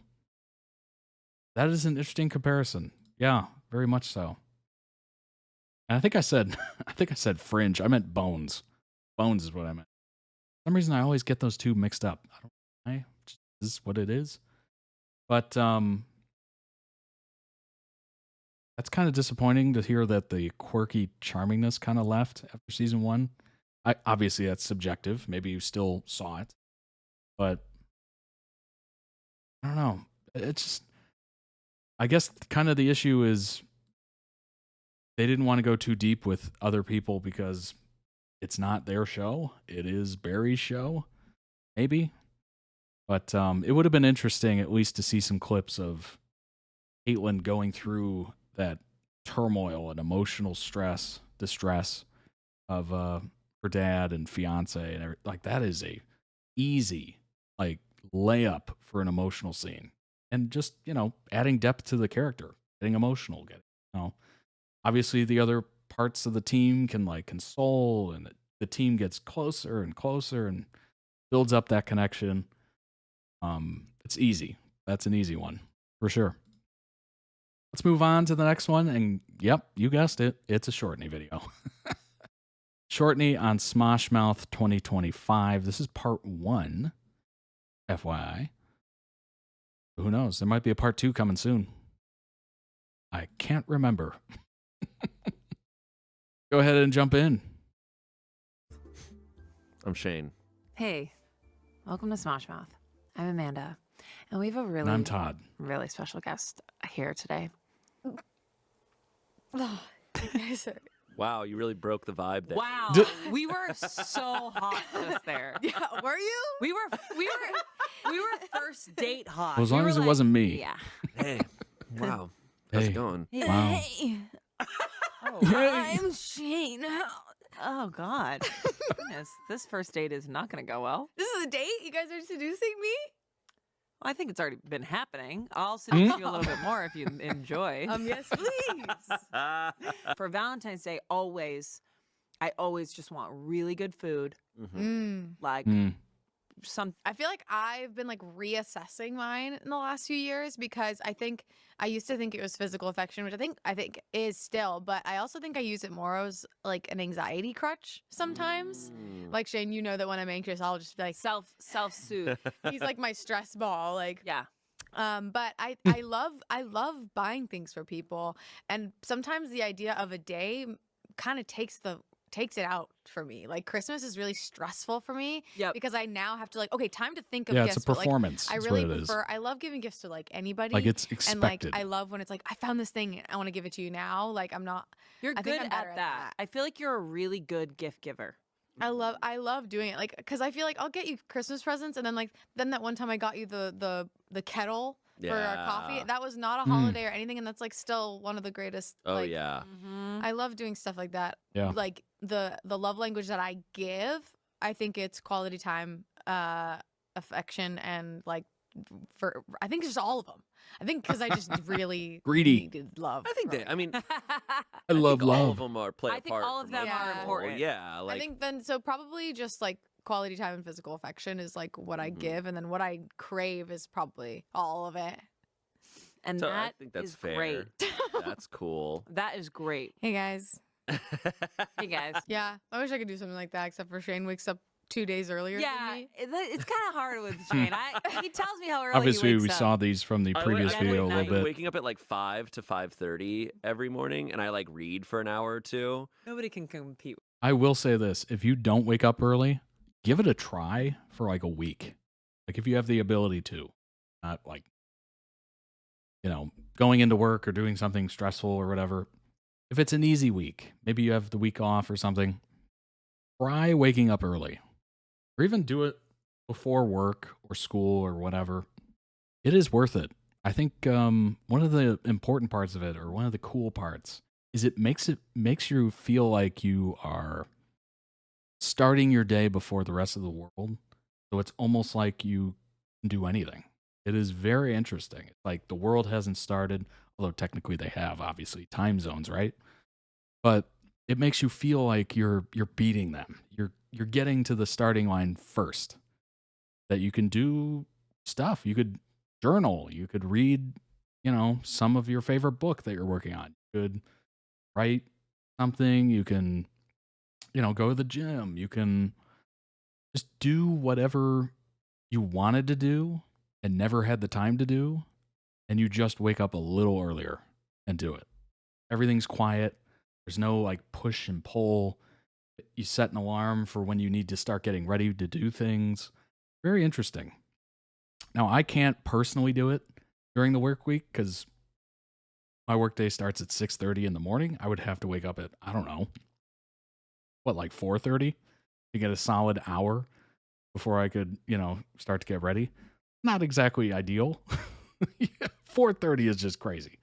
That is an interesting comparison. Yeah, very much so. And I think I said Fringe. I meant Bones. Bones is what I meant. For some reason, I always get those two mixed up. I don't know why. Just is what it is. But that's kind of disappointing to hear that the quirky charmingness kind of left after season 1. Obviously, that's subjective. Maybe you still saw it. But I don't know. It's just, I guess kind of the issue is they didn't want to go too deep with other people because it's not their show. It is Barry's show, maybe. But it would have been interesting at least to see some clips of Caitlin going through that turmoil and emotional distress of her dad and fiance and everything. Like, that is a easy layup for an emotional scene. And just, adding depth to the character, getting emotional, obviously the other parts of the team can console, and the team gets closer and closer and builds up that connection. It's easy. That's an easy one for sure. Let's move on to the next one. And yep, you guessed it. It's a Shourtney video. Shourtney on Smosh Mouth 2025. This is part 1. FYI. Who knows? There might be a part 2 coming soon. I can't remember. Go ahead and jump in. I'm Shane. Hey, welcome to Smosh Mouth. I'm Amanda, and we have a really, I'm Todd. Really special guest here today. Oh, you guys are... Wow, you really broke the vibe there. Wow, we were so hot just there. Yeah, were you? We were first date hot. Well, as long as it wasn't me. Yeah. Hey, wow. How's it going? Wow. Hey. Oh, I'm Shane. Oh God. Goodness, this first date is not going to go well. This is a date? You guys are seducing me? Well, I think it's already been happening. I'll seduce you a little bit more if you enjoy. Yes, please. For Valentine's Day, I always just want really good food. Like I feel like I've been reassessing mine in the last few years because I used to think it was physical affection, which I think is still, but I also think I use it more as an anxiety crutch sometimes. Like Shane, you know that when I'm anxious, I'll just be like self-soothe. He's like my stress ball. Yeah. But I love buying things for people, and sometimes the idea of a day kind of takes it out for me. Christmas is really stressful for me because I now have to time to think of gifts. It's a performance. I really prefer. I love giving gifts to anybody. It's expected. And I love when it's I found this thing and I want to give it to you now. I'm not. You're good at that. I feel like you're a really good gift giver. I love doing it because I feel like I'll get you Christmas presents and then that one time I got you the kettle for our coffee. That was not a holiday or anything, and that's still one of the greatest. Yeah. I love doing stuff like that. Yeah. The love language that I give, I think it's quality time, affection, and I think just all of them. I think because I just really greedy needed love. I think I love love. All of them are play a part. I think all of them are important. Yeah. I think then so probably just quality time and physical affection is what I give, and then what I crave is probably all of it. And So that I think that's is fair. great. That's cool. That is great. Hey guys. Hey guys. Yeah, I wish I could do something like that, except for Shane wakes up 2 days earlier than me. It's kind of hard with Shane. He tells me how early Obviously, he wakes we up. saw these from the previous video a little bit. Waking up at 5 to 5:30 every morning, and I read for an hour or two. Nobody can compete. I will say this: if you don't wake up early, give it a try for a week. If you have the ability to, not going into work or doing something stressful or whatever. if it's an easy week, maybe you have the week off or something, try waking up early, or even do it before work or school or whatever. It is worth it. I think one of the important parts of it, or one of the cool parts, is it makes you feel like you are starting your day before the rest of the world. So it's almost like you can do anything. It is very interesting. It's like the world hasn't started, although technically they have, obviously, time zones, right? But it makes you feel like you're beating them. You're getting to the starting line first. That you can do stuff. You could journal. You could read, some of your favorite book that you're working on. You could write something. You can, go to the gym. You can just do whatever you wanted to do and never had the time to do. And you just wake up a little earlier and do it. Everything's quiet. There's no like push and pull. You set an alarm for when you need to start getting ready to do things. Very interesting. Now, I can't personally do it during the work week because my workday starts at 6:30 in the morning. I would have to wake up at, I don't know, like 4:30 to get a solid hour before I could, start to get ready. Not exactly ideal. 4:30 is just crazy.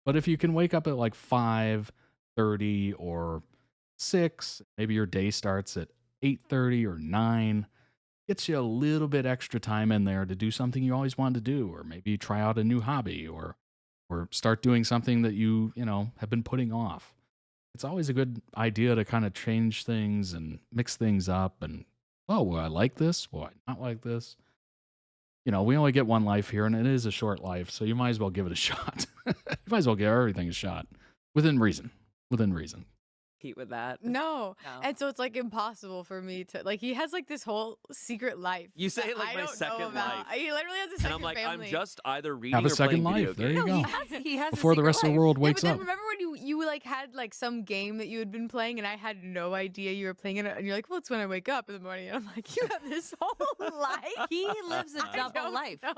But if you can wake up at like 5:30 or 6, maybe your day starts at 8:30 or 9, gets you a little bit extra time in there to do something you always wanted to do, or maybe try out a new hobby or start doing something that you have been putting off. It's always a good idea to kind of change things and mix things up and, will I like this? Will I not like this? We only get one life here, and it is a short life, so you might as well give it a shot. You might as well give everything a shot. Within reason. Heat with that. No. And so it's like impossible for me to like. He has like this whole secret life. You say that it like I my don't know second about. life. He literally has a second And I'm like, family. I'm just either reading Have a or second playing life. video There you games. go. He has Before a the rest of the world wakes yeah, but up. then remember when you like had like some game that you had been playing, and I had no idea you were playing it, and you're like, well, it's when I wake up in the morning. And I'm like, you have this whole life. He lives a I double don't life. know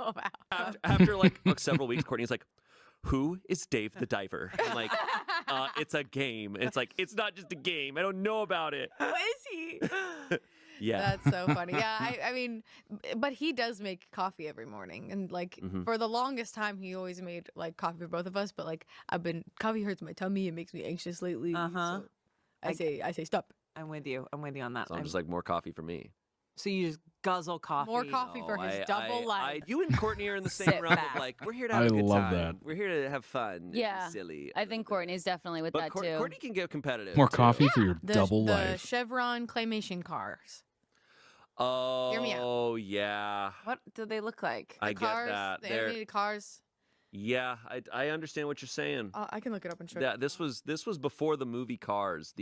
about. After like several weeks, Courtney's like, who is Dave the Diver? I'm like, it's a game. It's like, it's not just a game. I don't know about it. Who is he? Yeah. That's so funny. Yeah, I mean, but he does make coffee every morning, and like for the longest time, he always made like coffee for both of us. But like coffee hurts my tummy. It makes me anxious lately. So I say stop. I'm with you on that. So I'm just like, more coffee for me. So you just guzzle coffee. More coffee for his double life. You and Courtney are in the same Sit realm back. of like, we're here to have a good love time. that. We're here to have fun. Yeah. Silly. I think Courtney's definitely with But that too. Courtney can get competitive. More too. coffee for your The double life. Chevron claymation cars. Oh, me yeah. What do they look like? I Cars, get that. the They're- animated cars. Yeah, I understand what you're saying. I can look it up and show Yeah, you. this was before the movie Cars.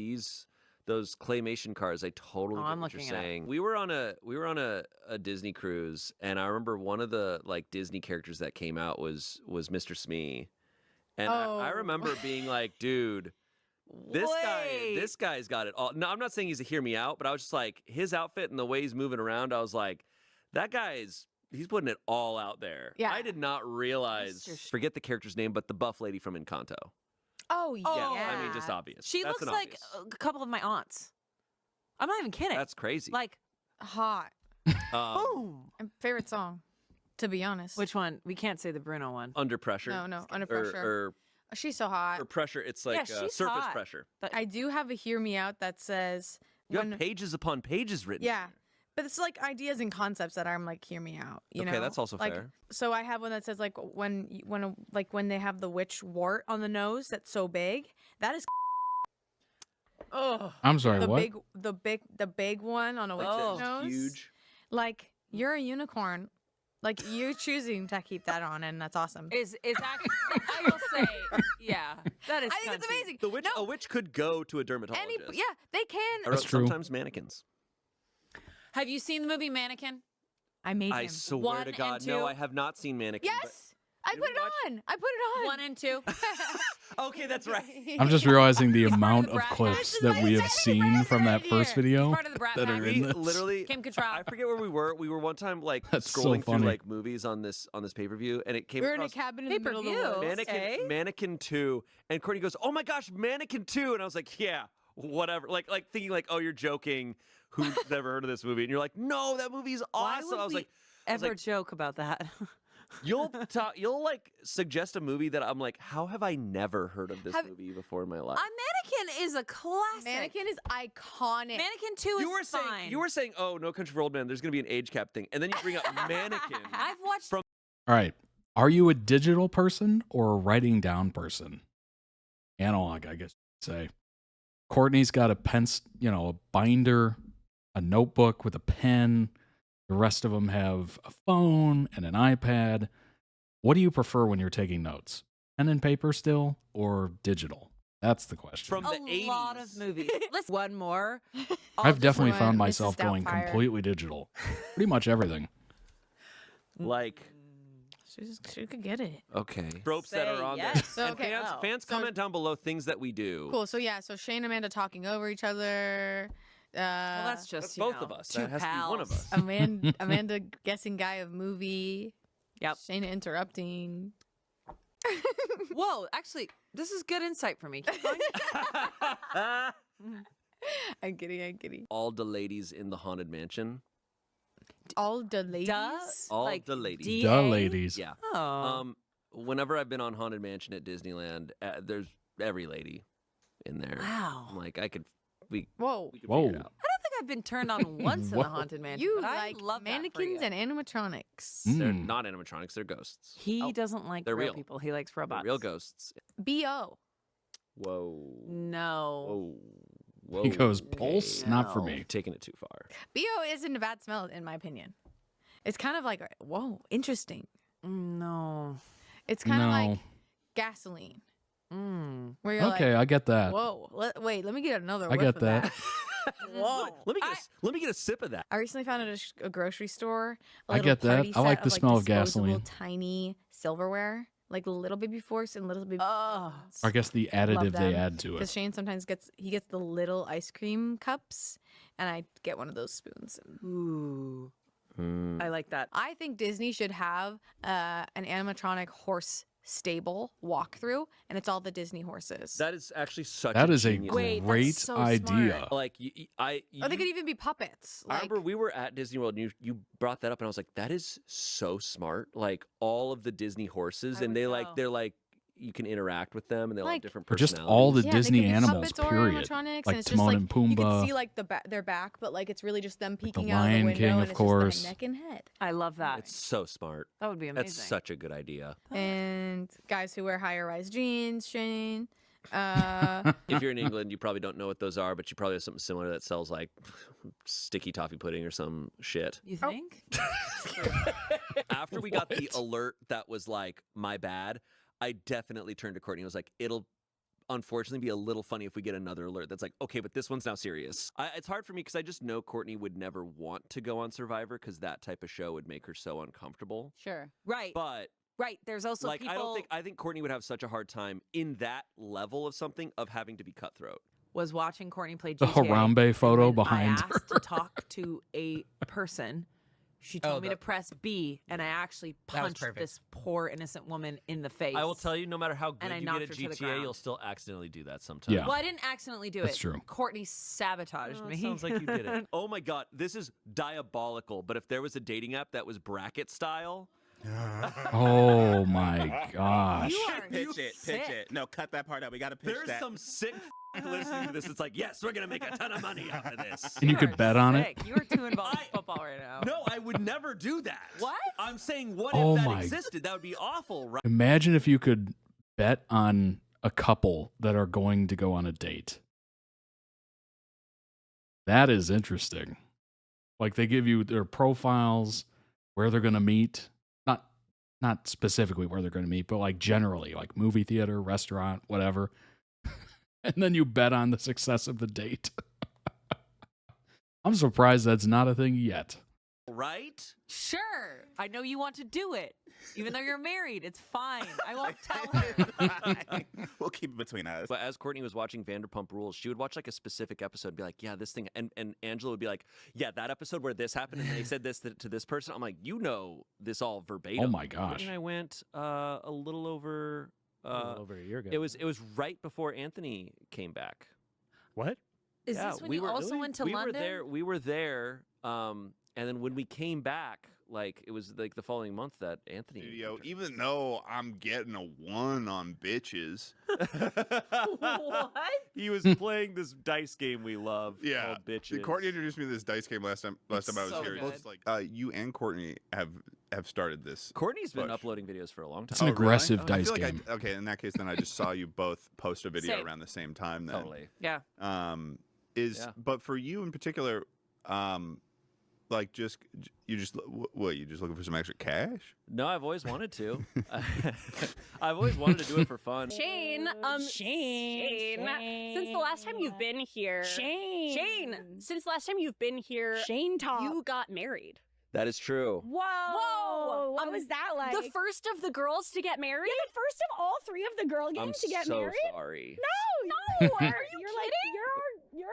Those claymation cars, I totally Oh, get I'm what you're looking it up. saying. We were on a Disney cruise, and I remember one of the like Disney characters that came out was Mr. Smee, and I Oh. remember being like, dude, this guy's got it all. No, I'm not saying he's a hear me out, but I was just like, his outfit and the way he's moving around, I was like, that he's putting it all out there. Yeah. I did not realize. Forget the character's name, but the buff lady from Encanto. Oh yeah. Yeah, I mean, just obvious. She That's looks an like obvious. a couple of my aunts. I'm not even kidding. That's crazy. Like, hot. boom. And favorite song, to be honest. Which one? We can't say the Bruno one. Under pressure. No, under pressure. Or She's so hot. or pressure. It's Yeah, like she's surface hot. pressure. I do have a hear me out that says You have pages upon pages written. yeah. But it's like ideas and concepts that I'm like, hear me out. You Okay, know? that's also like, fair. So I have one that says like when they have the witch wart on the nose that's so big, that is. Oh. I'm sorry, what? The big one on a witch's nose. Huge. Like you're a unicorn. Like you're choosing to keep that on, and that's awesome. Is actually, I will say, yeah, that is. I think it's cunty. amazing. The witch, a witch could go to a dermatologist. Yeah, they can. Or sometimes mannequins. Have you seen the movie Mannequin? I made I him. swear One to and God, no, two. I have not seen Mannequin. Yes, I put it on. I put it on. 1 and 2. Okay, that's right. I'm just realizing the amount of brat clips that we have seen from that first video part of the brat that are pack. in We this. literally, Kim Cattrall. I forget where we were. We were one time like That's so scrolling through funny. like movies on this pay-per-view, and it came We were in a across cabin in the middle of the woods. Mannequin 2, and Courtney goes, "Oh my gosh, Mannequin 2," and I was like, "Yeah, whatever." Like thinking like, "Oh, you're joking. Who's never heard of this movie?" And you're like, "No, that movie's Why awesome." would I was we like, ever joke about that? You'll like suggest a movie that I'm like, how have I never heard of this movie before in my life? Mannequin is a classic. Mannequin is iconic. Mannequin 2 is fine. You were saying, oh, No Country for Old Men, there's gonna be an age cap thing, and then you bring up Mannequin. I've watched from. All right. Are you a digital person or a writing down person? Analog, I guess you'd say. Courtney's got a binder, a notebook with a pen. The rest of them have a phone and an iPad. What do you prefer when you're taking notes? Pen and paper still or digital? That's the question. From the 80s. A lot of movies. Let's one more. I've definitely found myself going completely digital. Pretty much everything. Like, She could get it. okay. Tropes that are on yes. there. So, And okay, fans so- comment down below things that we do. Cool. So yeah, so Shane and Amanda talking over each other. Well, that's just That's both of us. two That has to be one of pals. us. Amanda guessing guy of movie. Yep. Shayna interrupting. Whoa, actually, this is good insight for me. Keep going. I'm kidding. All the ladies in the Haunted Mansion. All the ladies. All Like the ladies. The DA? ladies. Yeah. Oh. Whenever I've been on Haunted Mansion at Disneyland, there's every lady in there. Wow. I'm like, we Whoa. could Whoa. figure it out. I don't think I've been turned on once in Whoa. the Haunted Mansion. You but I like love that for mannequins you. and animatronics. They're Mm. not animatronics, they're ghosts. He doesn't like they're real real. people. He likes They're robots. real ghosts. B.O. Whoa. No. Whoa. Whoa. He goes, pulse, not for No. me. You're taking it too far. B.O. isn't a bad smell, in my opinion. It's kind of like, whoa, interesting. No. It's kind of like No. gasoline. Mm. Where you're Okay, like, I get that. whoa, wait, let me get another I whiff get of that. Whoa. Let me get a sip of that. I recently found at a grocery store a I little get that. party I like set the smell of disposable, gasoline. tiny silverware, like little baby forks and little baby Oh. spoons. I guess the additive they add to Because it. Shane sometimes gets the little ice cream cups, and I get one of those spoons. Ooh. Mm. I like that. I think Disney should have an animatronic horse stable walkthrough, and it's all the Disney horses. That is actually such That a is a genius Wait, great that's so idea. smart. Like Or they could even be puppets. I Like, remember we were at Disney World and you brought that up and I was like, that is so smart. Like all of the Disney horses I and would they're like you can interact with them and they'll have Like- different Or just personalities. all the yeah, Disney they could be animals, puppets or period. animatronics, Like and it's Timon just and like, you can Pumbaa. see like their back, but like it's really just them peeking out Lion of the window, King, and of it's course. just their neck and head. I love that. It's so smart. That would be amazing. That's such a good idea. And guys who wear higher rise jeans, Shane. If you're in England, you probably don't know what those are, but you probably have something similar that sells like sticky toffee pudding or some shit. You think? After we got the alert that was like, my bad, I definitely turned to Courtney and was like, it'll unfortunately be a little funny if we get another alert that's like, okay, but this one's now serious. It's hard for me because I just know Courtney would never want to go on Survivor because that type of show would make her so uncomfortable. Sure. Right. But right. There's also like, people I think Courtney would have such a hard time in that level of something of having to be cutthroat. was watching Courtney play The GTA. Harambe photo and when behind I asked to talk to a person. She told me to press B, and I actually That was punched perfect. this poor innocent woman in the face. I will tell you, no matter how good and I you knocked get her at to the GTA, ground. you'll still accidentally do that sometimes. Yeah. Well, I didn't accidentally do That's it. true. Courtney sabotaged me. Sounds like you did it. Oh my god, this is diabolical. But if there was a dating app that was bracket style, Oh my gosh. Pitch it. No, cut that part out. We got to pitch there's that. some sick listening to this. It's like, yes, we're gonna make a ton of money out of this. And you could bet on it? Sick. You are too involved in football right now. No, I would never do that. What? I'm saying, what Oh if that my- existed? That would be awful, right? Imagine if you could bet on a couple that are going to go on a date. That is interesting. Like they give you their profiles, where they're going to meet. Not specifically where they're going to meet, but like generally, like movie theater, restaurant, whatever. And then you bet on the success of the date. I'm surprised that's not a thing yet. Right? Sure. I know you want to do it. Even though you're married, it's fine. I won't tell her. We'll keep it between us. But as Courtney was watching Vanderpump Rules, she would watch like a specific episode and be like, yeah, this thing. And Angela would be like, yeah, that episode where this happened and they said this to this person. I'm like, you know this all verbatim. Oh my gosh. Courtney and I went a little over a year ago. It was right before Anthony came back. What? Is this when you also went to London? We were there. And then when we came back, like it was like the following month that Anthony. Yo, even though I'm getting a 1 on bitches. What? He was playing this dice game we love called Bitches. Courtney introduced me to this dice game last time I was so here. good. It's like you and Courtney have started this. Courtney's been push. uploading videos for a long time. It's an aggressive Really? I dice feel like game. okay, in that case, then I just saw you both post a video Same. around the same time. Then Totally. Yeah. But for you in particular, like you just looking for some extra cash? No, I've always wanted to. I've always wanted to do it for fun. Shane, since the last time you've been here, since the last time you've been here, you got married. That is true. Whoa! What was that like? The first of the girls to get married? Yeah, the first of all 3 of the girl gang I'm to get so married? sorry. No! Are you You're kidding? like, you're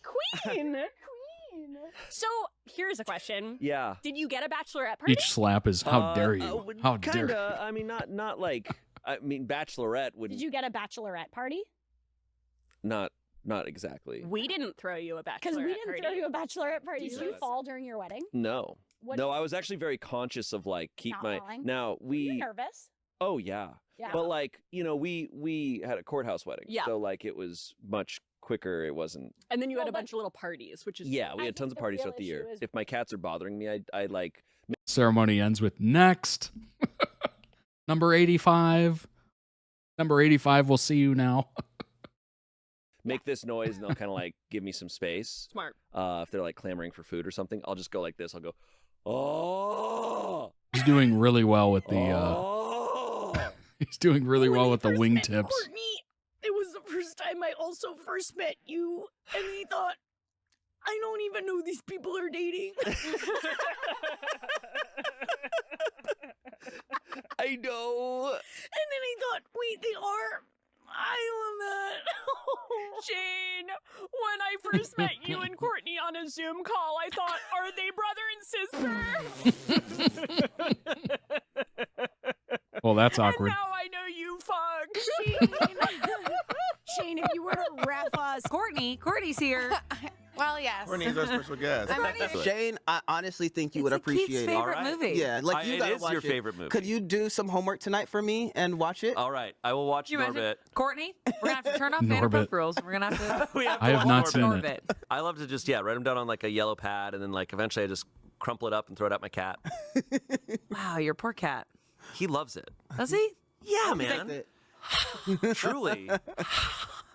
Queen! So, here's a question. Yeah. Did you get a bachelorette party? Each slap is how dare you? How dare you? Kinda. I mean, not like. I mean, bachelorette would. Did you get a bachelorette party? Not exactly. We didn't throw you a bachelorette Because we didn't party. throw you a bachelorette party. Did you Yes. fall during your wedding? No. What- No, I was actually very conscious of like keep Not my. falling? Now Were you we. nervous? Oh yeah. Yeah. But like we had a courthouse wedding. Yeah. So like it was much quicker. It wasn't. And then you had a bunch of little parties, which is Yeah, we I had tons think of parties the throughout the real year. issue is- If my cats are bothering me, I like. Ceremony ends with next. Number 85. Number 85, we'll see you now. Make this noise and they'll kind of like give me some space. Smart. If they're like clamoring for food or something, I'll just go like this. I'll go, oh. He's doing really well with the he's doing really well with the wingtips. Courtney, it was the first time I also first met you, and he thought, I don't even know these people are dating. I know. And then he thought, wait, they are? I love that. Shane, when I first met you and Courtney on a Zoom call, I thought, are they brother and sister? Well, that's awkward. And now I know you fuck. Shane, if you were to ref us. Courtney's here. Well, yes. Courtney's our special guest. Shane, I honestly think you would It's appreciate Keith's it. favorite movie. Yeah, like you It gotta is watch your it. favorite movie. Could you do some homework tonight for me and watch it? All right, I will watch You imagine? Norbit. Courtney, we're gonna have to turn off Norbit. Vanderpump Rules. We're gonna have to. We have I to have watch not Norbit. seen Norbit. it. I love to just write them down on like a yellow pad, and then like eventually I just crumple it up and throw it at my cat. Wow, your poor cat. He loves it. Does he? Yeah, Like man. that. Truly.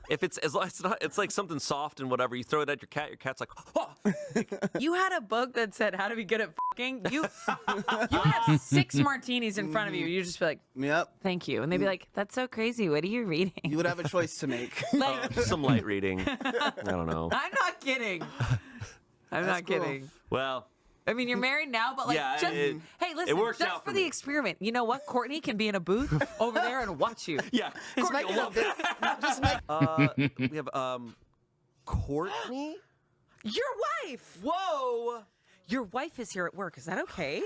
If it's as long as it's like something soft and whatever, you throw it at your cat. Your cat's like, oh. You had a book that said how to be good at fucking. You have 6 martinis in front of you. You just be like, Yep. thank you, and they'd be like, that's so crazy. What are you reading? You would have a choice to make. Like, Some light reading. I don't know. I'm not kidding. I'm not cool. kidding. Well, I mean, you're married now, but like, Yeah, just it- hey, listen, worked just out for for the me. experiment. You know what? Courtney can be in a booth over there and watch you. yeah. Courtney will love that. We have Courtney. Your wife. Whoa. Your wife is here at work. Is that okay?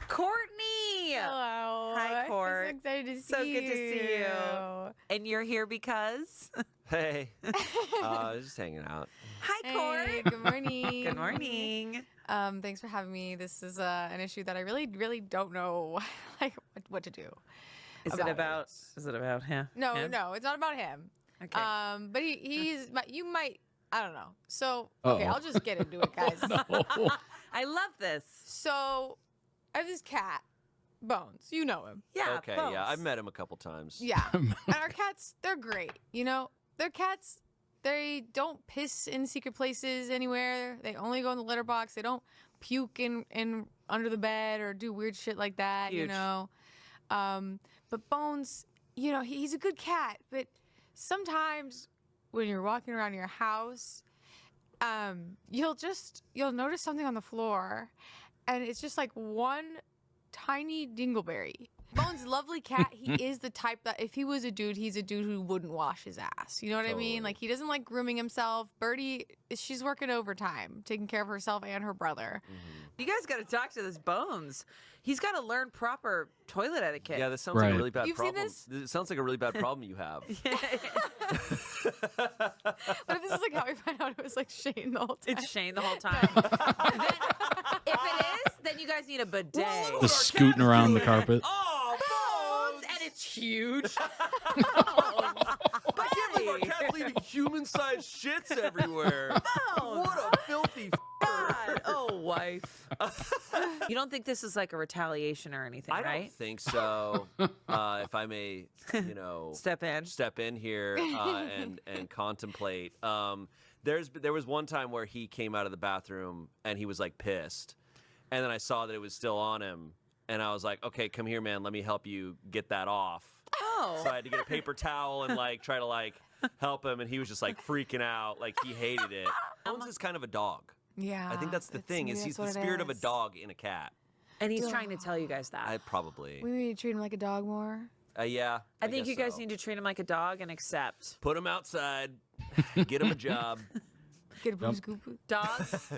Courtney. Hello. Hi, Court. I'm so excited to see So you. good to see you. And you're here because? Hey. Just hanging out. Hi, Hey, Court. good morning. Good morning. Thanks for having me. This is an issue that I really don't know like what to do. Is it about him? No, him? no, it's not about him. Okay. But he's you might I don't know. So okay, Uh-oh. I'll just get into it, guys. I love this. So I have this cat, Bones. You know him. Yeah. Okay. Bones. Yeah, I've met him a couple times. Yeah. And our cats, they're great. You know, they're cats. They don't piss in secret places anywhere. They only go in the litter box. They don't puke in under the bed or do weird shit like that. You Huge. know. But Bones, you know, he's a good cat. But sometimes when you're walking around your house, you'll notice something on the floor, and it's just like one tiny dingleberry. Bones, lovely cat. He is the type that if he was a dude, he's a dude who wouldn't wash his ass. You know what I mean? Like, he doesn't like grooming himself. Birdie, she's working overtime, taking care of herself and her brother. You guys got to talk to this Bones. He's got to learn proper toilet etiquette. Yeah, this sounds like a really bad You've seen problem. It sounds like a really bad problem you have. What if this is like how we find out it was like Shane the whole time? It's Shane the whole time. If it is, then you guys need a bidet. Just scooting around the carpet. Bones, and it's huge. I can't believe our cat's leaving human-sized shits everywhere. What a filthy God. Oh, wife. You don't think this is like a retaliation or anything, I right? don't think so. If I may, step in here and contemplate. There was one time where he came out of the bathroom and he was like pissed, and then I saw that it was still on him, and I was like, okay, come here, man. Let me help you get that off. Oh. So I had to get a paper towel and like try to like help him, and he was just like freaking out, like he hated it. Bones is kind of a dog. Yeah. I think that's the thing. Is he's the spirit of a dog in a cat. And he's trying to tell you guys that. I probably. We need to treat him like a dog more. Yeah. I think guess you guys so. need to treat him like a dog and accept. Put him outside. Get him a job. Get a booze goop. Dogs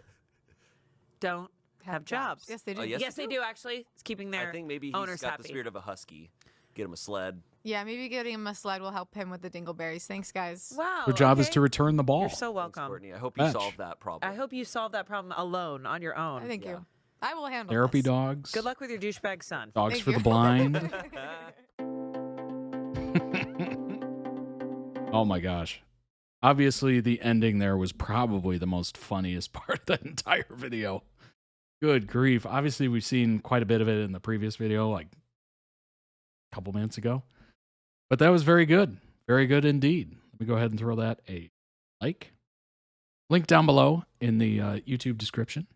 don't have jobs. Yes, they do. Oh, yes, they do, actually. It's keeping their I think maybe he's owners got happy. the spirit of a husky. Get him a sled. Yeah, maybe getting him a sled will help him with the dingleberries. Thanks, guys. Wow. Your job is okay. to return the ball. You're so welcome. Thanks, Courtney. I hope you Match. solve that problem. I hope you solve that problem alone, on your own. Thank you. I will handle Therapy this. dogs. Good luck with your douchebag son. Dogs Thank for you. the blind. Oh my gosh. Obviously, the ending there was probably the most funniest part of the entire video. Good grief. Obviously, we've seen quite a bit of it in the previous video, like a couple minutes ago. But that was very good. Very good indeed. Let me go ahead and throw that a like. Link down below in the YouTube description,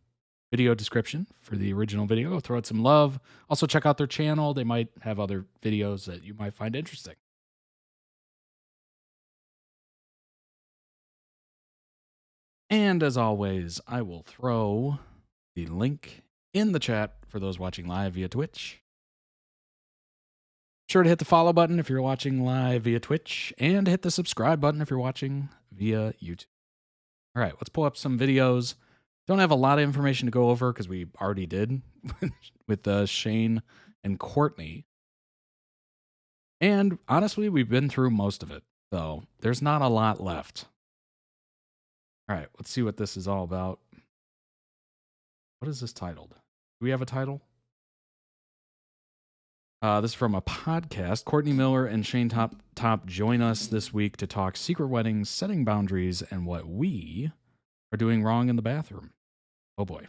video description for the original video. Throw it some love. Also, check out their channel. They might have other videos that you might find interesting. And as always, I will throw the link in the chat for those watching live via Twitch. Sure to hit the follow button if you're watching live via Twitch, and hit the subscribe button if you're watching via YouTube. All right, let's pull up some videos. Don't have a lot of information to go over because we already did with Shane and Courtney. And honestly, we've been through most of it, so there's not a lot left. All right, let's see what this is all about. What is this titled? Do we have a title? This is from a podcast. Courtney Miller and Shane Top join us this week to talk secret weddings, setting boundaries, and what we are doing wrong in the bathroom. Oh boy.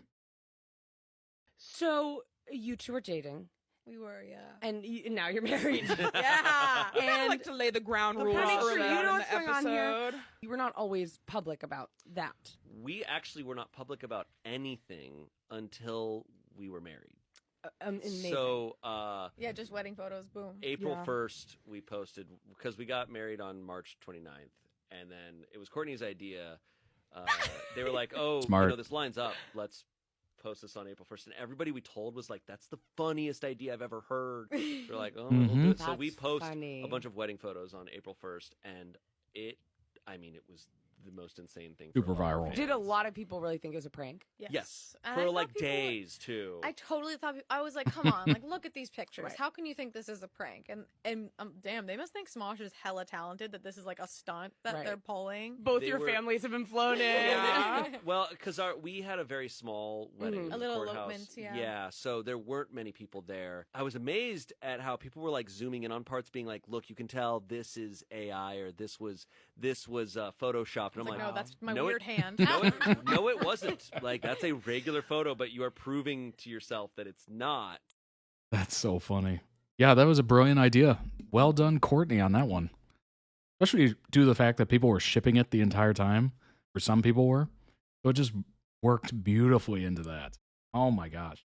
So you two are dating. We were, yeah. And now you're married. Yeah. And like to lay the ground Make rules sure early you on know in what's the going on here. episode. You were not always public about that. We actually were not public about anything until we were married. Amazing. So, Yeah, just wedding photos. Boom. April Yeah. 1st, we posted, because we got married on March 29th. And then it was Courtney's idea. They were like, oh, Smart. this lines up. Let's post this on April 1st. And everybody we told was like, that's the funniest idea I've ever heard. We're like, oh, we'll do it. So we That's post funny. a bunch of wedding photos on April 1st. And it was the most insane thing. Super for a lot of viral. fans. Did a lot of people really think it was a prank? Yes. And I For thought like people were- days, too. I totally thought I was like, come on, like look at these pictures. Right. How can you think this is a prank? And damn, they must think Smosh is hella talented that this is like a stunt that Right. they're pulling. Both They your were- families have been flown in. Yeah. Well, because we had a very small wedding. Mhm. at A the little courthouse. elopement, yeah. Yeah, so there weren't many people there. I was amazed at how people were like zooming in on parts, being like, "Look, you can tell this is AI or this was photoshopped." And I'm It's like, like, no, that's my "No, weird it- hand. no, it wasn't. Like that's a regular photo, but you are proving to yourself that it's not." That's so funny. Yeah, that was a brilliant idea. Well done, Courtney, on that one. Especially due to the fact that people were shipping it the entire time, or some people were. So it just worked beautifully into that. Oh my gosh.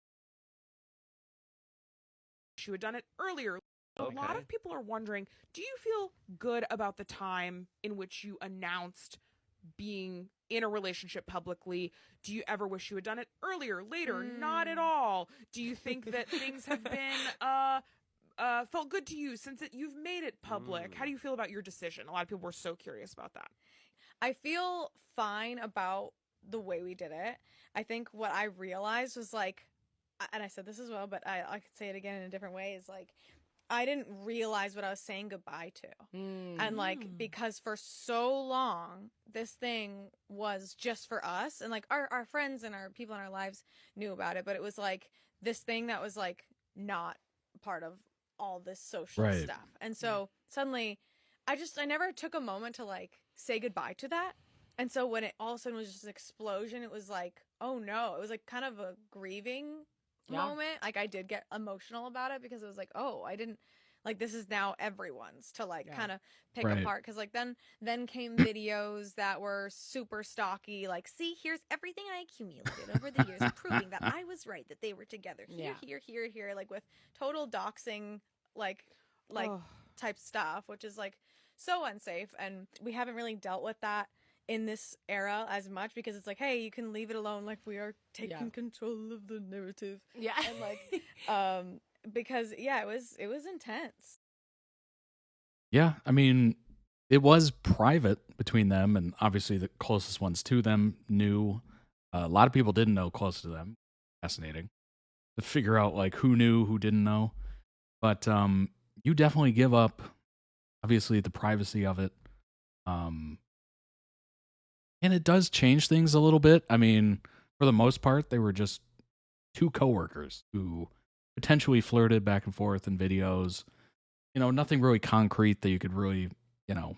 You had done it earlier. A lot Okay. of people are wondering, do you feel good about the time in which you announced being in a relationship publicly? Do you ever wish you had done it earlier, later? Not at all. Do you think that things have been felt good to you since you've made it public? How do you feel about your decision? A lot of people were so curious about that. I feel fine about the way we did it. I think what I realized was like, and I said this as well, but I could say it again in a different way, is like, I didn't realize what I was saying goodbye to. And like, because for so long, this thing was just for us, and like our friends and our people in our lives knew about it, but it was like this thing that was like not part of all this social stuff. And so suddenly I never took a moment to like say goodbye to that. And so when it all of a sudden was just an explosion, it was like, oh no, it was like kind of a grieving moment. Like I did get emotional about it because it was like, oh, I didn't, like, this is now everyone's to like kind of pick apart. Cause like then came videos that were super stocky, like, see, here's everything I accumulated over the years proving that I was right, that they were together here, like with total doxing, like type stuff, which is like so unsafe. And we haven't really dealt with that in this era as much because it's like, hey, you can leave it alone, like we are taking control of the narrative. And like because it was intense. Yeah, I mean, it was private between them, and obviously the closest ones to them knew. A lot of people didn't know close to them. Fascinating to figure out like who knew, who didn't know. But you definitely give up, obviously, the privacy of it. And it does change things a little bit. I mean, for the most part, they were just two coworkers who potentially flirted back and forth in videos. You know, nothing really concrete that you could really, you know,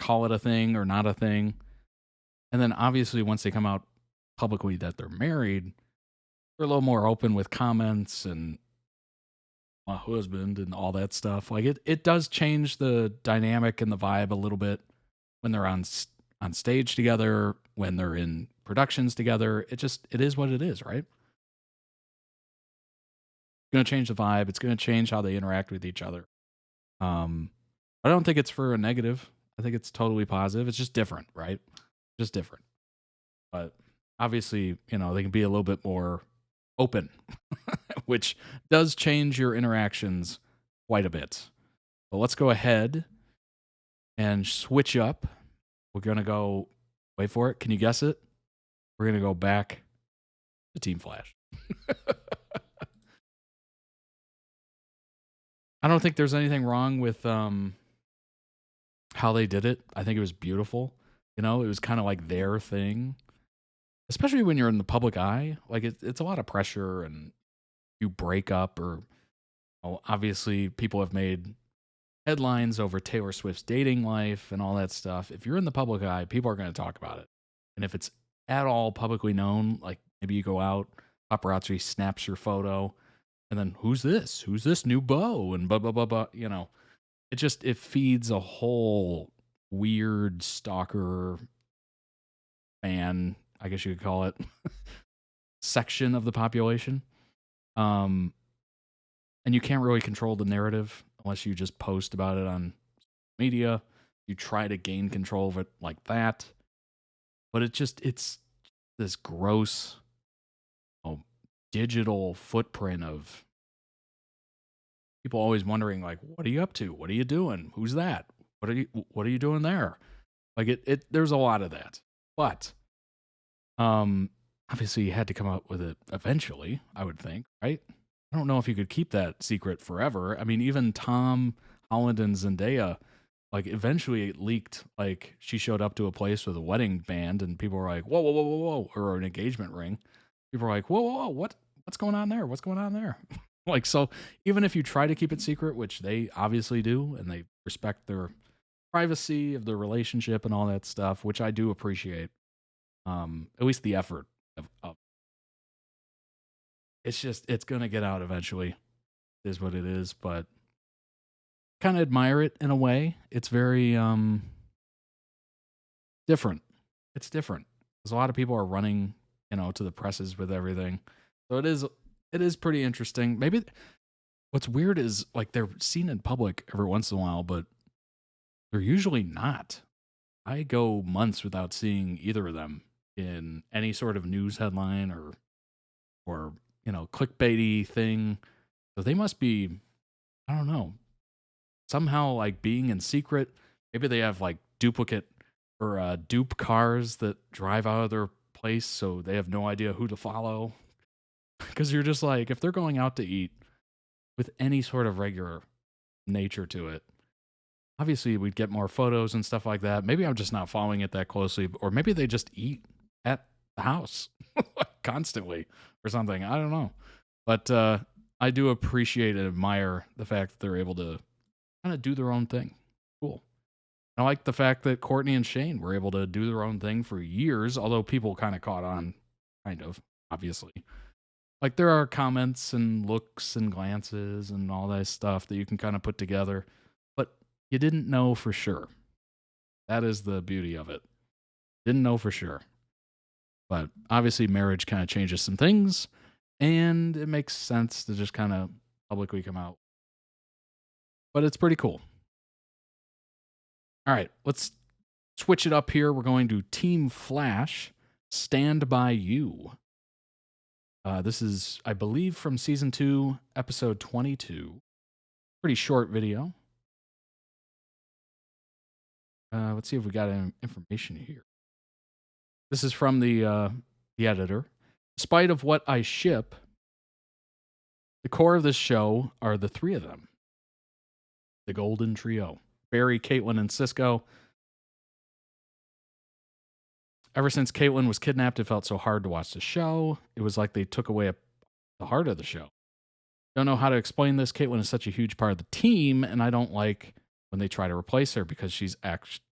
call it a thing or not a thing. And then obviously once they come out publicly that they're married, they're a little more open with comments and my husband and all that stuff. Like it does change the dynamic and the vibe a little bit when they're on stage together, when they're in productions together. It is what it is, right? It's going to change the vibe. It's going to change how they interact with each other. I don't think it's for a negative. I think it's totally positive. It's just different, right? Just different. But obviously, you know, they can be a little bit more open, which does change your interactions quite a bit. But let's go ahead and switch up. We're going to go, wait for it. Can you guess it? We're going to go back to Team Flash. I don't think there's anything wrong with how they did it. I think it was beautiful. You know, it was kind of like their thing, especially when you're in the public eye. Like it's a lot of pressure, and you break up, or obviously people have made headlines over Taylor Swift's dating life and all that stuff. If you're in the public eye, people are going to talk about it. And if it's at all publicly known, like maybe you go out, paparazzi snaps your photo, and then who's this? Who's this new beau? And blah, blah, blah, blah. You know, it feeds a whole weird stalker fan, I guess you could call it, section of the population. And you can't really control the narrative unless you just post about it on media. You try to gain control of it like that. But it's this gross digital footprint of people always wondering, like, what are you up to? What are you doing? Who's that? What are you doing there? Like there's a lot of that. But obviously you had to come up with it eventually, I would think, right? I don't know if you could keep that secret forever. I mean, even Tom Holland and Zendaya, like eventually it leaked, like she showed up to a place with a wedding band and people were like, whoa, whoa, whoa, whoa, whoa, or an engagement ring. People were like, whoa, whoa, whoa, what's going on there? What's going on there? Like, so even if you try to keep it secret, which they obviously do, and they respect their privacy of their relationship and all that stuff, which I do appreciate, at least the effort of it's going to get out eventually, is what it is, but kind of admire it in a way. It's very different. It's different. Because a lot of people are running, to the presses with everything. So it is pretty interesting. Maybe what's weird is like they're seen in public every once in a while, but they're usually not. I go months without seeing either of them in any sort of news headline or clickbaity thing. So they must be I don't know, somehow like being in secret. Maybe they have like duplicate or dupe cars that drive out of their place, so they have no idea who to follow. Because you're just like, if they're going out to eat with any sort of regular nature to it, obviously we'd get more photos and stuff like that. Maybe I'm just not following it that closely, or maybe they just eat at the house constantly or something. I don't know. But I do appreciate and admire the fact that they're able to kind of do their own thing. Cool. I like the fact that Courtney and Shane were able to do their own thing for years, although people kind of caught on, obviously. Like, there are comments and looks and glances and all that stuff that you can kind of put together, but you didn't know for sure. That is the beauty of it. Didn't know for sure. But obviously marriage kind of changes some things, and it makes sense to just kind of publicly come out. But it's pretty cool. All right, let's switch it up here. We're going to Team Flash, Stand By You. This is, I believe, from Season 2, Episode 22. Pretty short video. Let's see if we got any information here. This is from the editor. Despite of what I ship, the core of this show are the three of them. The Golden Trio. Barry, Caitlin, and Cisco. Ever since Caitlin was kidnapped, it felt so hard to watch the show. It was like they took away the heart of the show. Don't know how to explain this. Caitlin is such a huge part of the team, and I don't like when they try to replace her because she's actually...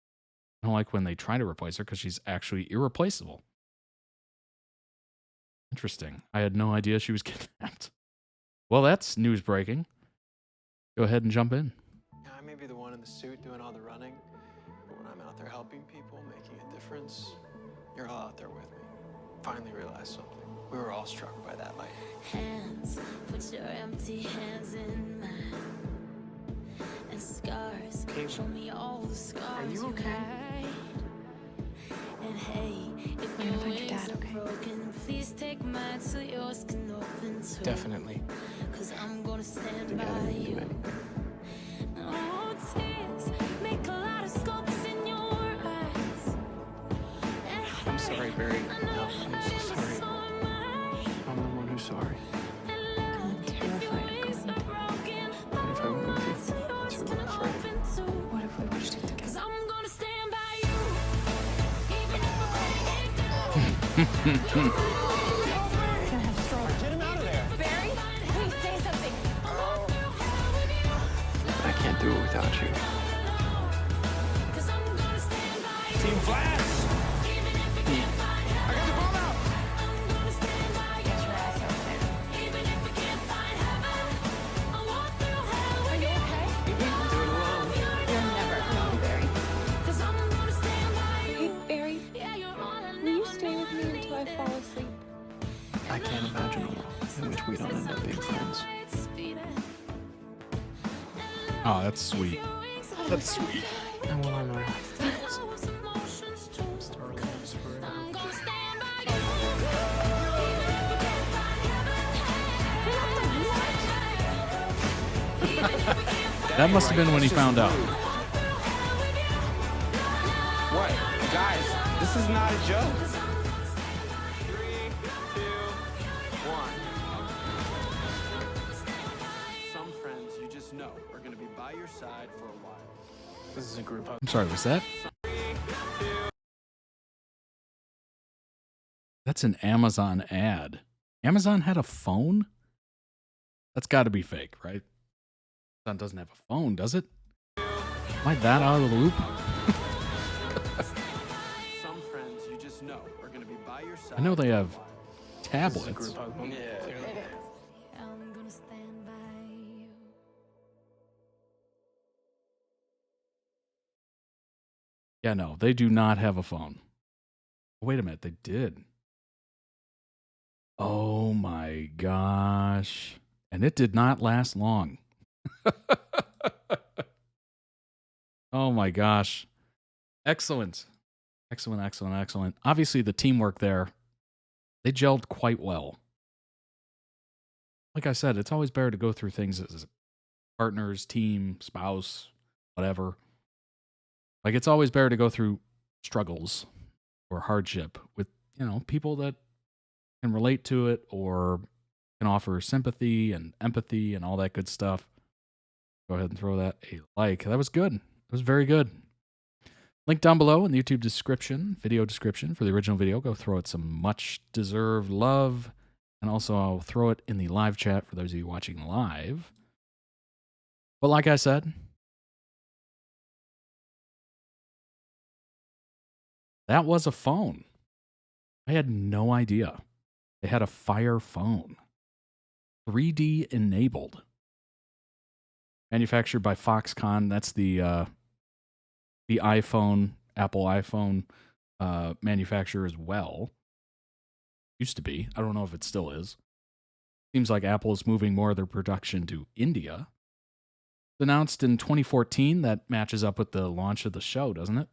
I don't like when they try to replace her because she's actually irreplaceable. Interesting. I had no idea she was kidnapped. Well, that's news breaking. Go ahead and jump in. Yeah, I may be the one in the suit doing all the running, but when I'm out there helping people, making a difference, you're all out there with me. Finally realized something. We were all struck by that light. Hands, put your empty hands in mine. And scars, show me all the scars. Are you okay? Hide. And hey, if your wings are broken, please take mine so yours can open too. Definitely. Cause I'm gonna stand by you. Oh, tears make a lot of scopes in your eyes. I'm sorry, Barry. No, I'm so sorry. I'm the one who's sorry. I'm terrified of going. What if I went with you? Too afraid. What if we pushed it together? Cause I'm gonna stand by you. Even if I break it down. Get him out of there. Barry, please say something. I can't do it without you. Team Flash! I got the ball out! Get your ass out there. Are you okay? You can do it alone. You're never alone, Barry. Hey, Barry, will you stay with me until I fall asleep? I can't imagine a world in which we don't end up being friends. Oh, that's sweet. That's sweet. And while I'm around, That must have been when he found out. What? Guys, this is not a joke. 3, 2, 1. Some friends you just know are going to be by your side for a while. This is a group of... I'm sorry, was that? That's an Amazon ad. Amazon had a phone? That's got to be fake, right? Amazon doesn't have a phone, does it? Am I that out of the loop? Some friends you just know are going to be by your side. I know they have for a while. tablets. This is a group hug. Yeah, clearly. I'm gonna stand by you. Yeah, no, they do not have a phone. Wait a minute, they did. Oh my gosh. And it did not last long. Oh my gosh. Excellent. Excellent, excellent, excellent. Obviously, the teamwork there, they gelled quite well. Like I said, it's always better to go through things as partners, team, spouse, whatever. Like, it's always better to go through struggles or hardship with, people that can relate to it or can offer sympathy and empathy and all that good stuff. Go ahead and throw that a like. That was good. It was very good. Link down below in the YouTube description, video description for the original video. Go throw it some much-deserved love. And also, I'll throw it in the live chat for those of you watching live. But like I said, that was a phone. I had no idea. They had a Fire phone. 3D enabled. Manufactured by Foxconn. That's the iPhone, Apple iPhone manufacturer as well. Used to be. I don't know if it still is. Seems like Apple is moving more of their production to India. Announced in 2014. That matches up with the launch of the show, doesn't it?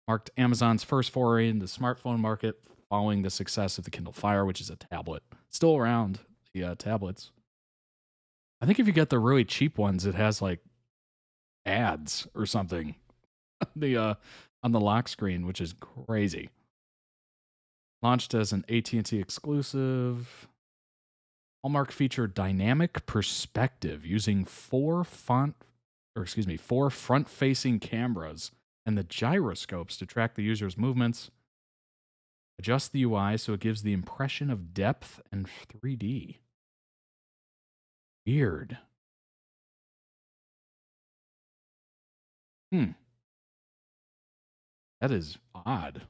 Marked Amazon's first foray in the smartphone market following the success of the Kindle Fire, which is a tablet. Still around, the tablets. I think if you get the really cheap ones, it has like ads or something on the lock screen, which is crazy. Launched as an AT&T exclusive. Hallmark featured dynamic perspective using four front-facing cameras and the gyroscopes to track the user's movements. Adjust the UI so it gives the impression of depth and 3D. Weird. That is odd.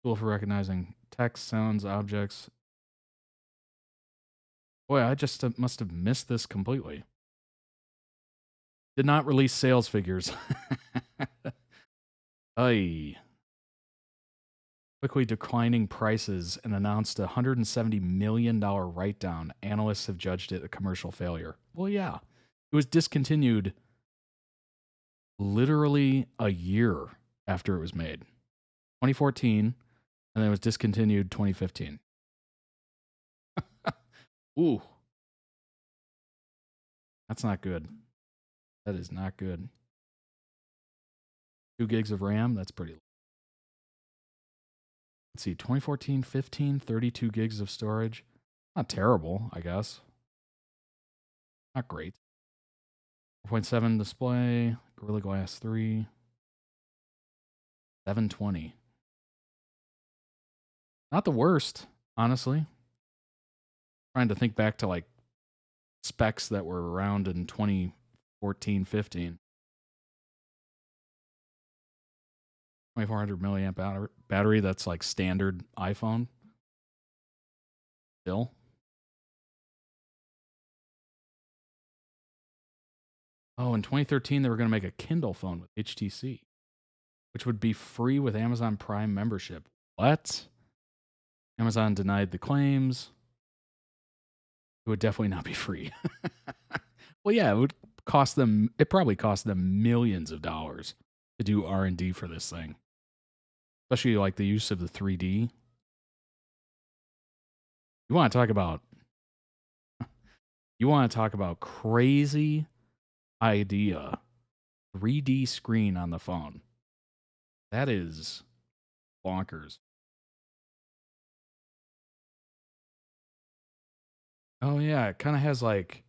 Tool for recognizing text, sounds, objects. Boy, I just must have missed this completely. Did not release sales figures. Ay. Quickly declining prices and announced a $170 million write-down. Analysts have judged it a commercial failure. Well, yeah. It was discontinued literally a year after it was made. 2014, and then it was discontinued 2015. Ooh. That's not good. That is not good. 2 gigs of RAM, that's pretty low. Let's see, 2014, 15, 32 gigs of storage. Not terrible, I guess. Not great. 4.7 display, Gorilla Glass 3. 720. Not the worst, honestly. Trying to think back to like specs that were around in 2014, 15. 2400 milliamp battery, that's like standard iPhone. Still. Oh, in 2013, they were going to make a Kindle phone with HTC, which would be free with Amazon Prime membership. What? Amazon denied the claims. It would definitely not be free. Well, yeah, it probably cost them millions of dollars to do R&D for this thing. Especially like the use of the 3D. You want to talk about crazy idea. 3D screen on the phone. That is bonkers. Oh yeah, it kind of has like,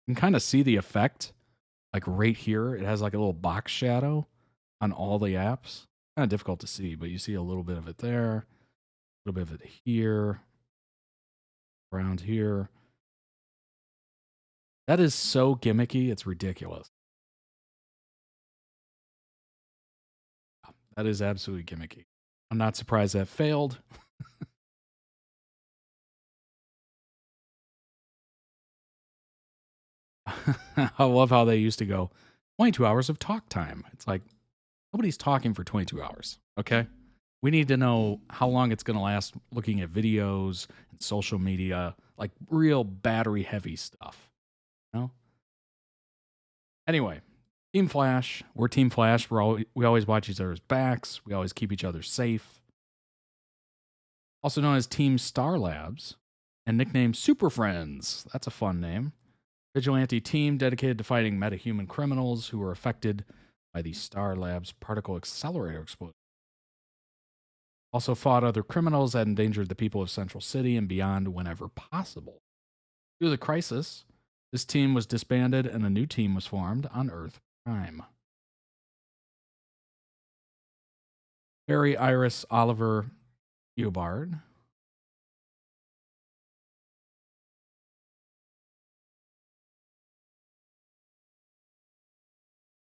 you can kind of see the effect like right here. It has like a little box shadow on all the apps. Kind of difficult to see, but you see a little bit of it there, a little bit of it here, around here. That is so gimmicky, it's ridiculous. That is absolutely gimmicky. I'm not surprised that failed. I love how they used to go 22 hours of talk time. It's like, nobody's talking for 22 hours, okay? We need to know how long it's going to last looking at videos and social media, like real battery-heavy stuff. You know? Anyway, Team Flash. We're Team Flash. We always watch each other's backs. We always keep each other safe. Also known as Team Star Labs. and nicknamed Super Friends. That's a fun name. Vigilante team dedicated to fighting metahuman criminals who were affected by the Star Labs particle accelerator explosion. Also fought other criminals that endangered the people of Central City and beyond whenever possible. Through the crisis, this team was disbanded and a new team was formed on Earth Prime. Barry, Iris, Oliver, Eobard.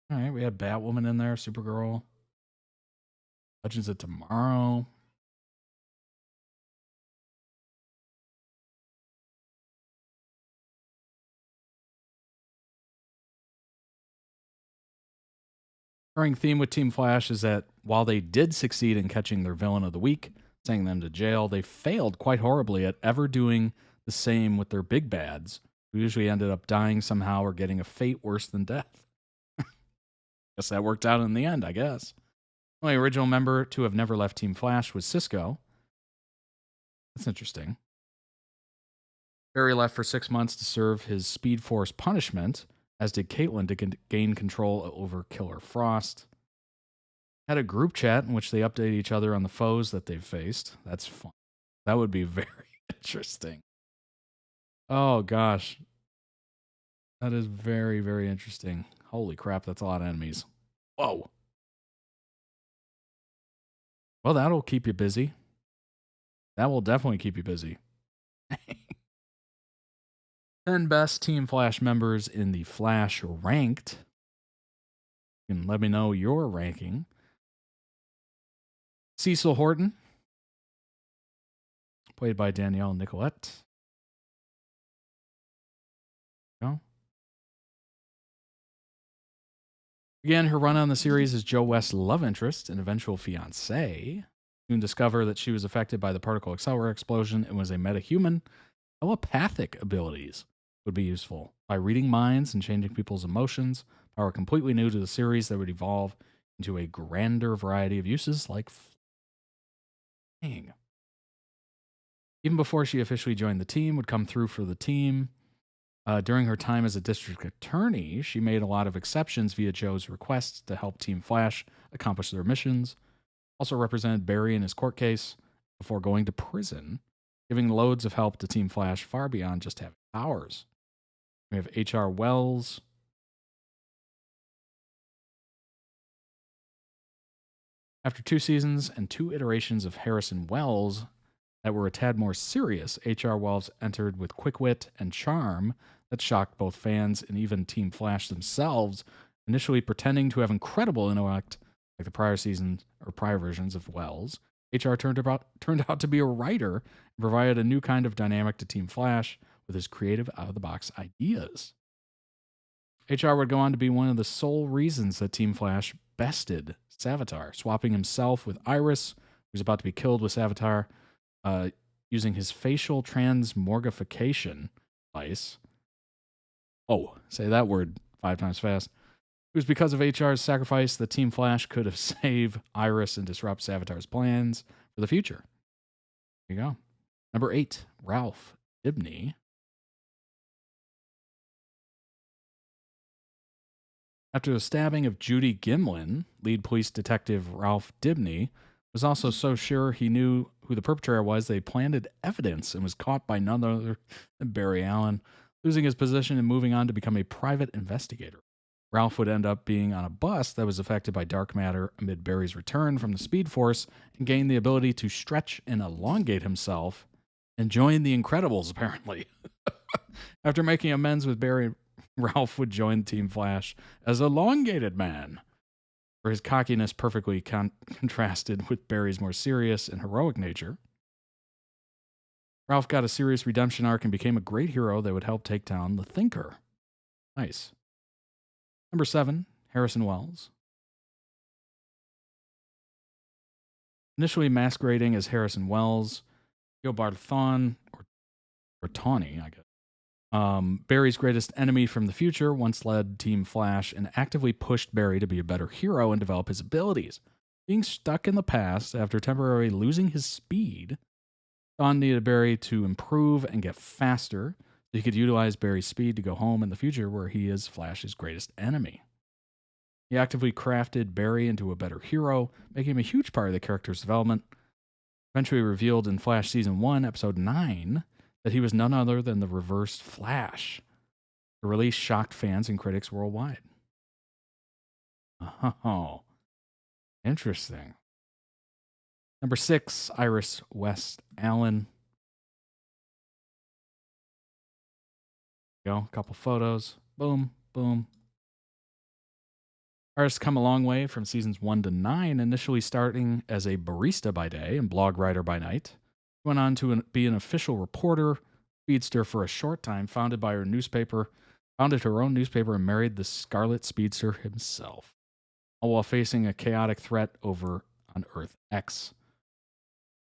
All right, we had Batwoman in there, Supergirl, Legends of Tomorrow. Recurring theme with Team Flash is that while they did succeed in catching their villain of the week, sending them to jail, they failed quite horribly at ever doing the same with their big bads, who usually ended up dying somehow or getting a fate worse than death. Guess that worked out in the end, I guess. The only original member to have never left Team Flash was Cisco. That's interesting. Barry left for 6 months to serve his Speed Force punishment, as did Caitlin to gain control over Killer Frost. Had a group chat in which they update each other on the foes that they've faced. That's fun. That would be very interesting. Oh, gosh. That is very, very interesting. Holy crap, that's a lot of enemies. Whoa. Well, that'll keep you busy. That will definitely keep you busy. 10 best Team Flash members in the Flash ranked. You can let me know your ranking. Cecil Horton, played by Danielle Nicolette. No. Again, her run on the series is Joe West's love interest and eventual fiancé. Soon discover that she was affected by the particle accelerator explosion and was a metahuman. Telepathic abilities would be useful by reading minds and changing people's emotions. Power completely new to the series that would evolve into a grander variety of uses like flying. Even before she officially joined the team, would come through for the team. During her time as a district attorney, she made a lot of exceptions via Joe's requests to help Team Flash accomplish their missions. Also represented Barry in his court case before going to prison, giving loads of help to Team Flash far beyond just having powers. We have H.R. Wells. After 2 seasons and 2 iterations of Harrison Wells that were a tad more serious, H.R. Wells entered with quick wit and charm that shocked both fans and even Team Flash themselves, initially pretending to have incredible intellect like the prior season or prior versions of Wells. HR turned out to be a writer and provided a new kind of dynamic to Team Flash with his creative out-of-the-box ideas. HR would go on to be one of the sole reasons that Team Flash bested Savitar, swapping himself with Iris, who's about to be killed with Savitar, using his facial transmorgification device. Oh, say that word 5 times fast. It was because of HR's sacrifice that Team Flash could have saved Iris and disrupt Savitar's plans for the future. There you go. Number 8, Ralph Dibny. After the stabbing of Judy Gimlin, lead police detective Ralph Dibny was also so sure he knew who the perpetrator was, they planted evidence and was caught by none other than Barry Allen, losing his position and moving on to become a private investigator. Ralph would end up being on a bus that was affected by dark matter amid Barry's return from the Speed Force and gain the ability to stretch and elongate himself and join the Incredibles, apparently. After making amends with Barry, Ralph would join Team Flash as Elongated Man, where his cockiness perfectly contrasted with Barry's more serious and heroic nature. Ralph got a serious redemption arc and became a great hero that would help take down the Thinker. Nice. Number 7, Harrison Wells. Initially masquerading as Harrison Wells, Eobard Thawne, or Tawny, I guess. Barry's greatest enemy from the future, once led Team Flash and actively pushed Barry to be a better hero and develop his abilities. Being stuck in the past after temporarily losing his speed, Dawn needed Barry to improve and get faster so he could utilize Barry's speed to go home in the future where he is Flash's greatest enemy. He actively crafted Barry into a better hero, making him a huge part of the character's development. Eventually revealed in Flash Season 1, Episode 9, that he was none other than the reversed Flash. The release shocked fans and critics worldwide. Oh, interesting. Number 6, Iris West Allen. Go, a couple photos. Boom, boom. Iris come a long way from seasons 1 to 9, initially starting as a barista by day and blog writer by night. She went on to be an official reporter, speedster for a short time, founded her own newspaper, and married the Scarlet Speedster himself, all while facing a chaotic threat over on Earth X.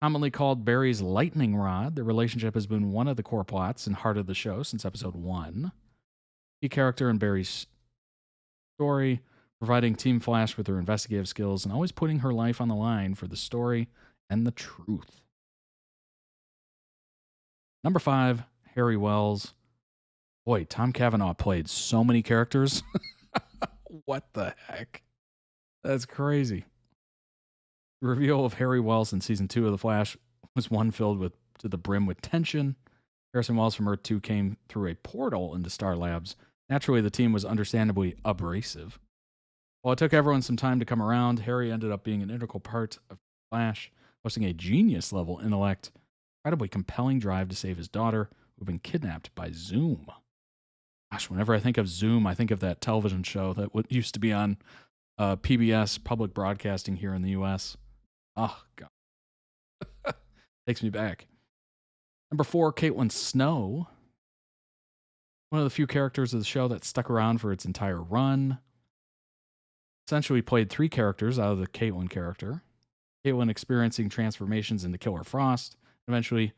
Commonly called Barry's lightning rod, the relationship has been one of the core plots and heart of the show since episode 1. Key character in Barry's story, providing Team Flash with her investigative skills and always putting her life on the line for the story and the truth. Number 5, Harry Wells. Boy, Tom Cavanaugh played so many characters. What the heck? That's crazy. The reveal of Harry Wells in season 2 of The Flash was one filled to the brim with tension. Harrison Wells from Earth 2 came through a portal into Star Labs. Naturally, the team was understandably abrasive. While it took everyone some time to come around, Harry ended up being an integral part of Flash, boasting a genius-level intellect, incredibly compelling drive to save his daughter, who had been kidnapped by Zoom. Gosh, whenever I think of Zoom, I think of that television show that used to be on PBS, public broadcasting here in the U.S. Oh, God. Takes me back. Number 4, Caitlin Snow. One of the few characters of the show that stuck around for its entire run. Essentially played 3 characters out of the Caitlin character. Caitlin experiencing transformations into Killer Frost. Eventually,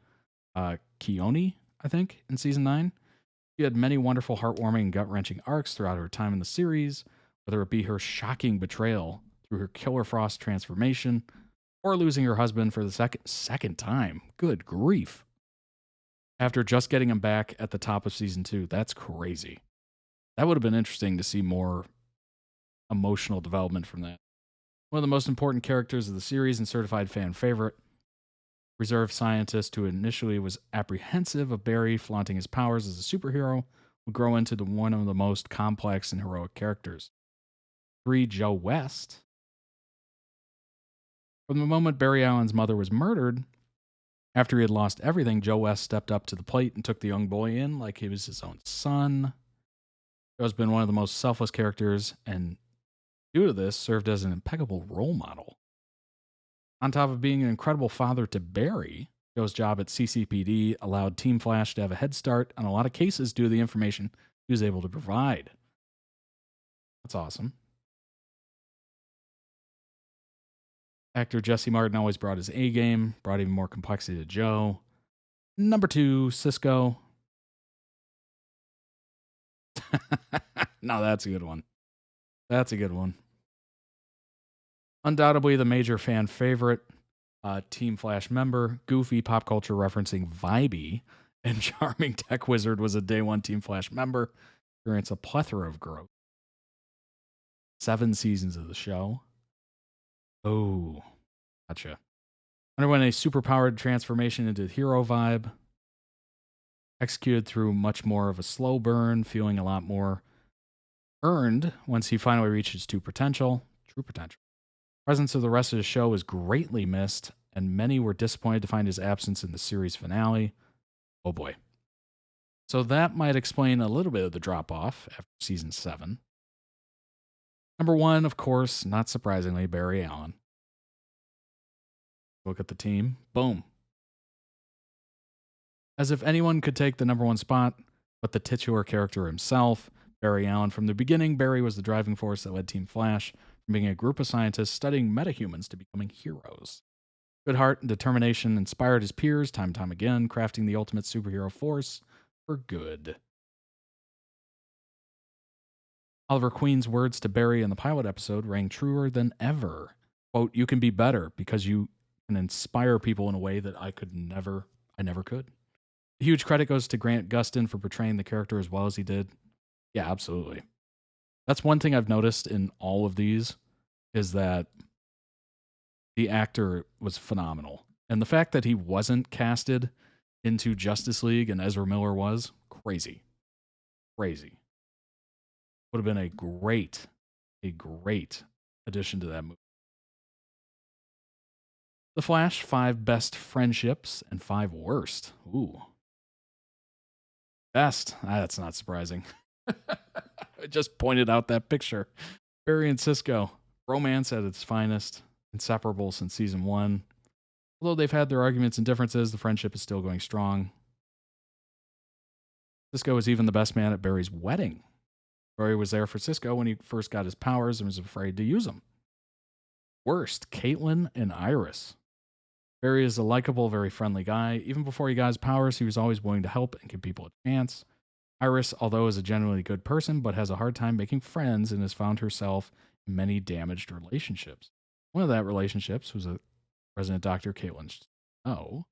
Keone, I think, in season 9. She had many wonderful, heartwarming, and gut-wrenching arcs throughout her time in the series, whether it be her shocking betrayal through her Killer Frost transformation or losing her husband for the second time. Good grief. After just getting him back at the top of season 2. That's crazy. That would have been interesting to see more emotional development from that. One of the most important characters of the series and certified fan favorite. Reserve scientist who initially was apprehensive of Barry flaunting his powers as a superhero would grow into one of the most complex and heroic characters. 3, Joe West. From the moment Barry Allen's mother was murdered, after he had lost everything, Joe West stepped up to the plate and took the young boy in like he was his own son. Joe's been one of the most selfless characters, and due to this, served as an impeccable role model. On top of being an incredible father to Barry, Joe's job at CCPD allowed Team Flash to have a head start on a lot of cases due to the information he was able to provide. That's awesome. Actor Jesse Martin always brought his A game, brought even more complexity to Joe. Number 2, Cisco. No, that's a good one. That's a good one. Undoubtedly the major fan favorite, Team Flash member, goofy pop culture referencing Vibey, and charming tech wizard was a day 1 Team Flash member. Experienced a plethora of growth. 7 seasons of the show. Oh, gotcha. Underwent a superpowered transformation into hero vibe. Executed through much more of a slow burn, feeling a lot more earned once he finally reached his true potential. Presence of the rest of the show was greatly missed, and many were disappointed to find his absence in the series finale. Oh boy. So that might explain a little bit of the drop-off after season 7. Number 1, of course, not surprisingly, Barry Allen. Look at the team. Boom. As if anyone could take the number 1 spot, but the titular character himself, Barry Allen. From the beginning, Barry was the driving force that led Team Flash from being a group of scientists studying metahumans to becoming heroes. Good heart and determination inspired his peers time and time again, crafting the ultimate superhero force for good. Oliver Queen's words to Barry in the pilot episode rang truer than ever. Quote, "You can be better because you can inspire people in a way that I could never I never could. Huge credit goes to Grant Gustin for portraying the character as well as he did. Yeah, absolutely. That's one thing I've noticed in all of these is that the actor was phenomenal. And the fact that he wasn't casted into Justice League and Ezra Miller was crazy. Crazy. Would have been a great addition to that movie. The Flash, 5 best friendships and 5 worst. Ooh. Best. That's not surprising. I just pointed out that picture. Barry and Cisco. Romance at its finest. Inseparable since season 1. Although they've had their arguments and differences, the friendship is still going strong. Cisco was even the best man at Barry's wedding. Barry was there for Cisco when he first got his powers and was afraid to use them. Worst, Caitlin and Iris. Barry is a likable, very friendly guy. Even before he got his powers, he was always willing to help and give people a chance. Iris, although is a genuinely good person, but has a hard time making friends and has found herself in many damaged relationships. One of that relationships was a President Dr. Caitlin Snow.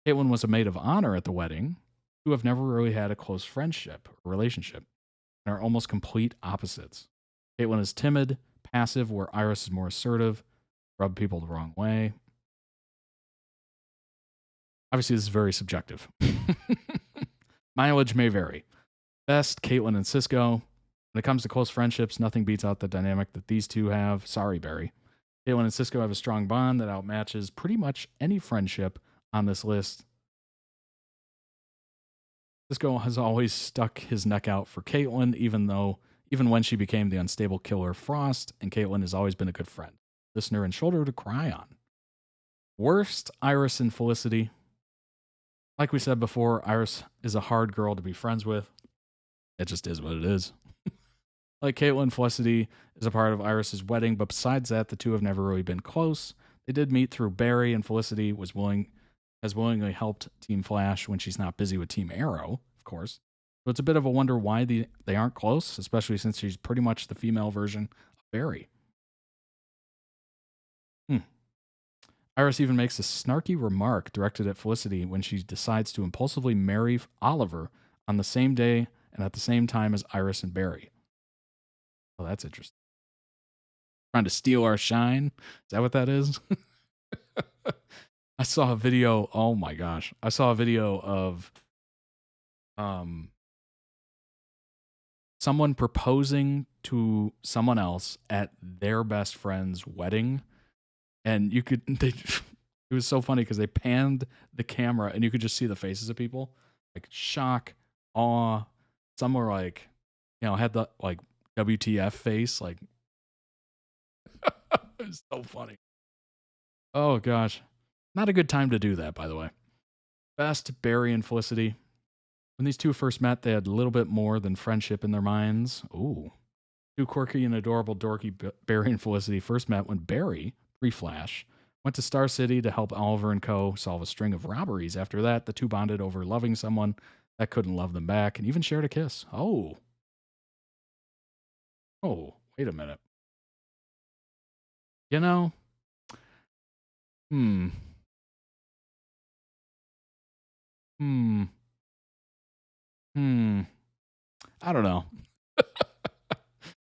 Caitlin was a maid of honor at the wedding, who have never really had a close friendship or relationship, and are almost complete opposites. Caitlin is timid, passive, where Iris is more assertive, rub people the wrong way. Obviously, this is very subjective. Mileage may vary. Best, Caitlin and Cisco. When it comes to close friendships, nothing beats out the dynamic that these two have. Sorry, Barry. Caitlin and Cisco have a strong bond that outmatches pretty much any friendship on this list. Cisco has always stuck his neck out for Caitlin, even when she became the unstable killer Frost, and Caitlin has always been a good friend, listener, and shoulder to cry on. Worst, Iris and Felicity. Like we said before, Iris is a hard girl to be friends with. It just is what it is. Like Caitlin, Felicity is a part of Iris's wedding, but besides that, the two have never really been close. They did meet through Barry, and Felicity has willingly helped Team Flash when she's not busy with Team Arrow, of course. So it's a bit of a wonder why they aren't close, especially since she's pretty much the female version of Barry. Iris even makes a snarky remark directed at Felicity when she decides to impulsively marry Oliver on the same day and at the same time as Iris and Barry. Oh, that's interesting. Trying to steal our shine? Is that what that is? I saw a video. Oh my gosh. I saw a video of someone proposing to someone else at their best friend's wedding. And it was so funny because they panned the camera and you could just see the faces of people, like shock, awe. Some were like, had the like WTF face. Like, it was so funny. Oh gosh. Not a good time to do that, by the way. Best, Barry and Felicity. When these two first met, they had a little bit more than friendship in their minds. Ooh. Two quirky and adorable dorky Barry and Felicity first met when Barry, pre-Flash, went to Star City to help Oliver and co. solve a string of robberies. After that, the two bonded over loving someone that couldn't love them back and even shared a kiss. Oh, wait a minute. I don't know.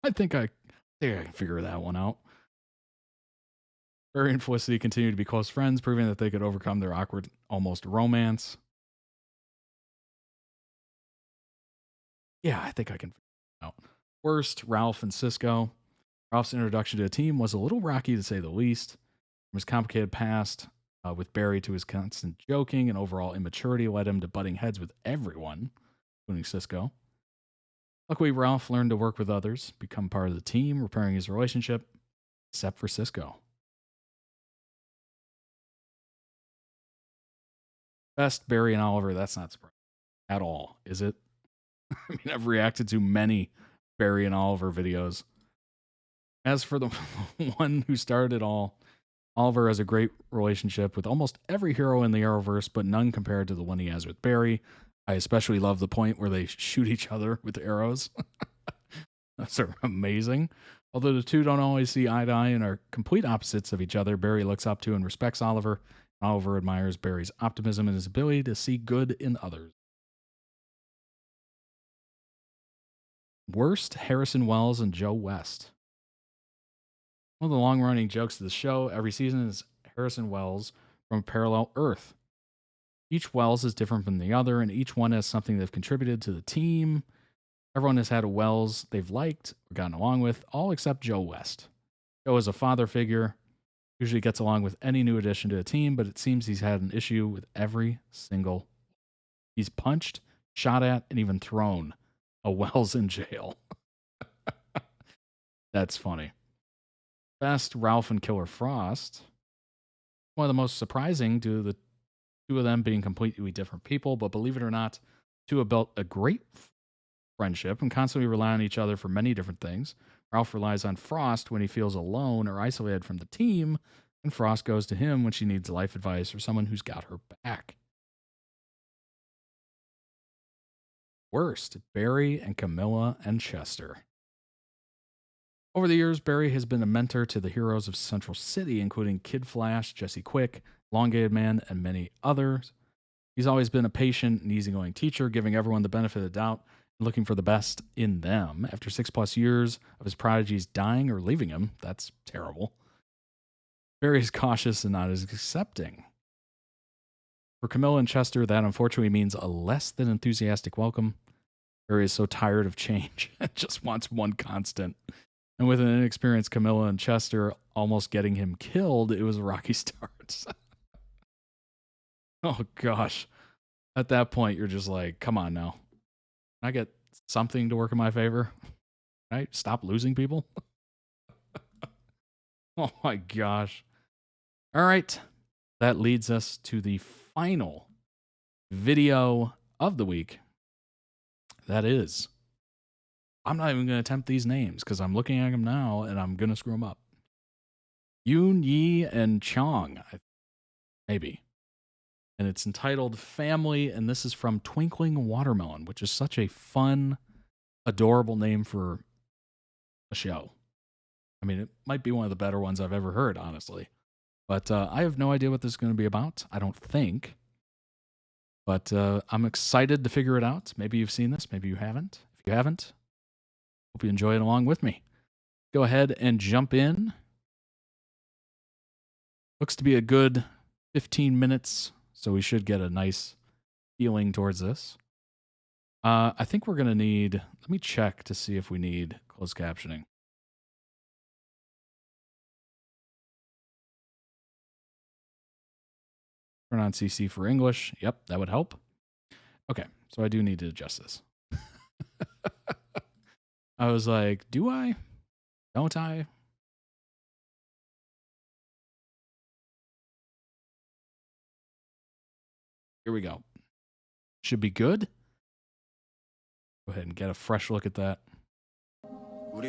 I think I can figure that one out. Barry and Felicity continue to be close friends, proving that they could overcome their awkward, almost romance. Yeah, I think I can figure it out. Worst, Ralph and Cisco. Ralph's introduction to the team was a little rocky, to say the least. From his complicated past with Barry to his constant joking and overall immaturity led him to butting heads with everyone, including Cisco. Luckily, Ralph learned to work with others, become part of the team, repairing his relationship, except for Cisco. Best, Barry and Oliver. That's not surprising at all, is it? I mean, I've reacted to many Barry and Oliver videos. As for the one who started it all, Oliver has a great relationship with almost every hero in the Arrowverse, but none compared to the one he has with Barry. I especially love the point where they shoot each other with arrows. Those are amazing. Although the two don't always see eye to eye and are complete opposites of each other, Barry looks up to and respects Oliver Oliver admires Barry's optimism and his ability to see good in others. Worst, Harrison Wells and Joe West. One of the long-running jokes of the show every season is Harrison Wells from a parallel Earth. Each Wells is different from the other, and each one has something they've contributed to the team. Everyone has had a Wells they've liked or gotten along with, all except Joe West. Joe is a father figure, usually gets along with any new addition to a team, but it seems he's had an issue with every single. He's punched, shot at, and even thrown a Wells in jail. That's funny. Best, Ralph and Killer Frost. One of the most surprising due to the two of them being completely different people, but believe it or not, two have built a great friendship and constantly rely on each other for many different things. Ralph relies on Frost when he feels alone or isolated from the team, and Frost goes to him when she needs life advice or someone who's got her back. Worst, Barry and Camilla and Chester. Over the years, Barry has been a mentor to the heroes of Central City, including Kid Flash, Jesse Quick, Elongated Man, and many others. He's always been a patient and easygoing teacher, giving everyone the benefit of the doubt and looking for the best in them. After 6+ years of his prodigies dying or leaving him, that's terrible, Barry is cautious and not as accepting. For Camilla and Chester, that unfortunately means a less than enthusiastic welcome. Barry is so tired of change and just wants one constant. And with an inexperienced Camilla and Chester almost getting him killed, it was a rocky start. Oh, gosh. At that point, you're just like, come on now. Can I get something to work in my favor? Can I stop losing people? Oh, my gosh. All right. That leads us to the final video of the week. That is... I'm not even going to attempt these names because I'm looking at them now and I'm going to screw them up. Yoon, Yi, and Chong, maybe. And it's entitled Family, and this is from Twinkling Watermelon, which is such a fun, adorable name for a show. I mean, it might be one of the better ones I've ever heard, honestly. But I have no idea what this is going to be about, I don't think. But I'm excited to figure it out. Maybe you've seen this, maybe you haven't. If you haven't, hope you enjoy it along with me. Go ahead and jump in. Looks to be a good 15 minutes, so we should get a nice feeling towards this. I think we're going to need... Let me check to see if we need closed captioning. Turn on CC for English. Yep, that would help. Okay, so I do need to adjust this. I was like, do I? Don't I? Here we go. Should be good. Go ahead and get a fresh look at that. Oh,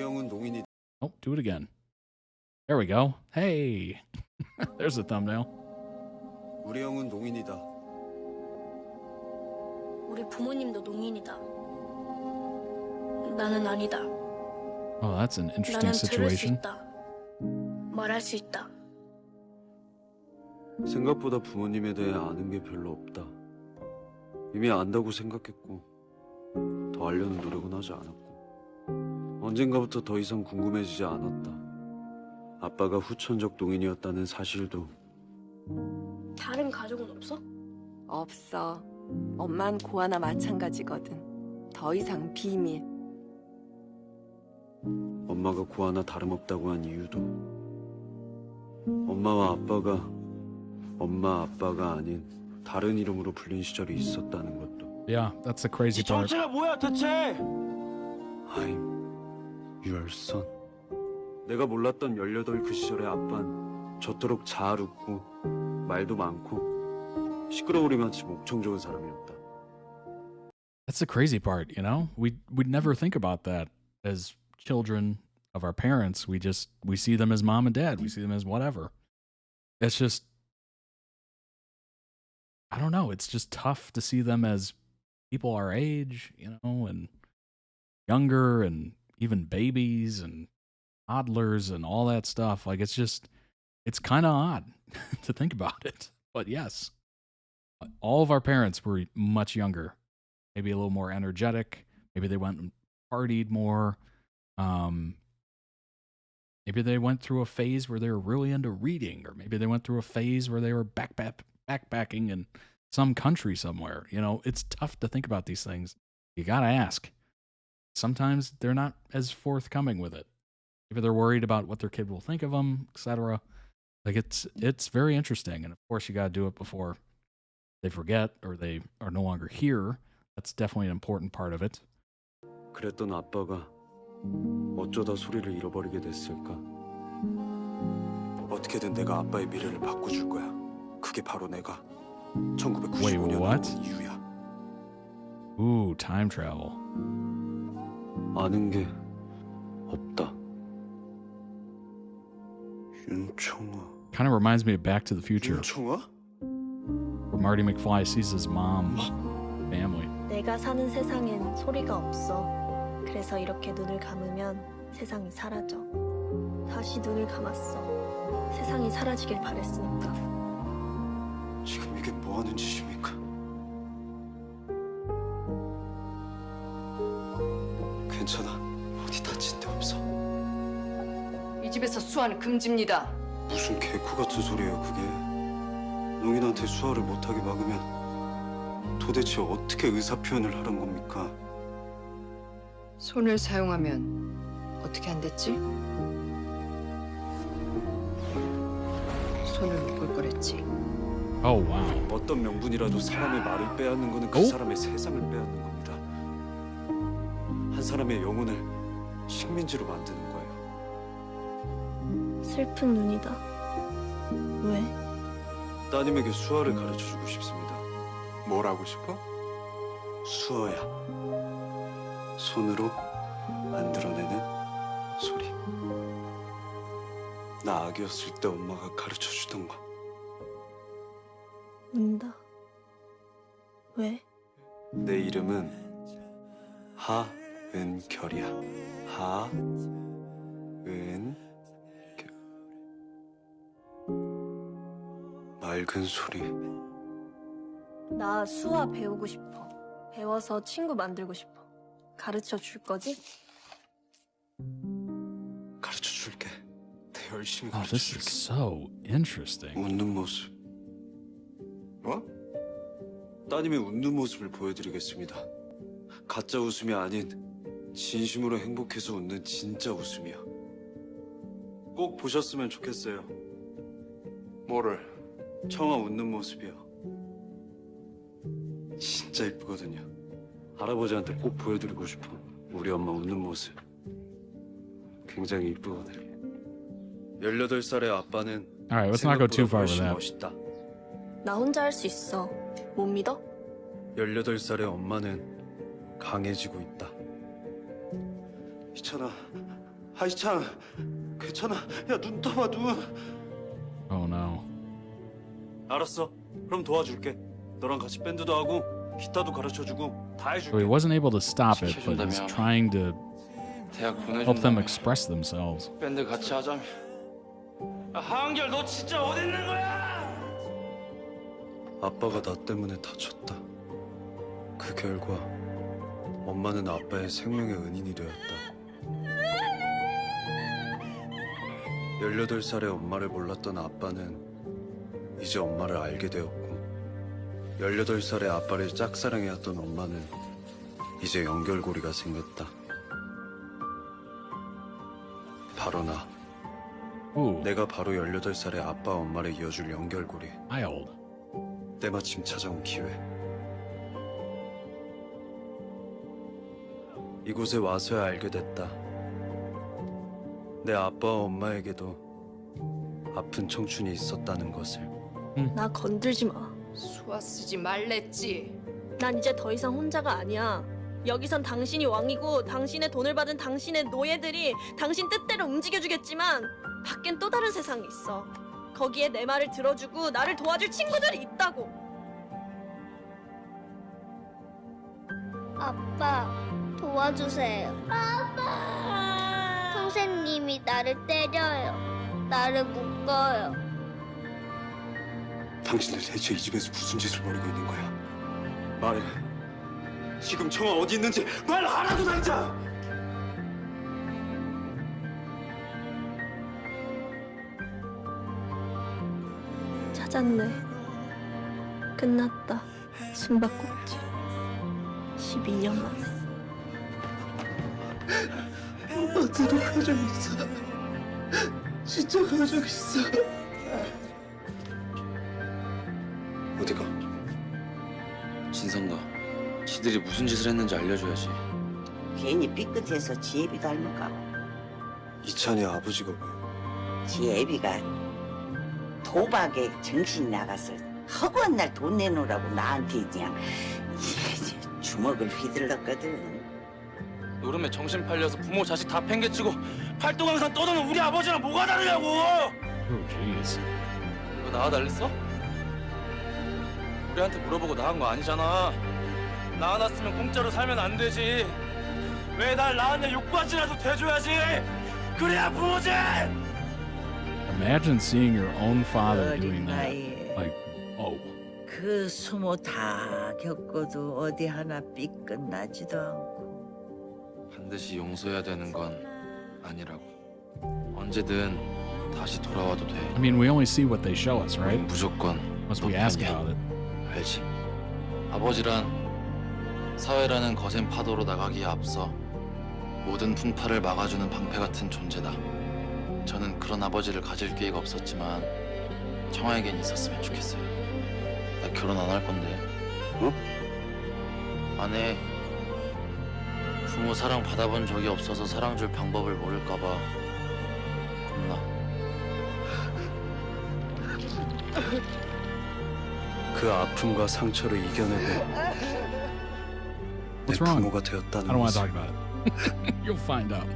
do it again. There we go. Hey, there's the thumbnail. 우리 형은 농인이다. 우리 부모님도 농인이다. 나는 아니다. Oh, that's an interesting 나는 situation. 들을 수 있다. 말할 수 있다. 생각보다 부모님에 대해 아는 게 별로 없다. 이미 안다고 생각했고 더 알려는 노력은 하지 않았고 언젠가부터 더 이상 궁금해지지 않았다. 아빠가 후천적 농인이었다는 사실도. 다른 가족은 없어? 없어. 엄만 고아나 마찬가지거든. 더 이상 비밀. 엄마가 고아나 다름없다고 한 이유도 엄마와 아빠가 엄마 아빠가 아닌 다른 이름으로 불린 시절이 있었다는 것도. Yeah, that's the crazy part. 정체가 뭐야 대체? I'm your son. 내가 몰랐던 18 그 시절의 아빤 저토록 잘 웃고 말도 많고 시끄러우리마치 목청 좋은 사람이었다. That's the crazy part, you know? We'd never think about that as children of our parents. We see them as mom and dad. We see them as whatever. It's just, I don't know. It's just tough to see them as people our age, you know, and younger and even babies and toddlers and all that stuff. Like, it's kind of odd to think about it. But yes, all of our parents were much younger, maybe a little more energetic. Maybe they went and partied more. Maybe they went through a phase where they were really into reading, or maybe they went through a phase where they were backpacking in some country somewhere. You know, it's tough to think about these things. You gotta ask. Sometimes they're not as forthcoming with it. Maybe they're worried about what their kid will think of them, etc. Like it's very interesting, and of course you gotta do it before they forget or they are no longer here. That's definitely an important part of it. 그랬던 아빠가 어쩌다 소리를 잃어버리게 됐을까? 어떻게든 내가 아빠의 미래를 바꿔줄 거야. 그게 바로 내가 1995년 온 이유야. Ooh, time travel. 아는 게 없다. 윤청아. Kind of reminds me of Back to the Future. 윤청아? Where Marty McFly sees his mom, family. 내가 사는 세상엔 소리가 없어. 그래서 이렇게 눈을 감으면 세상이 사라져. 다시 눈을 감았어. 세상이 사라지길 바랬으니까. 지금 이게 뭐 하는 짓입니까? 괜찮아. 어디 다친 데 없어. 이 집에서 수화는 금지입니다. 무슨 개코 같은 소리예요, 그게. 농인한테 수화를 못하게 막으면 도대체 어떻게 의사표현을 하는 겁니까? 손을 사용하면 어떻게 안 됐지? 손을 묶을 거랬지. Oh, wow. 어떤 명분이라도 사람의 말을 빼앗는 거는 그 사람의 세상을 빼앗는 겁니다. 한 사람의 영혼을 식민지로 만드는 거예요. 슬픈 눈이다. 왜? 따님에게 수화를 가르쳐주고 싶습니다. 뭘 하고 싶어? 수화야. 손으로 만들어내는 소리. 나 아기였을 때 엄마가 가르쳐주던 거. 운다. 왜? 내 이름은 하은결이야. 하은결. 맑은 소리. 나 수화 배우고 싶어. 배워서 친구 만들고 싶어. 가르쳐 줄 거지? 가르쳐 줄게. 내 열심히 Oh, 가르쳐 this is 줄게. so interesting. 웃는 모습. 뭐? 따님의 웃는 모습을 보여드리겠습니다. 가짜 웃음이 아닌 진심으로 행복해서 웃는 진짜 웃음이요. 꼭 보셨으면 좋겠어요. 뭐를? 청아 웃는 모습이요. 진짜 이쁘거든요. 할아버지한테 꼭 보여드리고 싶어. 우리 엄마 웃는 모습. 굉장히 이쁘거든요. 18살의 아빠는 Alright, let's not go too far with 생각보다 that. 훨씬 멋있다. 나 혼자 할 수 있어. 못 믿어? 18살의 엄마는 강해지고 있다. 희찬아, 희찬, 괜찮아. 야, 눈 떠봐, 눈. Oh no. 알았어. 그럼 도와줄게. 너랑 같이 밴드도 하고 기타도 가르쳐주고 다 So 해줄게. he wasn't able to stop it, but he's trying to 대학 help them 보내준다며. express themselves. 밴드 같이 하자며. 야, 하은결 너 진짜 어디 있는 거야? 아빠가 나 때문에 다쳤다. 그 결과 엄마는 아빠의 생명의 은인이 되었다. 18살의 엄마를 몰랐던 아빠는 이제 엄마를 알게 되었고 18살의 아빠를 짝사랑해왔던 엄마는 이제 연결고리가 생겼다. 바로 나. 내가 바로 18살의 아빠 엄마를 이어줄 연결고리. 때마침 찾아온 기회. 이곳에 와서야 알게 됐다. 내 아빠와 엄마에게도 아픈 청춘이 있었다는 것을. 나 건들지 마. 수화 쓰지 말랬지. 난 이제 더 이상 혼자가 아니야. 여기선 당신이 왕이고 당신의 돈을 받은 당신의 노예들이 당신 뜻대로 움직여주겠지만 밖엔 또 다른 세상이 있어. 거기에 내 말을 들어주고 나를 도와줄 친구들이 있다고. 아빠, 도와주세요. 아빠! 선생님이 나를 때려요. 나를 묶어요. 당신들 대체 이 집에서 무슨 짓을 벌이고 있는 거야? 말해. 지금 청아 어디 있는지 말하라고 당장! 찾았네. 끝났다. 숨바꼭질. 12년 만에. 엄마한테도 가족 있어. 진짜 가족 있어. 어디가? 진성가, 지들이 무슨 짓을 했는지 알려줘야지. 괜히 삐끗해서 지 애비 닮은가 봐. 이찬이 아버지가 왜? 지 애비가 도박에 정신이 나가서 허구한 날 돈 내놓으라고 나한테 그냥 주먹을 휘둘렀거든. 노름에 정신 팔려서 부모 자식 다 팽개치고 팔도강산 떠도는 우리 아버지랑 뭐가 다르냐고! 너 나와 달랬어? 우리한테 물어보고 나간 거 아니잖아. 낳아놨으면 공짜로 살면 안 되지. 왜 날 낳았냐 욕받이라도 대줘야지. 그래야 부모지. Imagine seeing your own father doing that. Like, oh. 그 수모 다 겪어도 어디 하나 삐끗 나지도 않고. 반드시 용서해야 되는 건 아니라고. 언제든 다시 돌아와도 돼. I mean, we only see what they show us, right? 무조건. Unless we ask about it. 알지. 아버지란 사회라는 거센 파도로 나가기에 앞서 모든 풍파를 막아주는 방패 같은 존재다. 저는 그런 아버지를 가질 기회가 없었지만 청아에겐 있었으면 좋겠어요. 나 결혼 안 할 건데. 어? 안 해. 부모 사랑 받아본 적이 없어서 사랑 줄 방법을 모를까 봐 겁나. 그 아픔과 상처를 이겨내고 내 What's wrong? 부모가 I 되었다는 don't want to 것을. talk about it. You'll find out.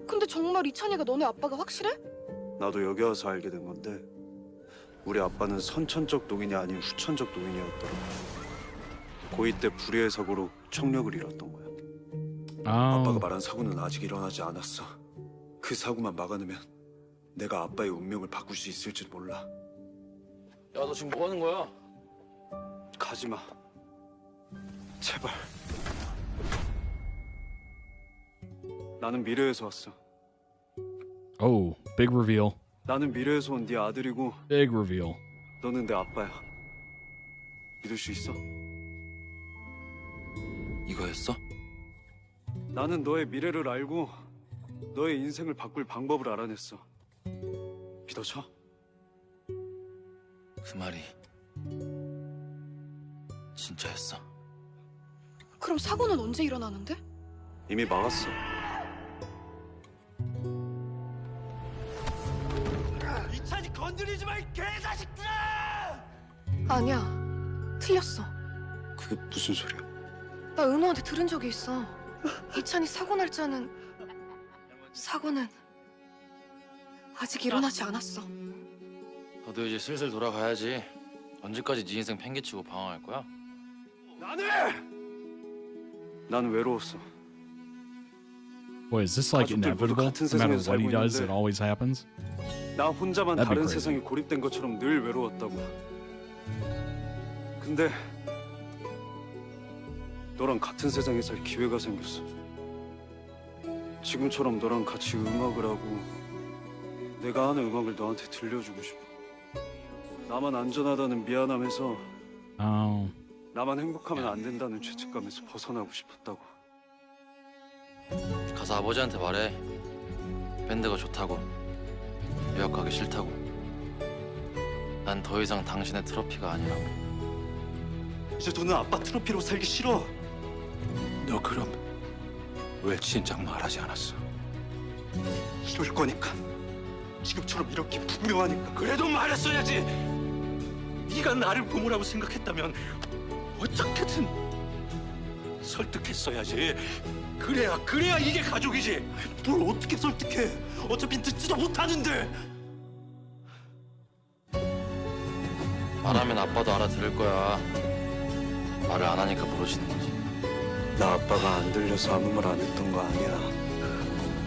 근데 정말 이찬이가 너네 아빠가 확실해? 나도 여기 와서 알게 된 건데 우리 아빠는 선천적 노인이 아닌 후천적 노인이었더라. 고2 때 불의의 사고로 청력을 잃었던 거야. 아빠가 말한 사고는 아직 일어나지 않았어. 그 사고만 막아내면 내가 아빠의 운명을 바꿀 수 있을지 몰라. 야, 너 지금 뭐 하는 거야? 가지 마. 제발. 나는 미래에서 왔어. Oh, big reveal. 나는 미래에서 온 네 아들이고 Big reveal. 너는 내 아빠야. 믿을 수 있어? 이거였어? 나는 너의 미래를 알고 너의 인생을 바꿀 방법을 알아냈어. 믿어줘? 그 말이 진짜였어? 그럼 사고는 언제 일어나는데? 이미 막았어. 이찬이 건드리지 마, 이 개자식들아! 아니야. 틀렸어. 그게 무슨 소리야? 나 은호한테 들은 적이 있어. 이찬이 사고 날짜는 사고는 아직 일어나지 않았어. 너도 이제 슬슬 돌아가야지. 언제까지 네 인생 팽개치고 방황할 거야? 나는 외로웠어. Boy, is this like 가족들 모두 inevitable? 같은 No matter 세상에서 what he 살고 does, 있는데 it always happens? 나 혼자만 That'd be 다른 crazy. 세상에 고립된 것처럼 늘 외로웠다고. 근데 너랑 같은 세상에 살 기회가 생겼어. 지금처럼 너랑 같이 음악을 하고 내가 하는 음악을 너한테 들려주고 싶어. 나만 안전하다는 미안함에서 Oh. 나만 행복하면 안 된다는 죄책감에서 벗어나고 싶었다고. 가서 아버지한테 말해. 밴드가 좋다고. 유학 가기 싫다고. 난 더 이상 당신의 트로피가 아니라고. 이제 너는 아빠 트로피로 살기 싫어. 너 그럼 왜 진작 말하지 않았어? 이럴 거니까. 지금처럼 이렇게 분명하니까. 그래도 말했어야지. 네가 나를 부모라고 생각했다면 어떻게든 설득했어야지. 그래야 이게 가족이지. 뭘 어떻게 설득해? 어차피 듣지도 못하는데. 말하면 아빠도 알아들을 거야. 말을 안 하니까 모르시는 거지. 나 아빠가 안 들려서 아무 말 안 했던 거 아니야.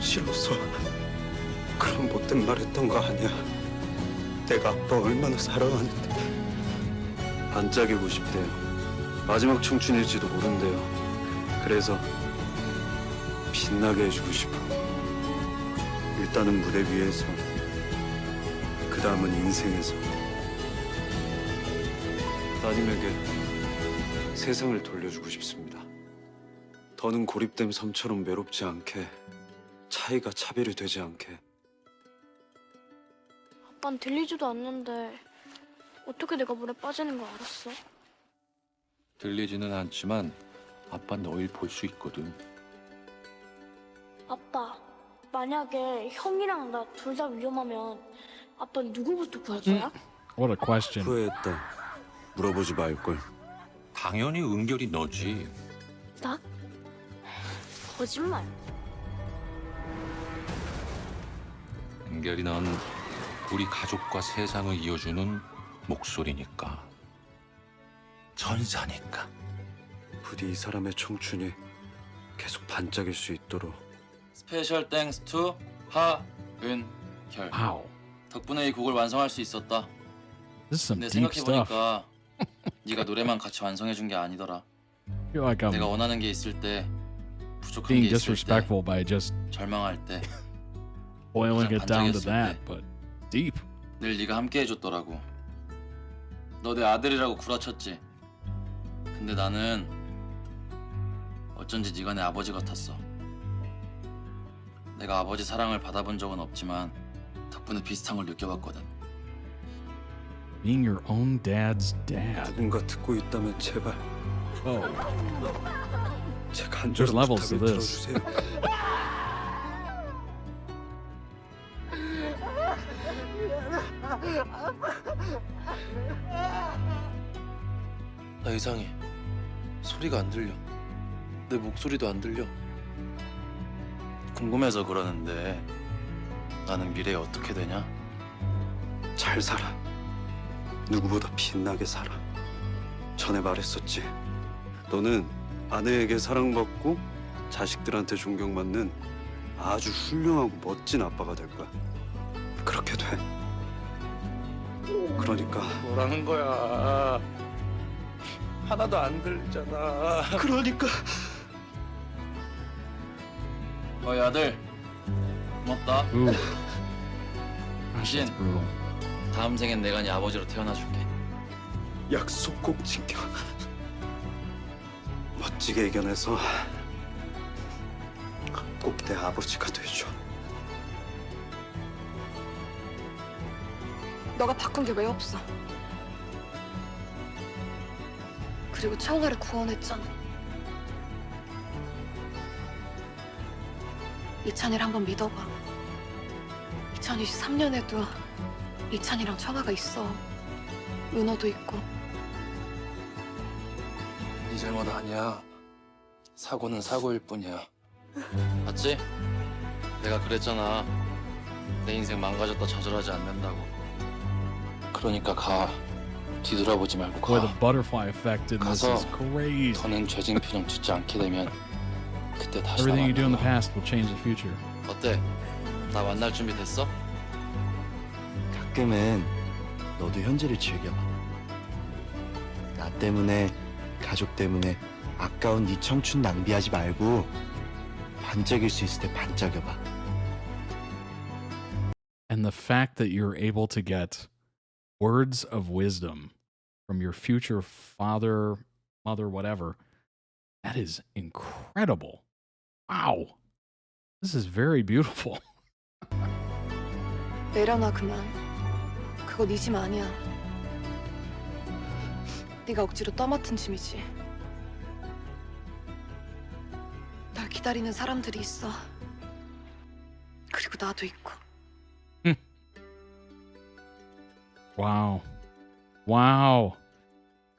싫어서 그런 못된 말 했던 거 아니야. 내가 아빠 얼마나 사랑하는데. 반짝이고 싶대요. 마지막 청춘일지도 모른대요. 그래서 빛나게 해주고 싶어. 일단은 무대 위에서, 그 다음은 인생에서. 따님에게 세상을 돌려주고 싶습니다. 더는 고립된 섬처럼 외롭지 않게, 차이가 차별이 되지 않게. 아빠는 들리지도 않는데 어떻게 내가 물에 빠지는 거 알았어? 들리지는 않지만 아빠 너일 볼 수 있거든. 아빠, 만약에 형이랑 나 둘 다 위험하면 아빠는 누구부터 구할 거야? What a question. 후회했다. 물어보지 말걸. 당연히 은결이 너지. 나? 거짓말. 은결이 넌 우리 가족과 세상을 이어주는 목소리니까. 전사니까. 부디 이 사람의 청춘이 계속 반짝일 수 있도록. 스페셜 땡스 투 하은결. Wow. 덕분에 이 곡을 완성할 수 있었다. This is some 근데 deep stuff. 생각해보니까 네가 노래만 같이 완성해준 게 아니더라. I feel like 내가 I'm 원하는 게 있을 때, 부족한 being 게 있을 때, disrespectful by just 절망할 때, boiling it down to 반짝였을 that, 때. but deep. 늘 네가 함께 해줬더라고. 너 내 아들이라고 구라쳤지. 근데 나는 어쩐지 네가 내 아버지 같았어. 내가 아버지 사랑을 받아본 적은 없지만 덕분에 비슷한 걸 느껴봤거든. Being your own dad's dad. 누군가 듣고 있다면 제발. Oh. 제 There's 간절한 levels to 부탁을 this. 들어주세요. 나 이상해. 소리가 안 들려. 내 목소리도 안 들려. 궁금해서 그러는데 나는 미래에 어떻게 되냐? 잘 살아. 누구보다 빛나게 살아. 전에 말했었지. 너는 아내에게 사랑받고 자식들한테 존경받는 아주 훌륭하고 멋진 아빠가 될 거야. 그렇게 돼. 그러니까 뭐라는 거야? 하나도 안 들리잖아. 그러니까 어이 아들, 고맙다. Ooh. 신, 다음 생엔 내가 네 아버지로 태어나줄게. 약속 꼭 지켜. 멋지게 이겨내서 꼭 내 아버지가 되죠. 너가 바꾼 게 왜 없어? 그리고 채원아를 구원했잖아. 이찬이를 한번 믿어봐. 2023년에도 이찬이랑 청아가 있어. 은호도 있고. 네 잘못 아니야. 사고는 사고일 뿐이야. 맞지? 내가 그랬잖아. 내 인생 망가졌다 좌절하지 않는다고. 그러니까 가. 뒤돌아보지 말고 Boy, 가. the butterfly effect in this is 가서 crazy. 더는 죄징 표정 짓지 않게 되면 그때 다시 나 Everything you do in the 만나. past will change the future. 어때? 나 만날 준비 됐어? 가끔은 너도 현재를 즐겨봐. 나 때문에, 가족 때문에 아까운 네 청춘 낭비하지 말고 반짝일 수 있을 때 반짝여봐. And the fact that you're able to get words of wisdom from your future father, mother, whatever, that is incredible. Wow. This is very beautiful. 내려놔 그만. 그거 네 짐 아니야. 네가 억지로 떠맡은 짐이지. 날 기다리는 사람들이 있어. 그리고 나도 있고. Wow. Wow.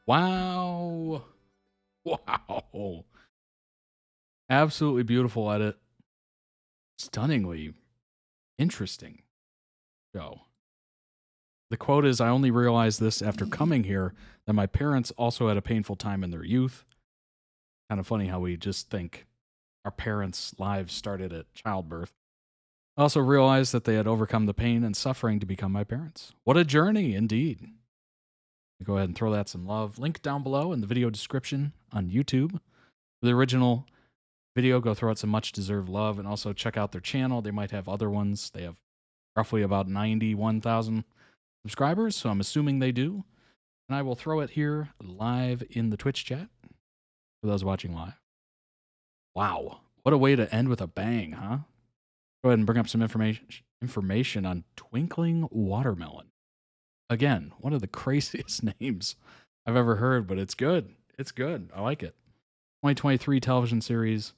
Wow. Wow. Absolutely beautiful edit. Stunningly interesting show. The quote is, I only realized this after coming here that my parents also had a painful time in their youth. Kind of funny how we just think our parents' lives started at childbirth. I also realized that they had overcome the pain and suffering to become my parents. What a journey, indeed. Go ahead and throw that some love. Link down below in the video description on YouTube. For the original video, go throw it some much-deserved love, and also check out their channel. They might have other ones. They have roughly about 91,000 subscribers, so I'm assuming they do. And I will throw it here live in the Twitch chat for those watching live. Wow, what a way to end with a bang, huh? Go ahead and bring up some information on Twinkling Watermelon. Again, one of the craziest names I've ever heard, but it's good. It's good. I like it. 2023 television series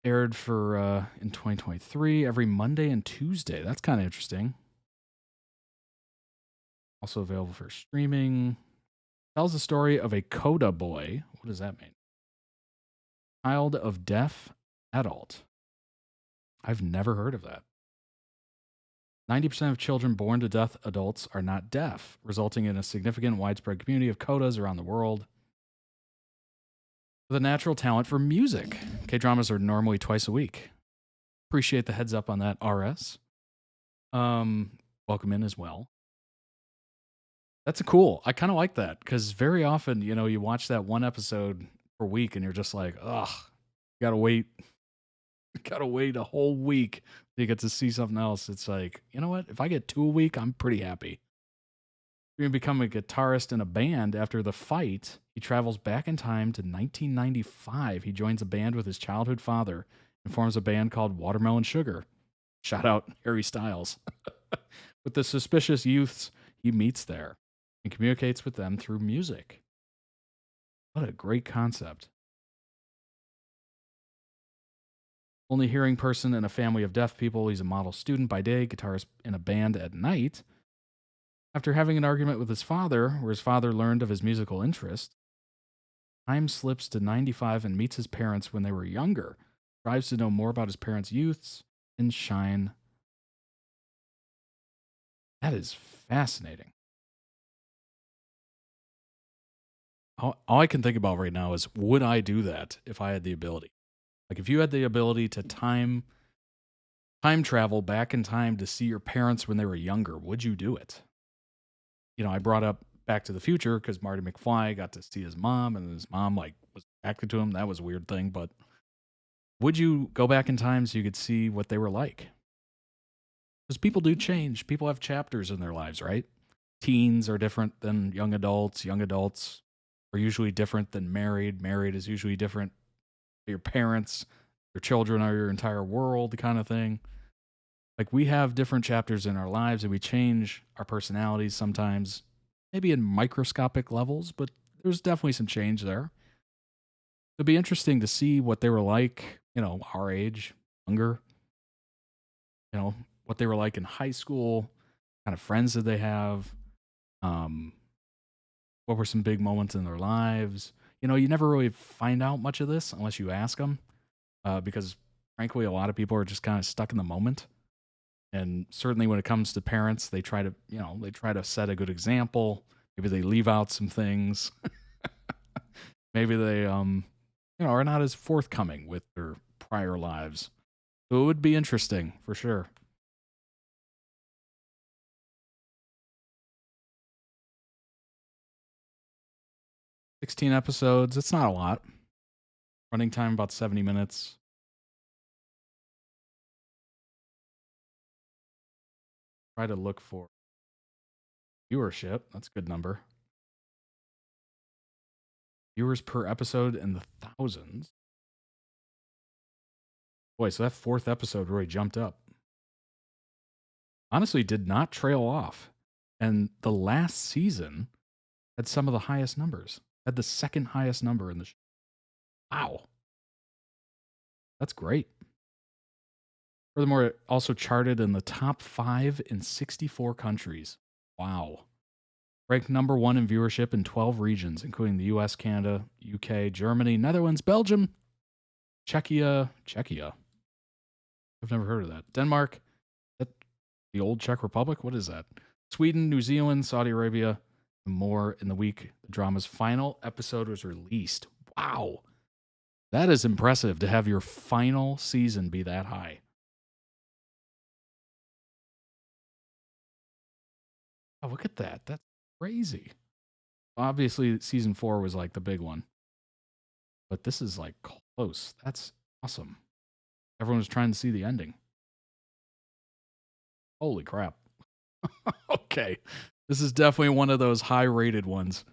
aired for in 2023 every Monday and Tuesday. That's kind of interesting. Also available for streaming. Tells the story of a coda boy. What does that mean? Child of deaf adult. I've never heard of that. 90% of children born to deaf adults are not deaf, resulting in a significant widespread community of codas around the world. With a natural talent for music. K-dramas are normally twice a week. Appreciate the heads up on that, RS. Welcome in as well. That's cool. I kind of like that because very often, you know, you watch that one episode per week and you're just like, ugh, gotta wait a whole week to get to see something else. It's like, you know what? If I get 2 a week, I'm pretty happy. You're going to become a guitarist in a band after the fight. He travels back in time to 1995. He joins a band with his childhood father and forms a band called Watermelon Sugar. Shout out Harry Styles. With the suspicious youths he meets there and communicates with them through music. What a great concept. Only hearing person in a family of deaf people, he's a model student by day, guitarist in a band at night. After having an argument with his father, where his father learned of his musical interest, time slips to 95 and meets his parents when they were younger. Tries to know more about his parents' youths and shine. That is fascinating. All I can think about right now is, would I do that if I had the ability? Like, if you had the ability to time travel back in time to see your parents when they were younger, would you do it? You know, I brought up Back to the Future because Marty McFly got to see his mom, and his mom, like, was attracted to him. That was a weird thing, but would you go back in time so you could see what they were like? Because people do change. People have chapters in their lives, right? Teens are different than young adults. Young adults are usually different than married. Married is usually different. Your parents, your children are your entire world, kind of thing. Like, we have different chapters in our lives and we change our personalities sometimes, maybe in microscopic levels, but there's definitely some change there. It'd be interesting to see what they were like, you know, our age, younger, you know, what they were like in high school, kind of friends did they have, what were some big moments in their lives. You know, you never really find out much of this unless you ask them, because frankly, a lot of people are just kind of stuck in the moment. And certainly when it comes to parents, they try to, you know, they try to set a good example. Maybe they leave out some things. Maybe they, you know, are not as forthcoming with their prior lives. So it would be interesting for sure. "16 episodes. It's not a lot. Running time about 70 minutes. Try to look for viewership. That's a good number. Viewers per episode in the thousands. Boy, so that 4th episode really jumped up. Honestly, did not trail off. And the last season had some of the highest numbers. Had the 2nd highest number in the show. Wow. That's great. Furthermore, it also charted in the top 5 in 64 countries. Wow. Ranked number 1 in viewership in 12 regions, including the US, Canada, UK, Germany, Netherlands, Belgium, Czechia. I've never heard of that. Denmark. That the old Czech Republic? What is that? Sweden, New Zealand, Saudi Arabia, and more in the week the drama's final episode was released. Wow. That is impressive to have your final season be that high. Oh, look at that. That's crazy. Obviously, season 4 was like the big one. But this is like close. That's awesome. Everyone was trying to see the ending. Holy crap. Okay. This is definitely one of those high-rated ones.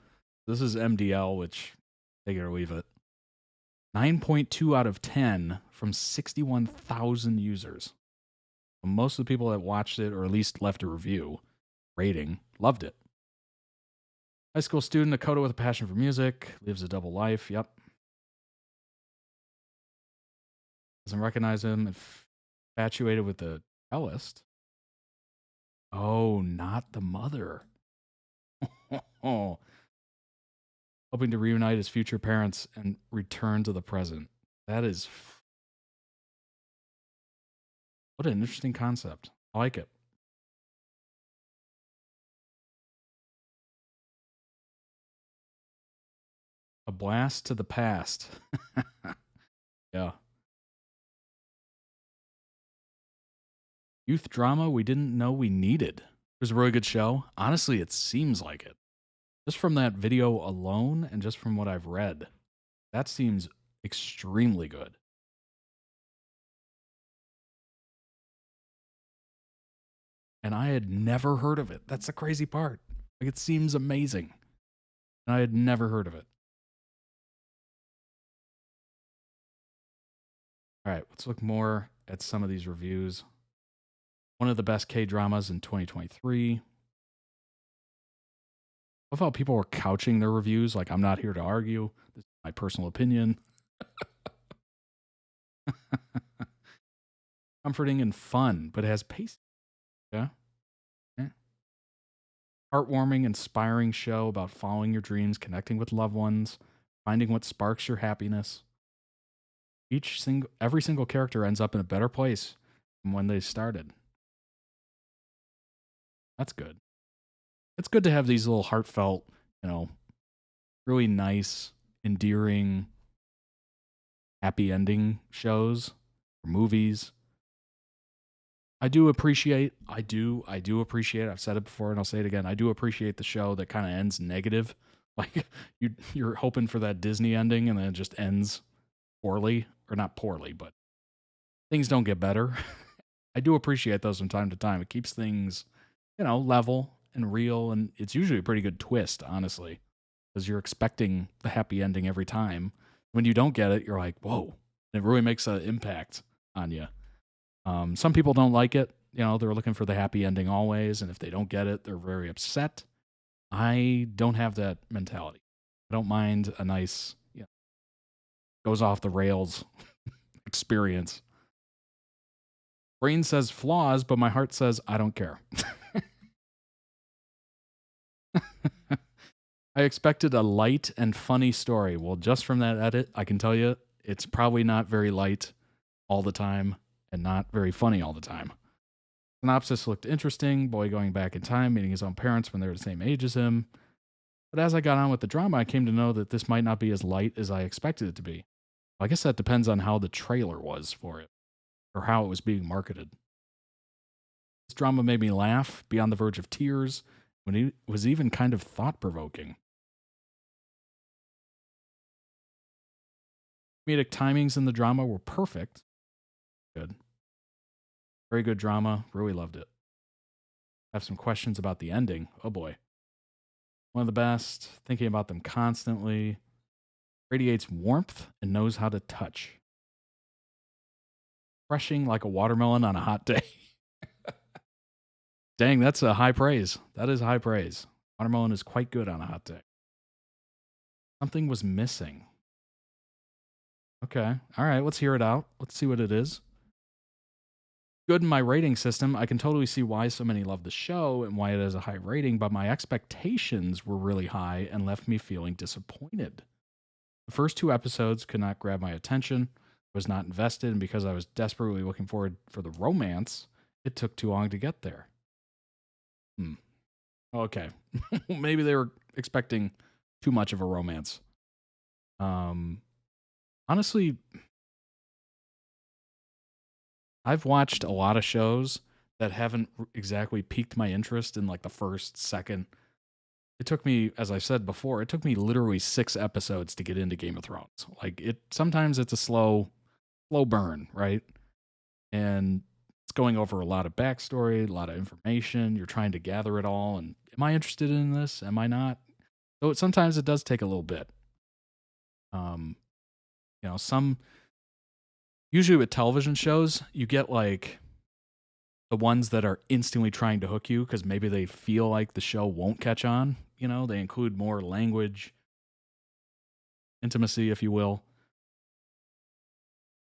This is MDL, which take it or leave it. 9.2 out of 10 from 61,000 users. Most of the people that watched it, or at least left a review, rating, loved it. High school student Dakota with a passion for music, lives a double life. Yep. Doesn't recognize him. Infatuated with the cellist. Oh, not the mother. Oh. Hoping to reunite his future parents and return to the present. That is... What an interesting concept. I like it. A blast to the past. Yeah. Youth drama we didn't know we needed. It was a really good show. Honestly, it seems like it. Just from that video alone and just from what I've read, that seems extremely good. And I had never heard of it. That's the crazy part. Like, it seems amazing. And I had never heard of it. All right, let's look more at some of these reviews. One of the best K-dramas in 2023. I love how people were couching their reviews like, I'm not here to argue. This is my personal opinion. Comforting and fun, but it has pace. Yeah. Heartwarming, inspiring show about following your dreams, connecting with loved ones, finding what sparks your happiness. Every single character ends up in a better place from when they started. That's good. It's good to have these little heartfelt, really nice, endearing, happy ending shows or movies. I do appreciate, I've said it before and I'll say it again, I do appreciate the show that kind of ends negative. Like, you're hoping for that Disney ending and then it just ends poorly. Or not poorly, but things don't get better. I do appreciate those from time to time. It keeps things, level and real, and it's usually a pretty good twist, honestly, because you're expecting the happy ending every time. When you don't get it, you're like, whoa. It really makes an impact on you. Some people don't like it. They're looking for the happy ending always, and if they don't get it, they're very upset. I don't have that mentality. I don't mind a nice, goes off the rails experience. Brain says flaws, but my heart says I don't care. I expected a light and funny story. Well, just from that edit, I can tell you it's probably not very light all the time and not very funny all the time. Synopsis looked interesting. Boy going back in time, meeting his own parents when they were the same age as him. But as I got on with the drama, I came to know that this might not be as light as I expected it to be. I guess that depends on how the trailer was for it, or how it was being marketed. This drama made me laugh, be on the verge of tears, when it was even kind of thought-provoking. Comedic timings in the drama were perfect. Good. Very good drama. Really loved it. I have some questions about the ending. Oh boy. One of the best. Thinking about them constantly. Radiates warmth and knows how to touch. Refreshing like a watermelon on a hot day. Dang, that's a high praise. That is high praise. Watermelon is quite good on a hot day. Something was missing. Okay. All right, let's hear it out. Let's see what it is. Good in my rating system. I can totally see why so many love the show and why it has a high rating, but my expectations were really high and left me feeling disappointed. The first 2 episodes could not grab my attention, was not invested, and because I was desperately looking forward for the romance, it took too long to get there. Okay. Maybe they were expecting too much of a romance. Honestly, I've watched a lot of shows that haven't exactly piqued my interest in like the first second. It took me, as I said before, it took me literally 6 episodes to get into Game of Thrones. Like sometimes it's a slow burn, right? And it's going over a lot of backstory, a lot of information. You're trying to gather it all. And am I interested in this? Am I not? So sometimes it does take a little bit. Usually with television shows, you get like the ones that are instantly trying to hook you because maybe they feel like the show won't catch on. They include more language, intimacy, if you will,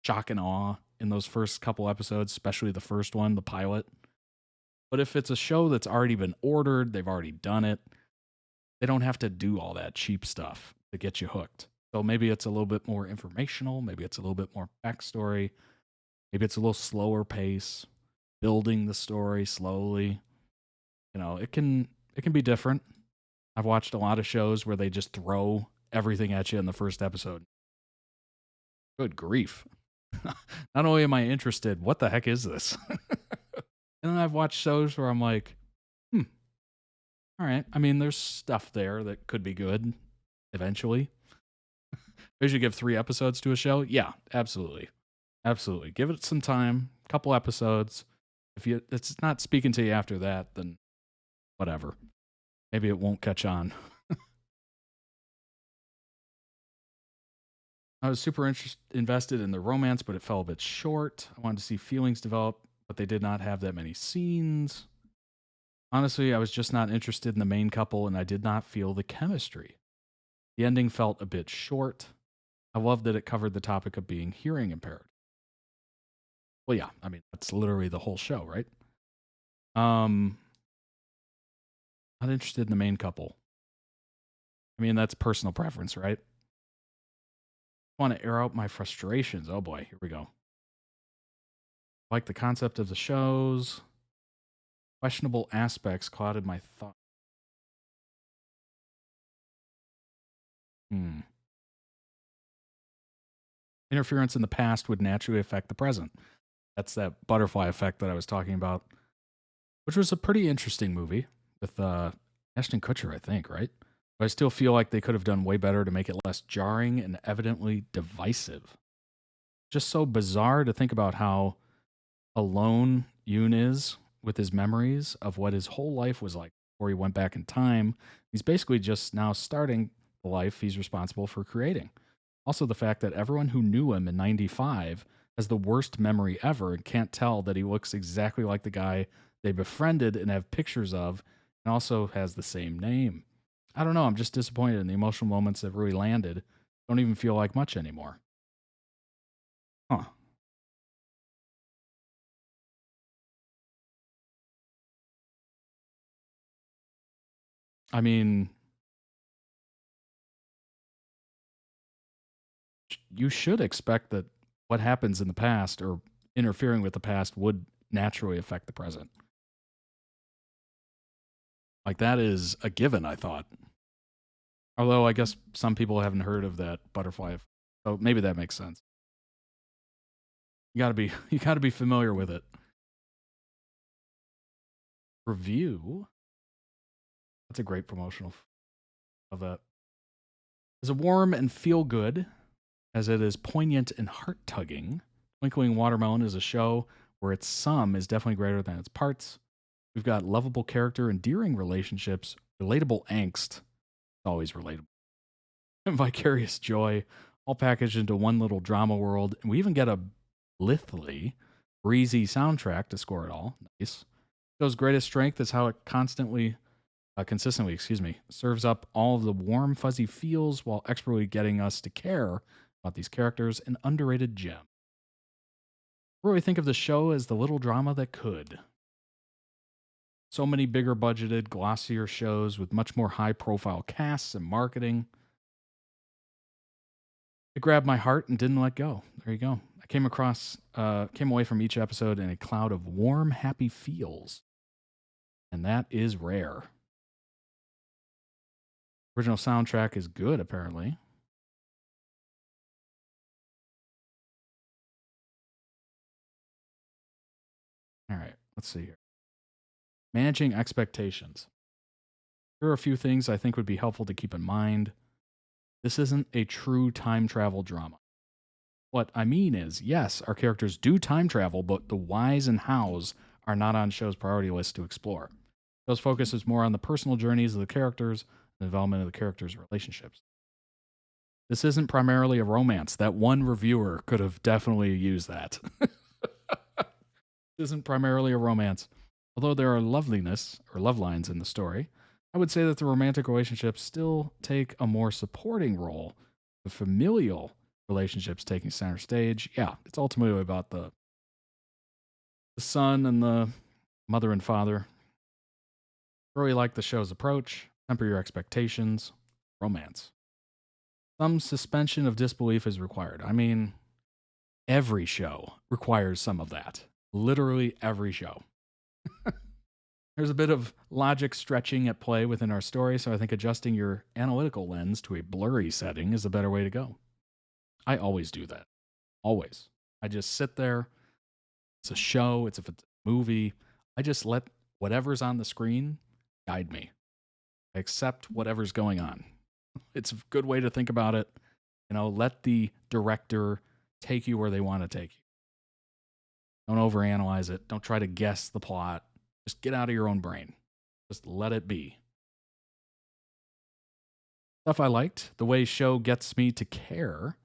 shock and awe in those first couple episodes, especially the first one, the pilot. But if it's a show that's already been ordered, they've already done it, they don't have to do all that cheap stuff to get you hooked. So maybe it's a little bit more informational, maybe it's a little bit more backstory, maybe it's a little slower pace, building the story slowly. It can be different. I've watched a lot of shows where they just throw everything at you in the first episode. Good grief. Not only am I interested, what the heck is this? And then I've watched shows where I'm like, all right. I mean, there's stuff there that could be good eventually. I should give 3 episodes to a show. Yeah, absolutely. Absolutely. Give it some time, couple episodes. If it's not speaking to you after that, then whatever. Maybe it won't catch on. I was super invested in the romance, but it fell a bit short. I wanted to see feelings develop, but they did not have that many scenes. Honestly, I was just not interested in the main couple, and I did not feel the chemistry. The ending felt a bit short. I loved that it covered the topic of being hearing impaired. Well, yeah, I mean, that's literally the whole show, right? Not interested in the main couple. I mean, that's personal preference, right? I want to air out my frustrations. Oh boy, here we go. Like the concept of the shows. Questionable aspects clouded my thought. Interference in the past would naturally affect the present. That's that butterfly effect that I was talking about, which was a pretty interesting movie with Ashton Kutcher, I think, right? But I still feel like they could have done way better to make it less jarring and evidently divisive. Just so bizarre to think about how alone Yoon is with his memories of what his whole life was like before he went back in time. He's basically just now starting the life he's responsible for creating. Also, the fact that everyone who knew him in 95 has the worst memory ever and can't tell that he looks exactly like the guy they befriended and have pictures of, and also has the same name. I don't know. I'm just disappointed in the emotional moments that really landed. Don't even feel like much anymore. Huh. I mean, you should expect that what happens in the past or interfering with the past would naturally affect the present. Like, that is a given, I thought. Although I guess some people haven't heard of that butterfly, so maybe that makes sense. You gotta be familiar with it. Review. That's a great promotional of that. It's a warm and feel good, as it is poignant and heart-tugging. Twinkling Watermelon is a show where its sum is definitely greater than its parts. We've got lovable character, endearing relationships, relatable angst, always relatable, and vicarious joy, all packaged into one little drama world. And we even get a blithely breezy soundtrack to score it all. Nice. Show's greatest strength is how it consistently, serves up all of the warm, fuzzy feels while expertly getting us to care about these characters. An underrated gem. I really think of the show as the little drama that could. So many bigger budgeted, glossier shows with much more high-profile casts and marketing. It grabbed my heart and didn't let go. There you go. I came away from each episode in a cloud of warm, happy feels. And that is rare. Original soundtrack is good, apparently. All right, let's see here. Managing expectations. Here are a few things I think would be helpful to keep in mind. This isn't a true time travel drama. What I mean is, yes, our characters do time travel, but the whys and hows are not on show's priority list to explore. Show's focus is more on the personal journeys of the characters and the development of the characters' relationships. This isn't primarily a romance. That one reviewer could have definitely used that. This isn't primarily a romance. Although there are loveliness or love lines in the story, I would say that the romantic relationships still take a more supporting role. The familial relationships taking center stage. Yeah, it's ultimately about the son and the mother and father. Really like the show's approach. Temper your expectations. Romance. Some suspension of disbelief is required. I mean, every show requires some of that. Literally every show. There's a bit of logic stretching at play within our story, so I think adjusting your analytical lens to a blurry setting is a better way to go. I always do that. Always. I just sit there. It's a show. It's a movie. I just let whatever's on the screen guide me. I accept whatever's going on. It's a good way to think about it. You know, let the director take you where they want to take you. Don't overanalyze it. Don't try to guess the plot. Just get out of your own brain. Just let it be. Stuff I liked. The way show gets me to care.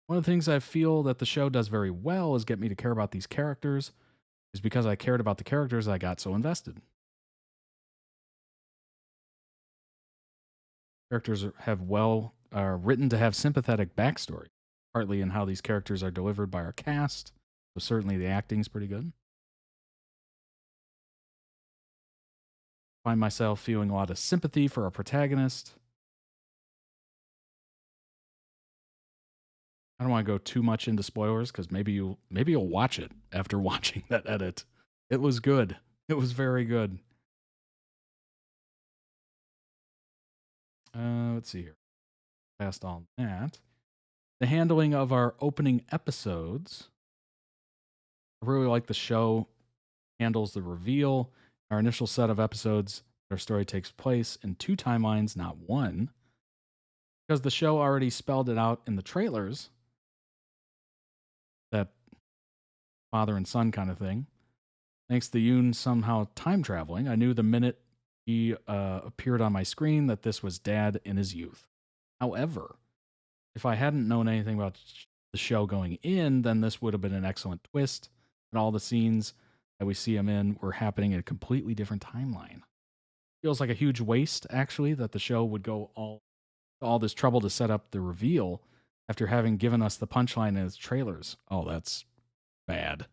One of the things I feel that the show does very well is get me to care about these characters. Is because I cared about the characters, I got so invested. Characters are written to have sympathetic backstory, partly in how these characters are delivered by our cast. So certainly the acting's pretty good. Find myself feeling a lot of sympathy for our protagonist. I don't want to go too much into spoilers because maybe you'll watch it after watching that edit. It was good. It was very good. Let's see here. Past all that. The handling of our opening episodes. I really like the show handles the reveal. Our initial set of episodes, our story takes place in 2 timelines, not 1. Because the show already spelled it out in the trailers. That father and son kind of thing. Thanks to Yoon somehow time traveling, I knew the minute he appeared on my screen that this was Dad in his youth. However, if I hadn't known anything about the show going in, then this would have been an excellent twist. And all the scenes that we see him in were happening in a completely different timeline. Feels like a huge waste, actually, that the show would go all this trouble to set up the reveal after having given us the punchline in its trailers. Oh, that's bad.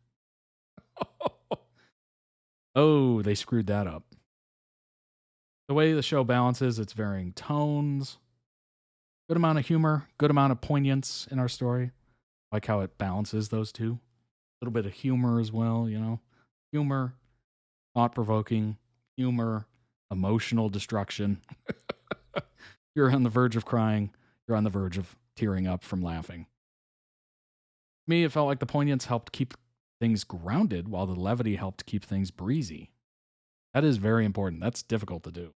Oh, they screwed that up. The way the show balances its varying tones, good amount of humor, good amount of poignance in our story. Like how it balances those two. A little bit of humor as well, you know. Humor, thought-provoking, humor, emotional destruction. You're on the verge of crying. You're on the verge of tearing up from laughing. To me, it felt like the poignance helped keep things grounded while the levity helped keep things breezy. That is very important. That's difficult to do.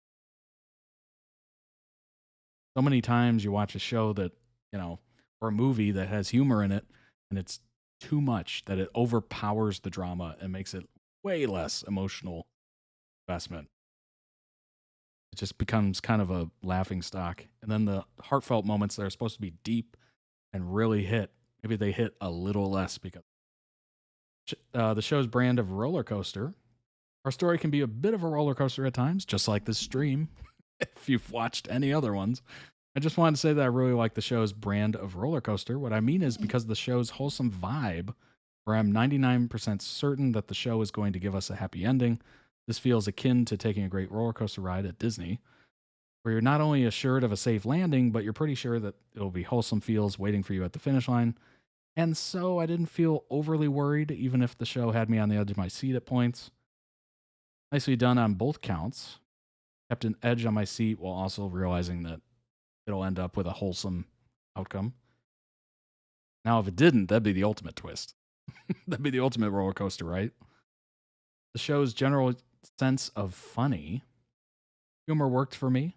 So many times you watch a show that, you know, or a movie that has humor in it, and it's too much that it overpowers the drama and makes it way less emotional investment. It just becomes kind of a laughing stock. And then the heartfelt moments that are supposed to be deep and really hit, maybe they hit a little less because the show's brand of roller coaster. Our story can be a bit of a roller coaster at times, just like this stream, if you've watched any other ones. I just wanted to say that I really like the show's brand of roller coaster. What I mean is because of the show's wholesome vibe, where I'm 99% certain that the show is going to give us a happy ending. This feels akin to taking a great roller coaster ride at Disney, where you're not only assured of a safe landing, but you're pretty sure that it'll be wholesome feels waiting for you at the finish line. And so I didn't feel overly worried, even if the show had me on the edge of my seat at points. Nicely done on both counts. Kept an edge on my seat while also realizing that it'll end up with a wholesome outcome. Now, if it didn't, that'd be the ultimate twist. That'd be the ultimate roller coaster, right? The show's general sense of funny. Humor worked for me,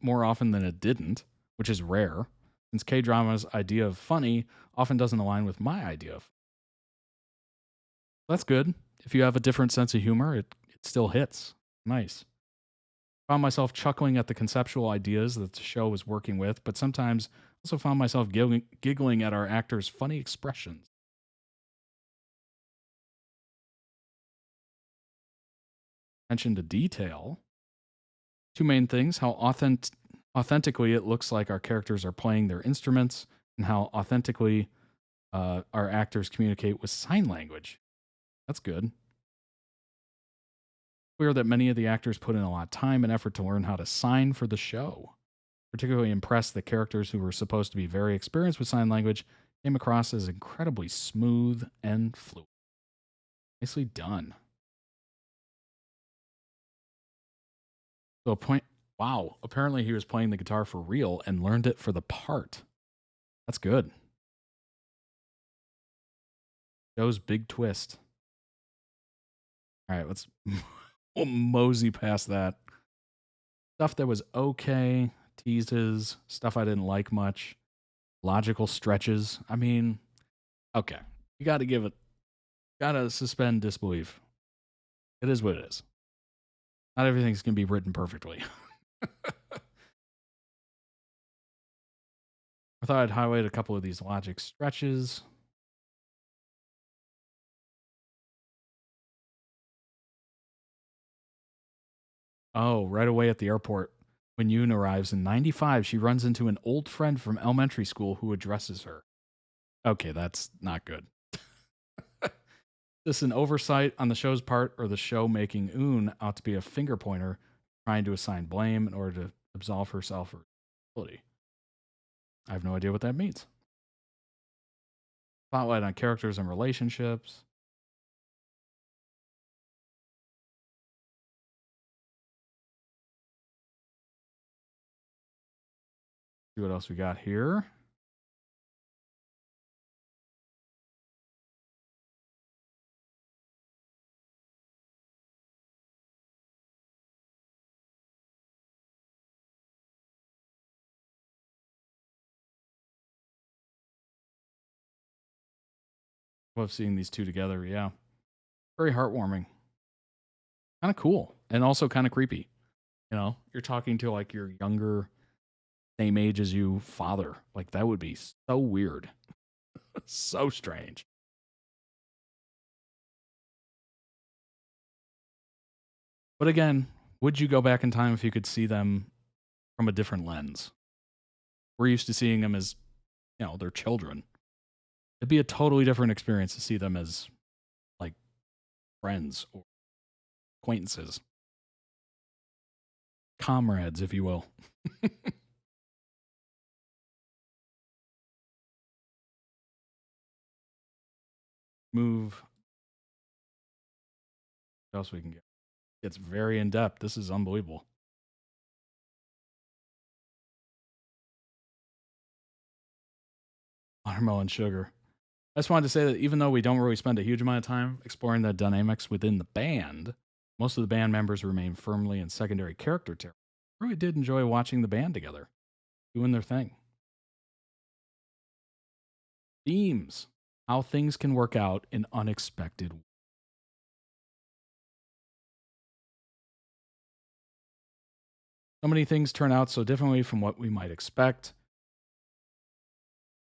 more often than it didn't, which is rare, since K-drama's idea of funny often doesn't align with my idea of. That's good. If you have a different sense of humor, it still hits. Nice. Found myself chuckling at the conceptual ideas that the show was working with, but sometimes also found myself giggling at our actors' funny expressions. Attention to detail. Two main things: how authentically it looks like our characters are playing their instruments, and how authentically our actors communicate with sign language. That's good. Clear that many of the actors put in a lot of time and effort to learn how to sign for the show. Particularly impressed that characters who were supposed to be very experienced with sign language came across as incredibly smooth and fluent. Nicely done. So wow, apparently he was playing the guitar for real and learned it for the part. That's good. Show's big twist. All right, we'll mosey past that. Stuff that was okay, teases, stuff I didn't like much, logical stretches. I mean, okay, you got to gotta suspend disbelief. It is what it is. Not everything's going to be written perfectly. I thought I'd highlight a couple of these logic stretches. Oh, right away at the airport, when Yoon arrives in 95, she runs into an old friend from elementary school who addresses her. Okay, that's not good. This is an oversight on the show's part, or the show making Yoon out to be a finger pointer trying to assign blame in order to absolve herself of responsibility. I have no idea what that means. Spotlight on characters and relationships. See what else we got here. Love seeing these two together, yeah. Very heartwarming. Kind of cool. And also kind of creepy. You know, you're talking to like your younger, same age as you father. Like that would be so weird. So strange. But again, would you go back in time if you could see them from a different lens? We're used to seeing them as, you know, their children. It'd be a totally different experience to see them as like friends or acquaintances. Comrades, if you will. Move. What else we can get? It's very in depth. This is unbelievable. Watermelon sugar. I just wanted to say that even though we don't really spend a huge amount of time exploring the dynamics within the band, most of the band members remain firmly in secondary character territory. I really did enjoy watching the band together, doing their thing. Themes. How things can work out in unexpected ways. So many things turn out so differently from what we might expect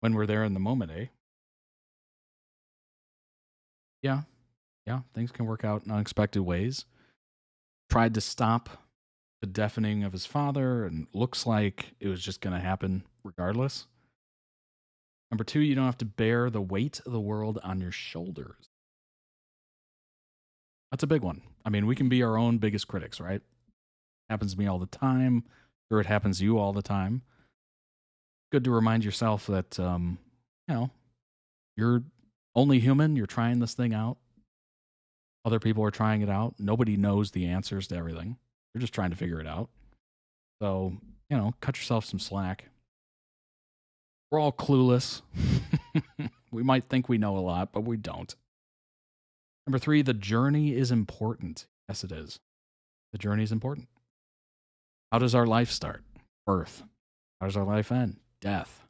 when we're there in the moment, eh? Yeah, things can work out in unexpected ways. Tried to stop the deafening of his father, and looks like it was just going to happen regardless. Number 2, you don't have to bear the weight of the world on your shoulders. That's a big one. I mean, we can be our own biggest critics, right? Happens to me all the time. Sure, it happens to you all the time. Good to remind yourself that, you know, you're only human. You're trying this thing out. Other people are trying it out. Nobody knows the answers to everything. You're just trying to figure it out. So, you know, cut yourself some slack. We're all clueless. We might think we know a lot, but we don't. Number 3, the journey is important. Yes, it is. The journey is important. How does our life start? Birth. How does our life end? Death.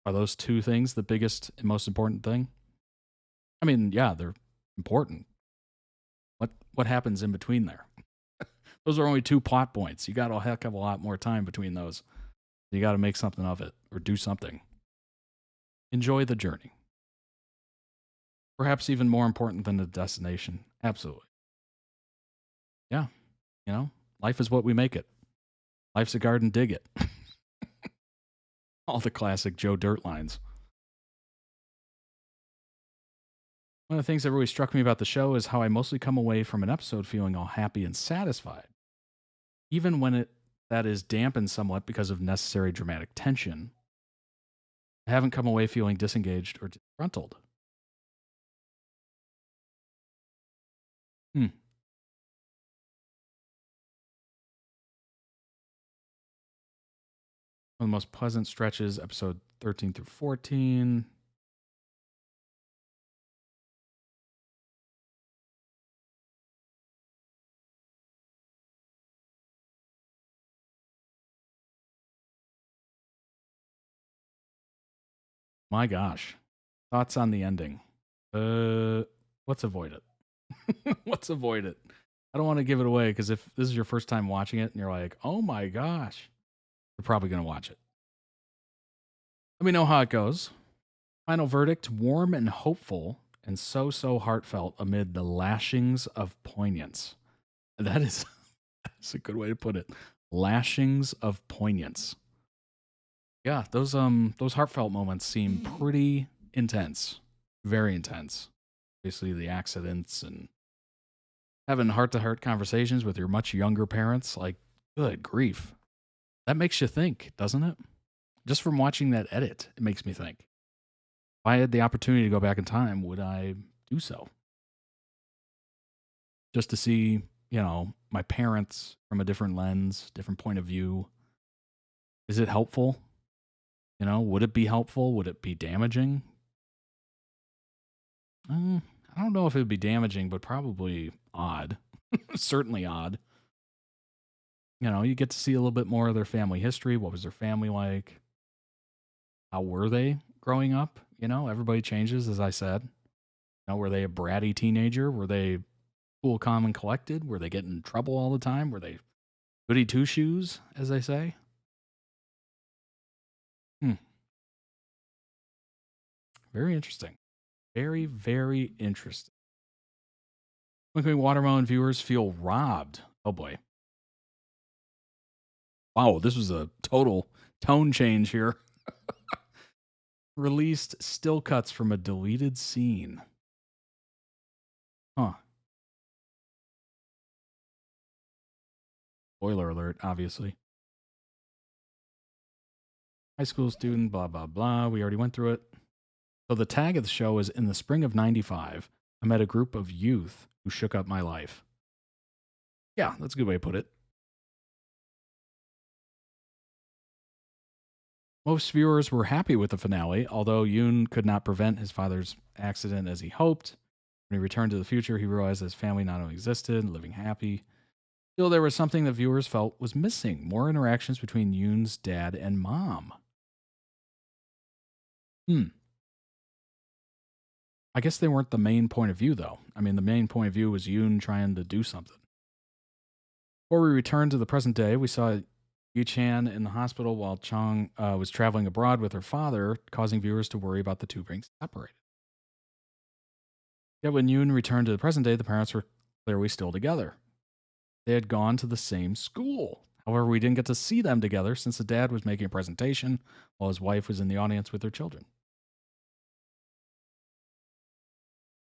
Are those two things the biggest and most important thing? I mean, yeah, they're important. What happens in between there? Those are only 2 plot points. You got a heck of a lot more time between those. You got to make something of it or do something. Enjoy the journey. Perhaps even more important than the destination. Absolutely. Yeah. You know, life is what we make it. Life's a garden, dig it. All the classic Joe Dirt lines. One of the things that really struck me about the show is how I mostly come away from an episode feeling all happy and satisfied. Even when that is dampened somewhat because of necessary dramatic tension, I haven't come away feeling disengaged or disgruntled. One of the most pleasant stretches, episode 13 through 14. My gosh. Thoughts on the ending? Let's avoid it. Let's avoid it. I don't want to give it away because if this is your first time watching it and you're like, oh my gosh, you're probably going to watch it. Let me know how it goes. Final verdict, warm and hopeful and so heartfelt amid the lashings of poignance. That's a good way to put it. Lashings of poignance. Yeah, those heartfelt moments seem pretty intense. Very intense. Basically the accidents and having heart-to-heart conversations with your much younger parents, like, good grief. That makes you think, doesn't it? Just from watching that edit, it makes me think. If I had the opportunity to go back in time, would I do so? Just to see, my parents from a different lens, different point of view. Is it helpful? Would it be helpful? Would it be damaging? I don't know if it would be damaging, but probably odd. Certainly odd. You get to see a little bit more of their family history. What was their family like? How were they growing up? Everybody changes, as I said. Were they a bratty teenager? Were they cool, calm, and collected? Were they getting in trouble all the time? Were they goody two-shoes, as they say? Very interesting. Very, very interesting. Twinkling Watermelon viewers feel robbed. Oh boy. Wow, this was a total tone change here. Released still cuts from a deleted scene. Huh. Spoiler alert, obviously. High school student, blah, blah, blah. We already went through it. So the tag of the show is, in the spring of '95, I met a group of youth who shook up my life. Yeah, that's a good way to put it. Most viewers were happy with the finale, although Yoon could not prevent his father's accident as he hoped. When he returned to the future, he realized his family not only existed, living happy. Still, there was something that viewers felt was missing. More interactions between Yoon's dad and mom. I guess they weren't the main point of view, though. I mean, the main point of view was Yoon trying to do something. Before we return to the present day, we saw Yu-chan in the hospital while Chong was traveling abroad with her father, causing viewers to worry about the two being separated. Yet when Yoon returned to the present day, the parents were clearly still together. They had gone to the same school. However, we didn't get to see them together since the dad was making a presentation while his wife was in the audience with their children.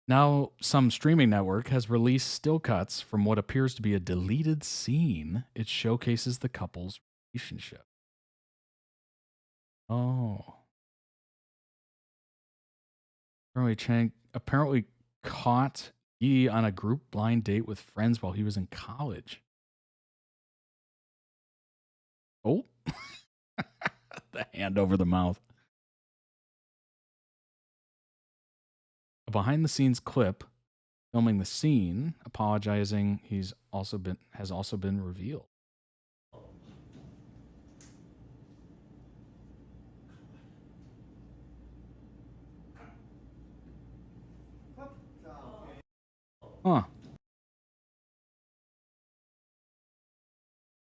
Now, some streaming network has released still cuts from what appears to be a deleted scene. It showcases the couple's relationship. Oh. Apparently, Chang caught Yi on a group blind date with friends while he was in college. Oh. The hand over the mouth. A behind-the-scenes clip filming the scene, apologizing. Has also been revealed. Huh.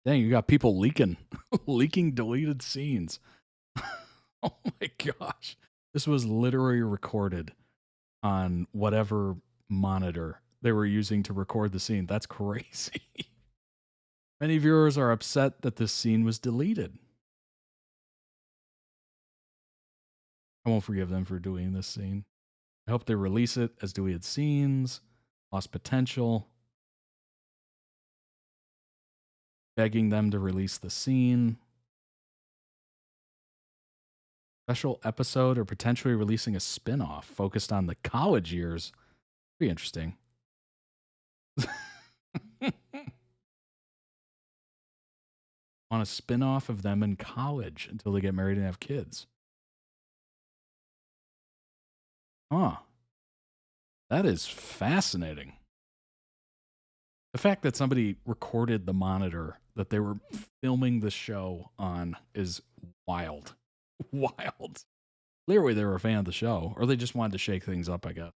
Dang, you got people leaking deleted scenes. Oh my gosh. This was literally recorded on whatever monitor they were using to record the scene. That's crazy. Many viewers are upset that this scene was deleted. I won't forgive them for doing this scene. I hope they release it as deleted scenes, lost potential. Begging them to release the scene. Special episode or potentially releasing a spin-off focused on the college years. Be interesting. On a spin-off of them in college until they get married and have kids. Huh. That is fascinating. The fact that somebody recorded the monitor that they were filming the show on is wild. Wild. Clearly they were a fan of the show, or they just wanted to shake things up, I guess.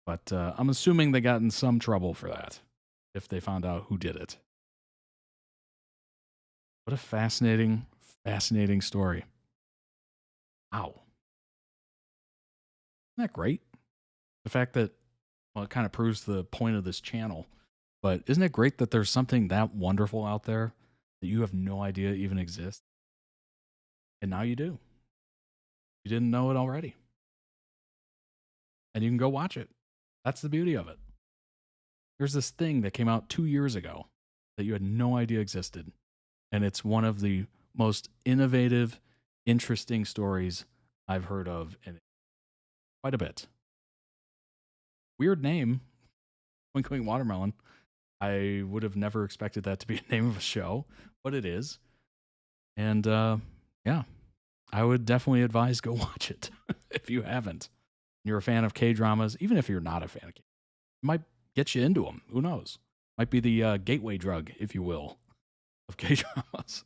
But I'm assuming they got in some trouble for that, if they found out who did it. What a fascinating, fascinating story. Wow. Isn't that great? The fact that, well, it kind of proves the point of this channel. But isn't it great that there's something that wonderful out there that you have no idea even exists? And now you do. You didn't know it already. And you can go watch it. That's the beauty of it. There's this thing that came out 2 years ago that you had no idea existed. And it's one of the most innovative, interesting stories I've heard of in quite a bit. Weird name, Twinkling Watermelon. I would have never expected that to be a name of a show, but it is. And yeah, I would definitely advise go watch it if you haven't. You're a fan of K-dramas, even if you're not a fan of K-dramas. It might get you into them. Who knows? Might be the gateway drug, if you will, of K-dramas.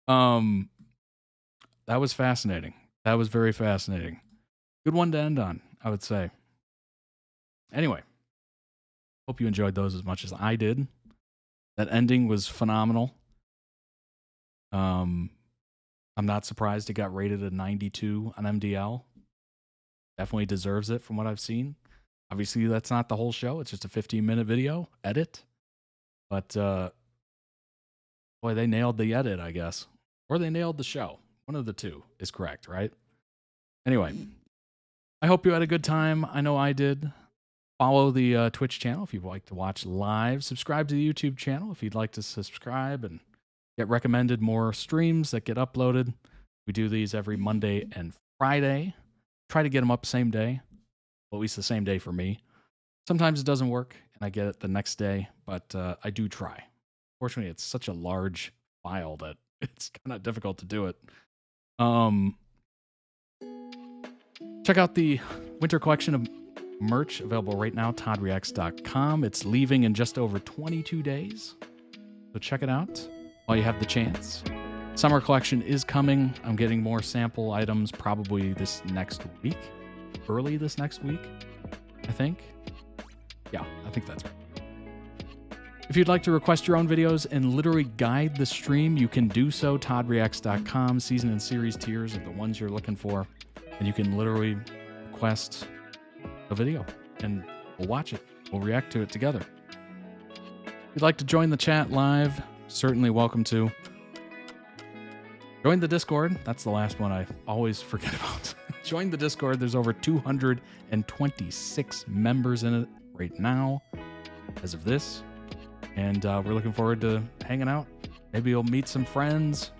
That was fascinating. That was very fascinating. Good one to end on, I would say. Anyway, hope you enjoyed those as much as I did. That ending was phenomenal. I'm not surprised it got rated a 92 on MDL. Definitely deserves it from what I've seen. Obviously, that's not the whole show. It's just a 15-minute video edit. But, boy, they nailed the edit, I guess. Or they nailed the show. One of the two is correct, right? Anyway, I hope you had a good time. I know I did. Follow the Twitch channel if you'd like to watch live. Subscribe to the YouTube channel if you'd like to subscribe and get recommended more streams that get uploaded. We do these every Monday and Friday. Try to get them up same day. Well, at least the same day for me. Sometimes it doesn't work and I get it the next day, but I do try. Fortunately, it's such a large file that it's kind of difficult to do it. Check out the winter collection of merch available right now, toddreacts.com. It's leaving in just over 22 days. So check it out while you have the chance. Summer collection is coming. I'm getting more sample items probably this next week. Early this next week, I think. Yeah, I think that's right. If you'd like to request your own videos and literally guide the stream, you can do so. toddreacts.com. Season and series tiers are the ones you're looking for. And you can literally request a video and we'll watch it. We'll react to it together. If you'd like to join the chat live, certainly welcome to. Join the Discord. That's the last one I always forget about. Join the Discord. There's over 226 members in it right now as of this. And we're looking forward to hanging out. Maybe you'll meet some friends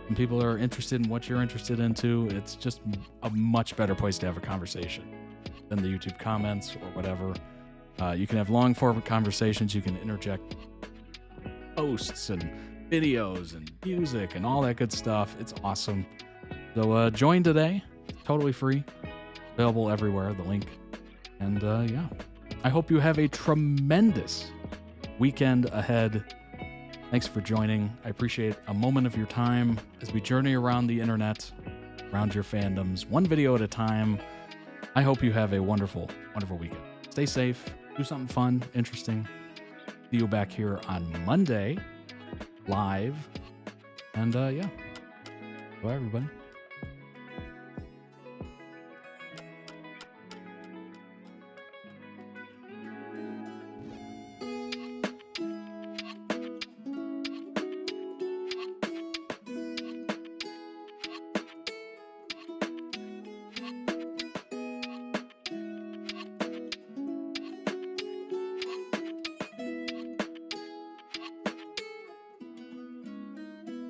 and people that are interested in what you're interested in too. It's just a much better place to have a conversation than the YouTube comments or whatever. You can have long form conversations. You can interject posts and videos and music and all that good stuff. It's awesome. So join today. Totally free. Available everywhere, the link. And yeah, I hope you have a tremendous weekend ahead. Thanks for joining. I appreciate a moment of your time as we journey around the internet, around your fandoms, one video at a time. I hope you have a wonderful, wonderful weekend. Stay safe. Do something fun, interesting. See you back here on Monday, live. And yeah, bye everybody.